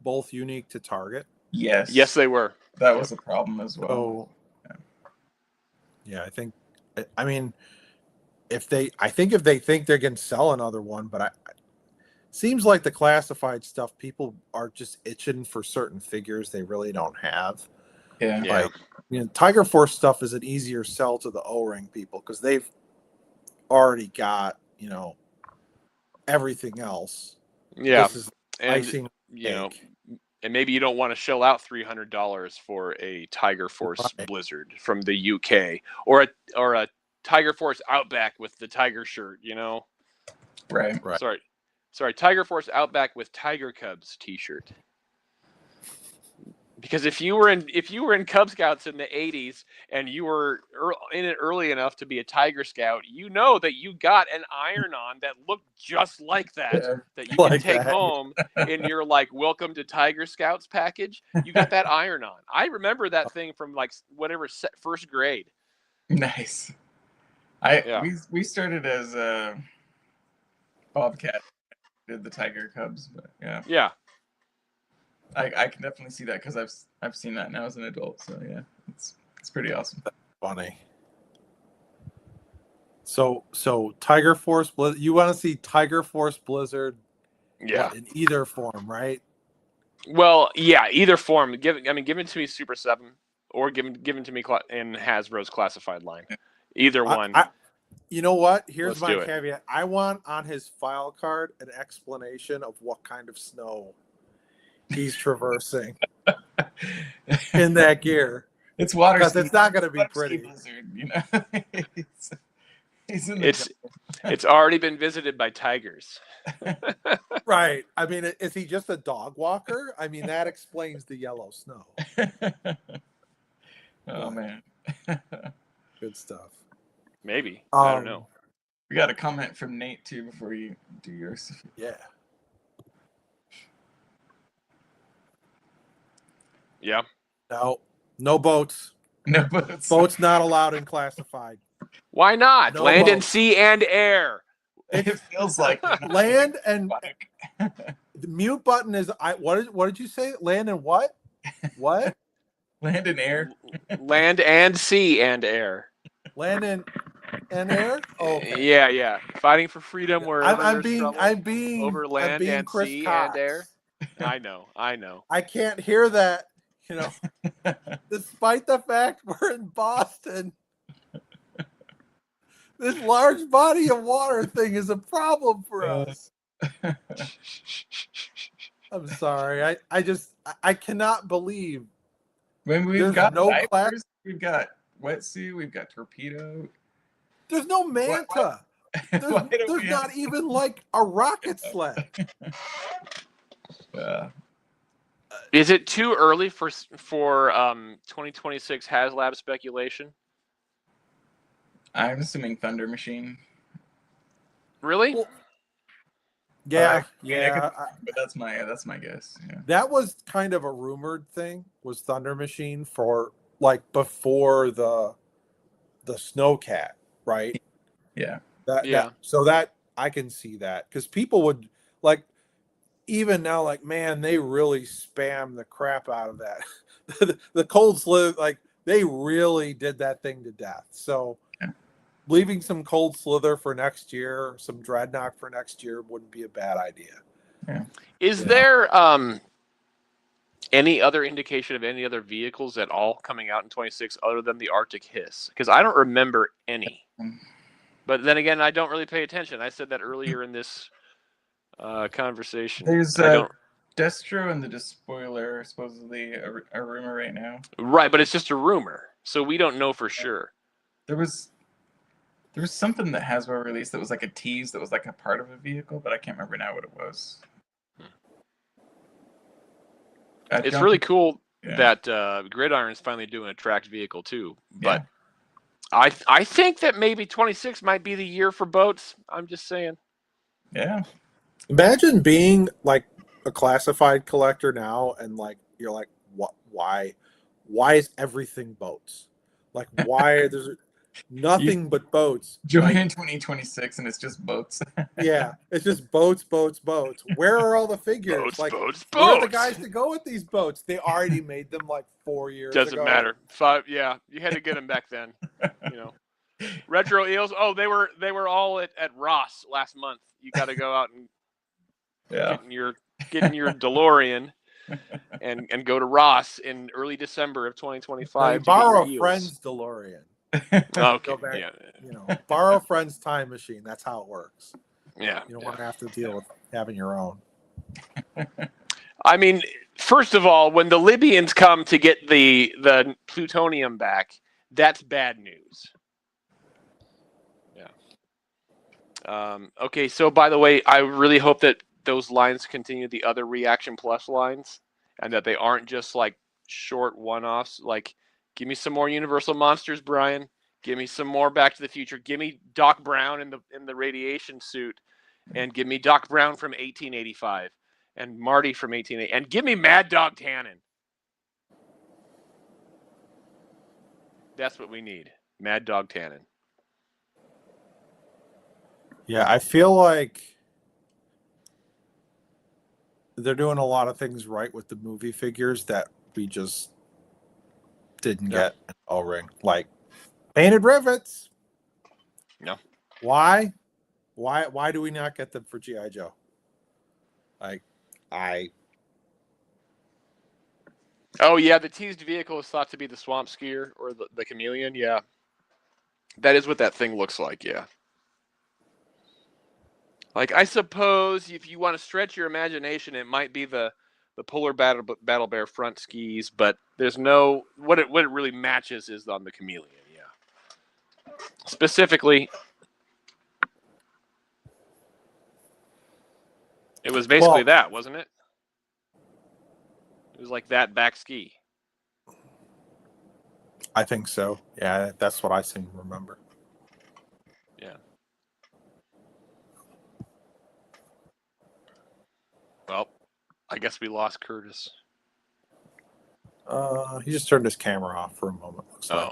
both unique to Target? Yes, they were. That was a problem as well. So, yeah, I think. I mean, if they think they can sell another one, but seems like the classified stuff, people are just itching for certain figures they really don't have. Yeah. Like, Tiger Force stuff is an easier sell to the O-ring people because they've already got, everything else. Yeah. This is icing. And maybe you don't want to shell out $300 for a Tiger Force Blizzard from the UK or a Tiger Force Outback with the tiger shirt, Right. Sorry, Tiger Force Outback with Tiger Cubs t-shirt. Because if you were in Cub Scouts in the 80s and you were in it early enough to be a Tiger Scout, you know that you got an iron-on that looked just like that you can take home in your Welcome to Tiger Scouts package. You got that iron-on. I remember that thing from first grade. Nice. We started as Bobcat, did the Tiger Cubs, but yeah. Yeah. I can definitely see that because I've seen that now as an adult. So yeah, it's pretty awesome. That's funny. So Tiger Force Blizzard. You want to see Tiger Force Blizzard? Yeah. In either form, right? Well, yeah, either form. Give it to me Super 7 or give it to me in Hasbro's classified line. Either one. You know what? Here's Let's my caveat. I want on his file card an explanation of what kind of snow he's traversing in that gear. It's water because it's not going to be pretty. Blizzard, it's already been visited by tigers. Right. I mean, is he just a dog walker? I mean, that explains the yellow snow. Oh man. Good stuff. Maybe. I don't know. We got a comment from Nate too before you do yours. Yeah. Yeah. No boats. No boats. Boats not allowed in classified. Why not? No Land boats. and sea and air. It feels like land and the mute button is what did you say? Land and what? What? Land and air. Land and sea and air. Land and air? Oh, okay. Yeah. Fighting for freedom wherever I'm being over land and Chris sea Cox. and air. I know. I can't hear that, despite the fact we're in Boston. This large body of water thing is a problem for us. I'm sorry. I cannot believe. When we've got diapers, we've got wetsuit, we've got torpedo. There's no manta. There's not even like a rocket sled. Is it too early for 2026 HasLab speculation? I'm assuming Thunder Machine. Really? Well, yeah. But that's my guess. Yeah. That was kind of a rumored thing. Was Thunder Machine for before the Snowcat, right? Yeah. So that I can see that because people would even now man, they really spam the crap out of that. The cold slither, they really did that thing to death. So leaving some cold slither for next year, some dreadnought for next year wouldn't be a bad idea. Is Yeah. there any other indication of any other vehicles at all coming out in 26 other than the Arctic Hiss? Because I don't remember any. But then again, I don't really pay attention. I said that earlier in this conversation. There's I don't. Destro and the Despoiler are supposedly a rumor right now. Right, but it's just a rumor, so we don't know for sure. There was something that Hasbro released that was like a tease that was like a part of a vehicle, but I can't remember now what it was. It's really cool Yeah. that Gridiron's finally doing a tracked vehicle too. But I think that maybe 26 might be the year for boats. I'm just saying. Yeah. Imagine being like a classified collector now, and like you're like, what? Why is everything boats? Like, why there's nothing but boats? Join Like, in 2026 and it's just boats. yeah, it's just boats. Where are all the figures? Boats. Where are the guys to go with these boats? They already made them like 4 years ago. Doesn't matter. 5. Yeah, you had to get them back then. You know, retro eels. Oh, they were all at Ross last month. You got to go out and get in your DeLorean and go to Ross in early December of 2025. You borrow a friend's DeLorean. Okay. Back, yeah. Borrow a friend's time machine. That's how it works. Yeah. You don't want to have to deal with having your own. I mean, first of all, when the Libyans come to get the plutonium back, that's bad news. Yeah. Okay, so by the way, I really hope that those lines continue, the other Reaction Plus lines, and that they aren't just like short one-offs. Like, give me some more Universal Monsters, Brian. Give me some more Back to the Future. Give me Doc Brown in the radiation suit, and give me Doc Brown from 1885, and Marty from 1880, and give me Mad Dog Tannen. That's what we need, Mad Dog Tannen. Yeah, I feel like they're doing a lot of things right with the movie figures that we just didn't get in O-Ring. Like painted rivets. No. Why? Why do we not get them for G.I. Joe? Oh yeah, the teased vehicle is thought to be the Swamp Skier or the Chameleon. Yeah, that is what that thing looks like. Yeah. Like, I suppose if you want to stretch your imagination, it might be the Polar Battle Bear front skis, but there's no what it really matches is on the Chameleon. Yeah. Specifically, it was basically that, wasn't it? It was like that back ski. I think so. Yeah, that's what I seem to remember. Yeah. Well, I guess we lost Curtis. He just turned his camera off for a moment. Looks like.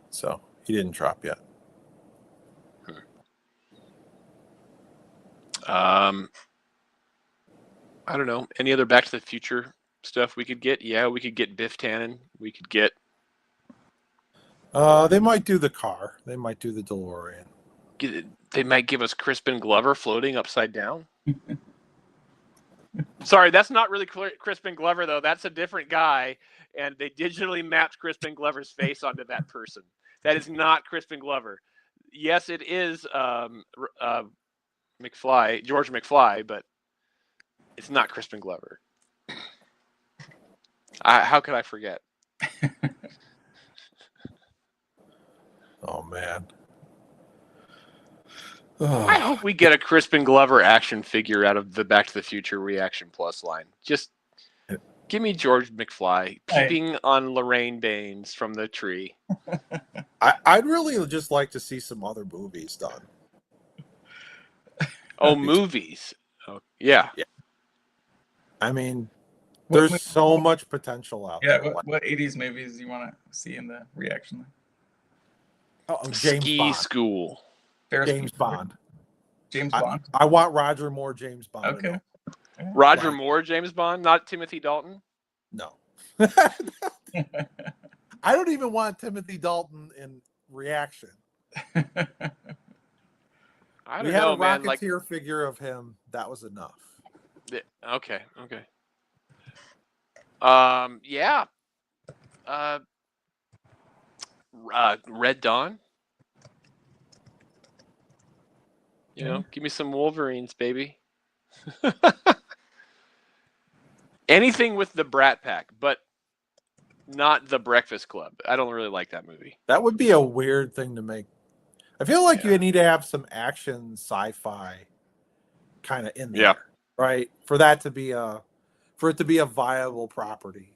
So he didn't drop yet. I don't know. Any other Back to the Future stuff we could get? Yeah, we could get Biff Tannen. We could get. They might do the car. They might do the DeLorean. They might give us Crispin Glover floating upside down. Sorry, that's not really Crispin Glover, though. That's a different guy, and they digitally mapped Crispin Glover's face onto that person. That is not Crispin Glover. Yes, it is McFly, George McFly, but it's not Crispin Glover. How could I forget? Oh, man. I hope we get a Crispin Glover action figure out of the Back to the Future Reaction Plus line. Just give me George McFly peeping on Lorraine Baines from the tree. I'd really just like to see some other movies done. Oh, movies. Oh, yeah. I mean, there's so much potential out there. Yeah, what 80s movies do you want to see in the reaction line? Oh, James Ski Bond. School. James Bond. James Bond. I want Roger Moore James Bond. Okay. Roger Moore James Bond, not Timothy Dalton? No. I don't even want Timothy Dalton in reaction. I We don't had know, a man. Like, Rocketeer figure of him. That was enough. okay. Yeah. Red Dawn. You know, give me some Wolverines, baby. Anything with the Brat Pack, but not the Breakfast Club. I don't really like that movie. That would be a weird thing to make. I feel like Yeah. you need to have some action sci-fi kind of in there, Yeah. right? For it to be a viable property.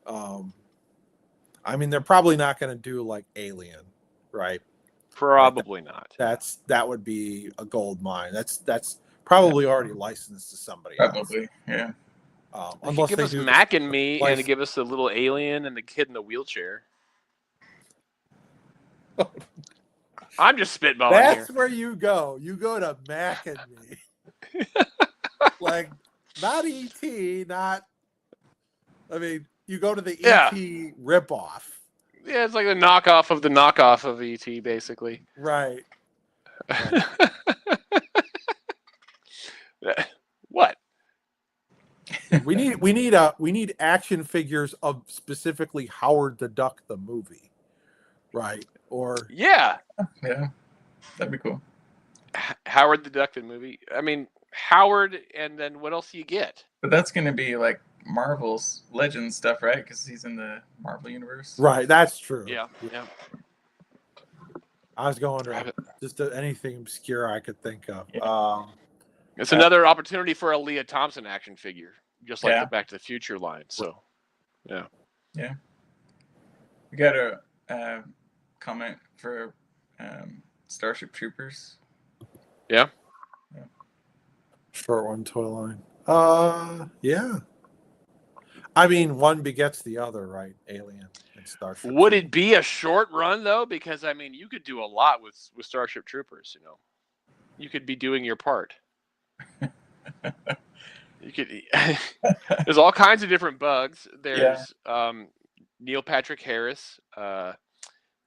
I mean, they're probably not going to do like Alien, right? Probably not. That would be a gold mine. That's probably already licensed to somebody else. Probably, yeah. Unless give they us do Mac and Me, and license. give us the little alien and the kid in the wheelchair. I'm just spitballing That's here. where you go. You go to Mac and Me. Like, not E.T., not. I mean, you go to the Yeah. E.T. ripoff. Yeah, it's like the knockoff of ET, basically. Right. What? We need action figures of specifically Howard the Duck the movie, right? Or Yeah, That'd be cool. Howard the Duck the movie. I mean, Howard, and then what else do you get? But that's gonna be like Marvel's Legends stuff, right? Because he's in the Marvel universe. right, that's true. Yeah. I was going to just anything obscure I could think of. Yeah. It's another opportunity for a Leah Thompson action figure, just like Yeah. the Back to the Future line. So, yeah. We got a comment for Starship Troopers. Yeah. Short one toy line. Yeah. I mean, one begets the other, right? Alien and Starship. Would it be a short run though? Because I mean, you could do a lot with Starship Troopers. You know, you could be doing your part. You could. There's all kinds of different bugs. There's Neil Patrick Harris.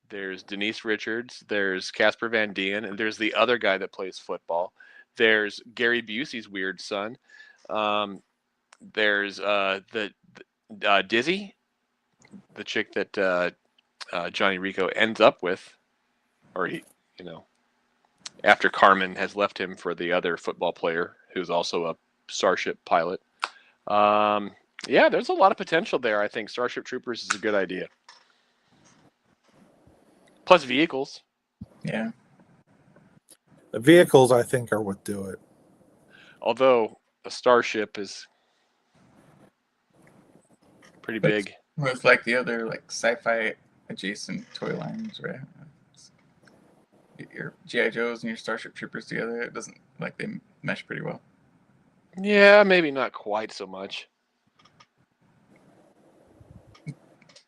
There's Denise Richards. There's Casper Van Dien, and there's the other guy that plays football. There's Gary Busey's weird son. There's the Dizzy, the chick that Johnny Rico ends up with, or after Carmen has left him for the other football player who's also a Starship pilot. Yeah, there's a lot of potential there. I think Starship Troopers is a good idea. Plus vehicles. Yeah. The vehicles, I think, are what do it. Although a Starship is pretty big. With like the other like sci-fi adjacent toy lines, right? Your G.I. Joes and your Starship Troopers together, it doesn't like they mesh pretty well. Yeah, maybe not quite so much.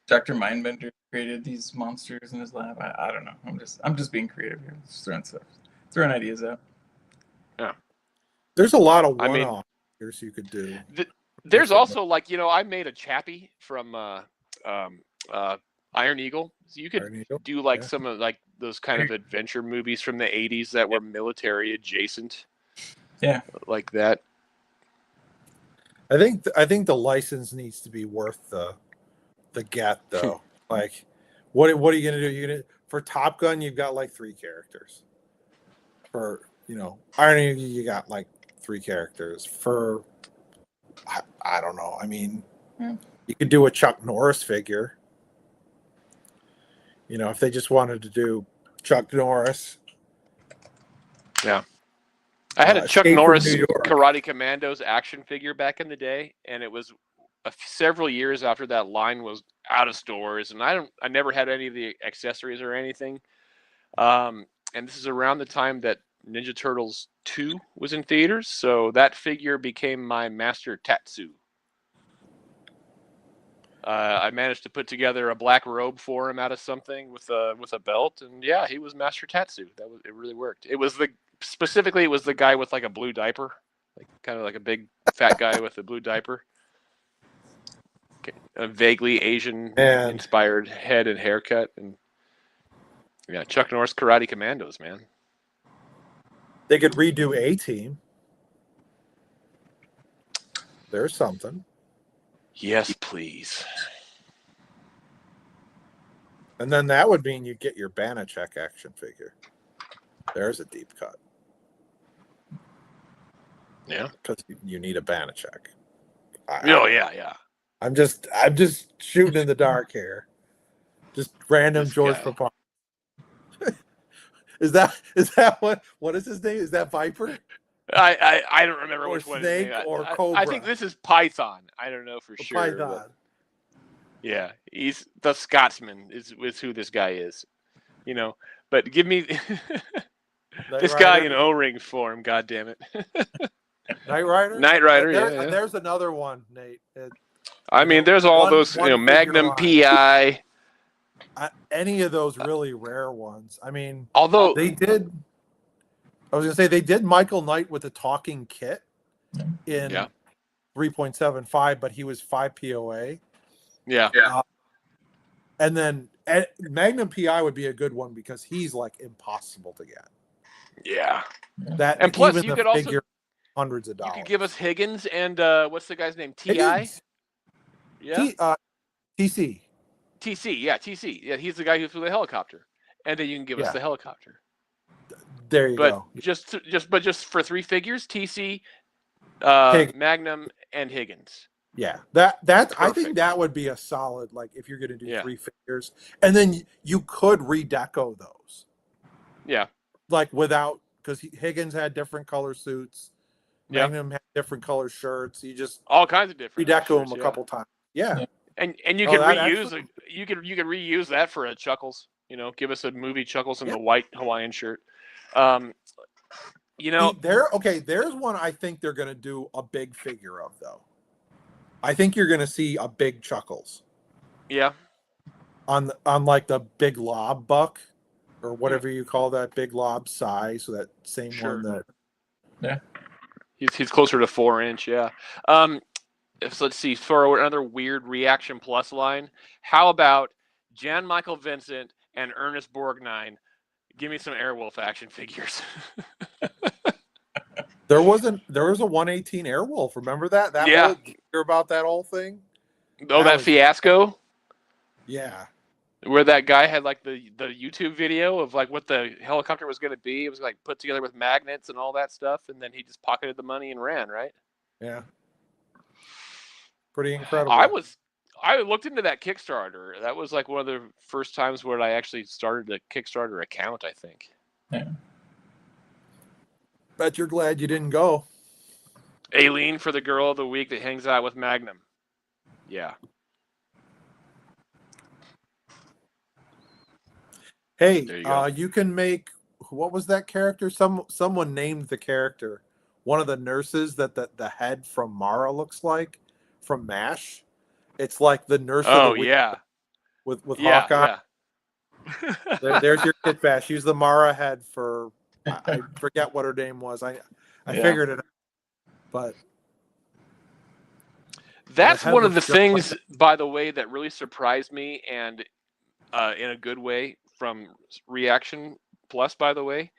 Dr. Mindbender created these monsters in his lab. I don't know. I'm just being creative here. Just throwing ideas out. Yeah. There's a lot of one-off figures you could do. There's also like, I made a Chappie from Iron Eagle. So you could do like some of like those kind of adventure movies from the 80s that were military adjacent. Yeah. Like that. I think the license needs to be worth the get though. Like what are you gonna do? For Top Gun you've got like 3 characters. For Iron Eagle you got like 3 characters. For I don't know. I mean, you could do a Chuck Norris figure. If they just wanted to do Chuck Norris. Yeah. I had a Chuck Norris Karate Commandos action figure back in the day, and it was several years after that line was out of stores, and I never had any of the accessories or anything. And this is around the time that Ninja Turtles 2 was in theaters, so that figure became my Master Tatsu. I managed to put together a black robe for him out of something with a belt, and yeah, he was Master Tatsu. It really worked. It was the guy with like a blue diaper, like kind of like a big fat guy with a blue diaper, a vaguely Asian inspired head and haircut, and yeah, Chuck Norris Karate Commandos, man. They could redo A-Team. There's something. Yes, please. And then that would mean you get your Banachek action figure. There's a deep cut. Yeah. Because you need a Banachek. Yeah. I'm just shooting in the dark here. Just random This George guy. Papar. Is that what is his name? Is that Viper? I don't remember Or which one. snake or I cobra? think this is Python. I don't know for Or sure. Python. But yeah, he's the Scotsman is who this guy is. You know, but give me this guy in O-ring form. God damn it. Knight Rider. Knight Rider. Yeah. There's another one, Nate. I mean, there's all those. one Magnum figure PI. Any of those really rare ones. I mean, Although they did. I was gonna say they did Michael Knight with a talking kit in 3.75, but he was 5 POA. Yeah. And then Magnum PI would be a good one because he's like impossible to get. Yeah. That and plus even you the could also figure hundreds of dollars. You could give us Higgins and what's the guy's name? TI. Higgins. Yeah. TC. TC. Yeah, TC. Yeah, he's the guy who flew the helicopter, and then you can give us the helicopter. There you go. Just for 3 figures, TC, Magnum, and Higgins. Yeah, I think that would be a solid, like, if you're going to do 3 figures, and then you could redeco those. Yeah, like without, because Higgins had different color suits, Magnum had different color shirts. You just all kinds of different redeco them a couple times. Yeah, and you can reuse you could reuse that for a Chuckles. You know, give us a movie Chuckles in the white Hawaiian shirt. You know, there's one I think they're going to do a big figure of, though. I think you're going to see a big Chuckles. Yeah. On like the big lob buck, or whatever you call that big lob size, so that same one that. Yeah. He's closer to 4-inch. Yeah. Let's see, for another weird Reaction Plus line, how about Jan Michael Vincent and Ernest Borgnine? Give me some Airwolf action figures. There was a 118 Airwolf. Remember that? Hear about that whole thing? Oh, that fiasco? Yeah. Where that guy had like the YouTube video of like what the helicopter was going to be. It was like put together with magnets and all that stuff, and then he just pocketed the money and ran, right? Yeah. Pretty incredible. I looked into that Kickstarter. That was like one of the first times where I actually started a Kickstarter account, I think. Yeah. Bet you're glad you didn't go. Aileen for the girl of the week that hangs out with Magnum. Yeah. Hey, you can make, what was that character? Someone named the character. One of the nurses that the head from Mara looks like from MASH. It's like the nurse of the week with Hawkeye. Yeah. There's your Kit Bash. Use the Mara head for, I forget what her name was. I figured it out. But that's one of the things, by the way, that really surprised me, and in a good way, from Reaction Plus, by the way,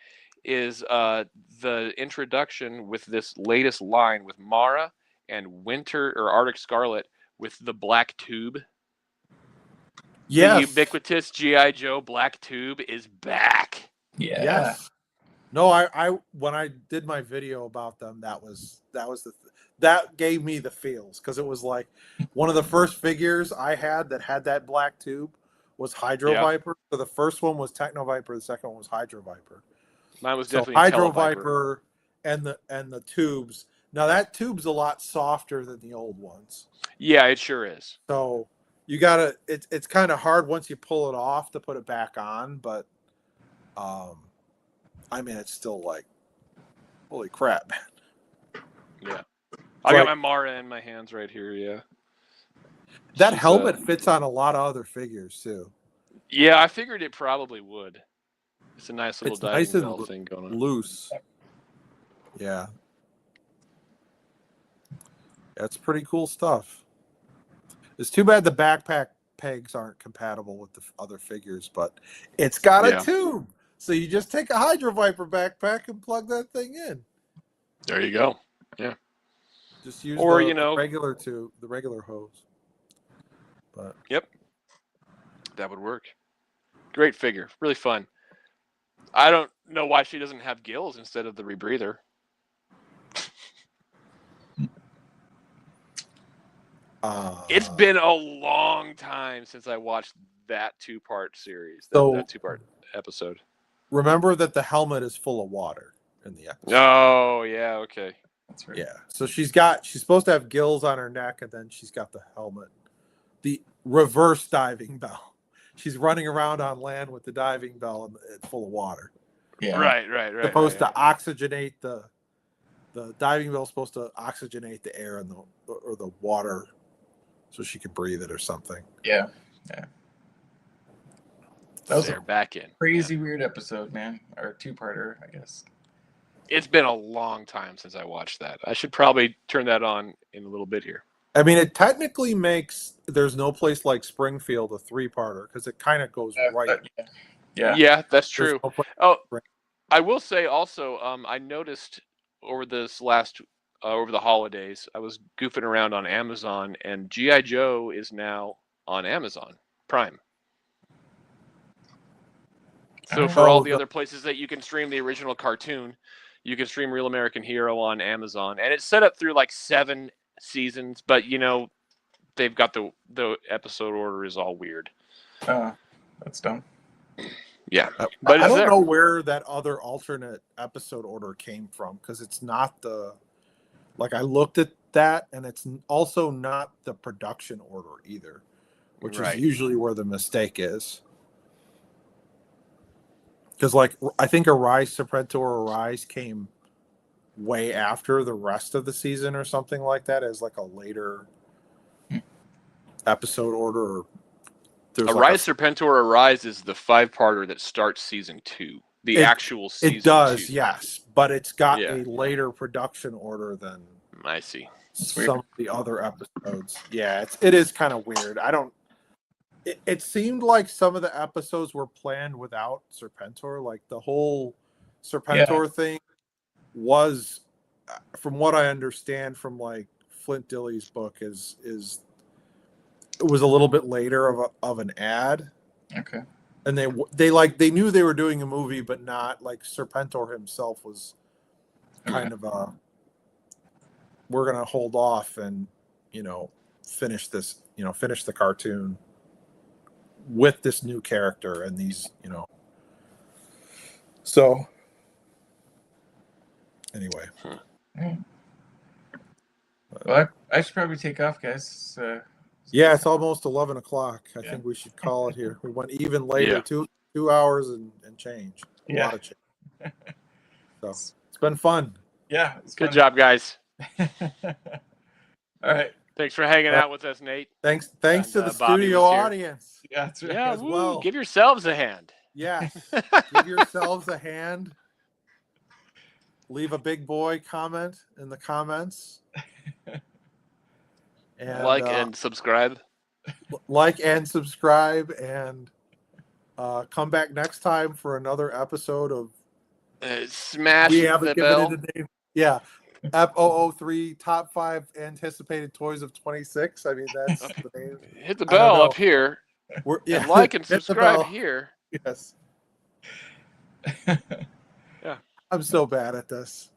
is the introduction with this latest line with Mara and Winter or Arctic Scarlet with the black tube. Yes. The ubiquitous G.I. Joe black tube is back. Yeah. Yes. No, I when I did my video about them, that gave me the feels, because it was like one of the first figures I had that black tube was Hydro Viper. So the first one was Techno Viper, the second one was Hydro Viper. Mine was definitely Hydro Viper and the tubes. Now that tube's a lot softer than the old ones. Yeah, it sure is. So you gotta, it's kind of hard once you pull it off to put it back on, but I mean, it's still like, holy crap, man. Yeah. I got my Mara in my hands right here, yeah. That helmet fits on a lot of other figures, too. Yeah, I figured it probably would. It's a nice little nice and belt thing going on. Loose. Yeah. That's pretty cool stuff. It's too bad the backpack pegs aren't compatible with the other figures, but it's got a tube. So you just take a Hydro Viper backpack and plug that thing in. There you go. Yeah. Just use Or, the regular hose. But yep. That would work. Great figure. Really fun. I don't know why she doesn't have gills instead of the rebreather. It's been a long time since I watched that two-part series, that two-part episode. Remember that the helmet is full of water in the episode. Oh, yeah, okay. That's right. Yeah. So she's supposed to have gills on her neck, and then she's got the helmet. The reverse diving bell. She's running around on land with the diving bell and it's full of water. Yeah. Right. Supposed to oxygenate the diving bell is supposed to oxygenate the air and the water so she could breathe it or something. Yeah. That was They're back in. Crazy weird episode, man. Or two-parter, I guess. It's been a long time since I watched that. I should probably turn that on in a little bit here. I mean, it technically makes There's No Place Like Springfield a three-parter because it kind of goes right. Yeah, that's true. No Place Oh, Like I will say also, I noticed over this last over the holidays, I was goofing around on Amazon, and G.I. Joe is now on Amazon Prime. So for all the other places that you can stream the original cartoon, you can stream Real American Hero on Amazon, and it's set up through like 7 seasons, but they've got the episode order is all weird. That's dumb. Yeah, but I don't know where that other alternate episode order came from because it's not I looked at that, and it's also not the production order either, which is usually where the mistake is. Because I think Arise Serpentor Arise came way after the rest of the season or something like that as like a later episode order. Arise Serpentor Arise is the 5-parter that starts season 2. Actual season 2. It does, yes, but it's got a later production order than I see some of the other episodes. Yeah, it is kind of weird. It seemed like some of the episodes were planned without Serpentor. Like the whole Serpentor thing was, from what I understand from like Flint Dilley's book, is it was a little bit later of an ad. Okay. And they knew they were doing a movie, but not like Serpentor himself was kind of we're gonna hold off and finish the cartoon with this new character and these, so anyway. Well, I should probably take off, guys. Yeah, it's almost 11 o'clock. I think we should call it here. We went even later, 2 hours and change. A lot of change. So it's been fun. Yeah. Good job, guys. All right. Thanks for hanging out with us, Nate. Thanks to the studio audience. Yeah, that's right. Yeah, as well. Give yourselves a hand. Yes. Give yourselves a hand. Leave a big boy comment in the comments. And, and subscribe. And come back next time for another episode of Smash the Bell. Yeah. Ep003 top 5 anticipated toys of 26. I mean, that's the name. Hit the bell up here. And like and subscribe here. Yes. Yeah. I'm so bad at this.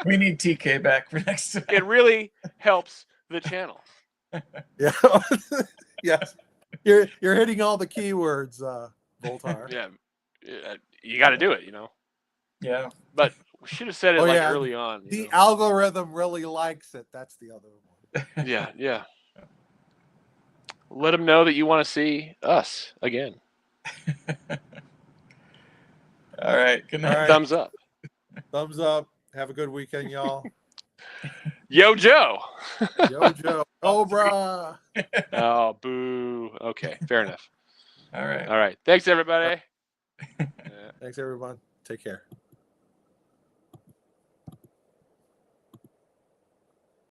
We need TK back for next time. It really helps the channel. Yeah. Yes. You're hitting all the keywords, Voltar. Yeah. You got to do it, Yeah. But we should have said it early on. The algorithm really likes it. That's the other one. Yeah. Let them know that you want to see us again. All right. Good night. Thumbs up. Thumbs up. Have a good weekend, y'all. Yo, Joe. Yo, Joe. Cobra. Oh, boo. Okay, fair enough. All right. Thanks, everybody. Thanks, everyone. Take care.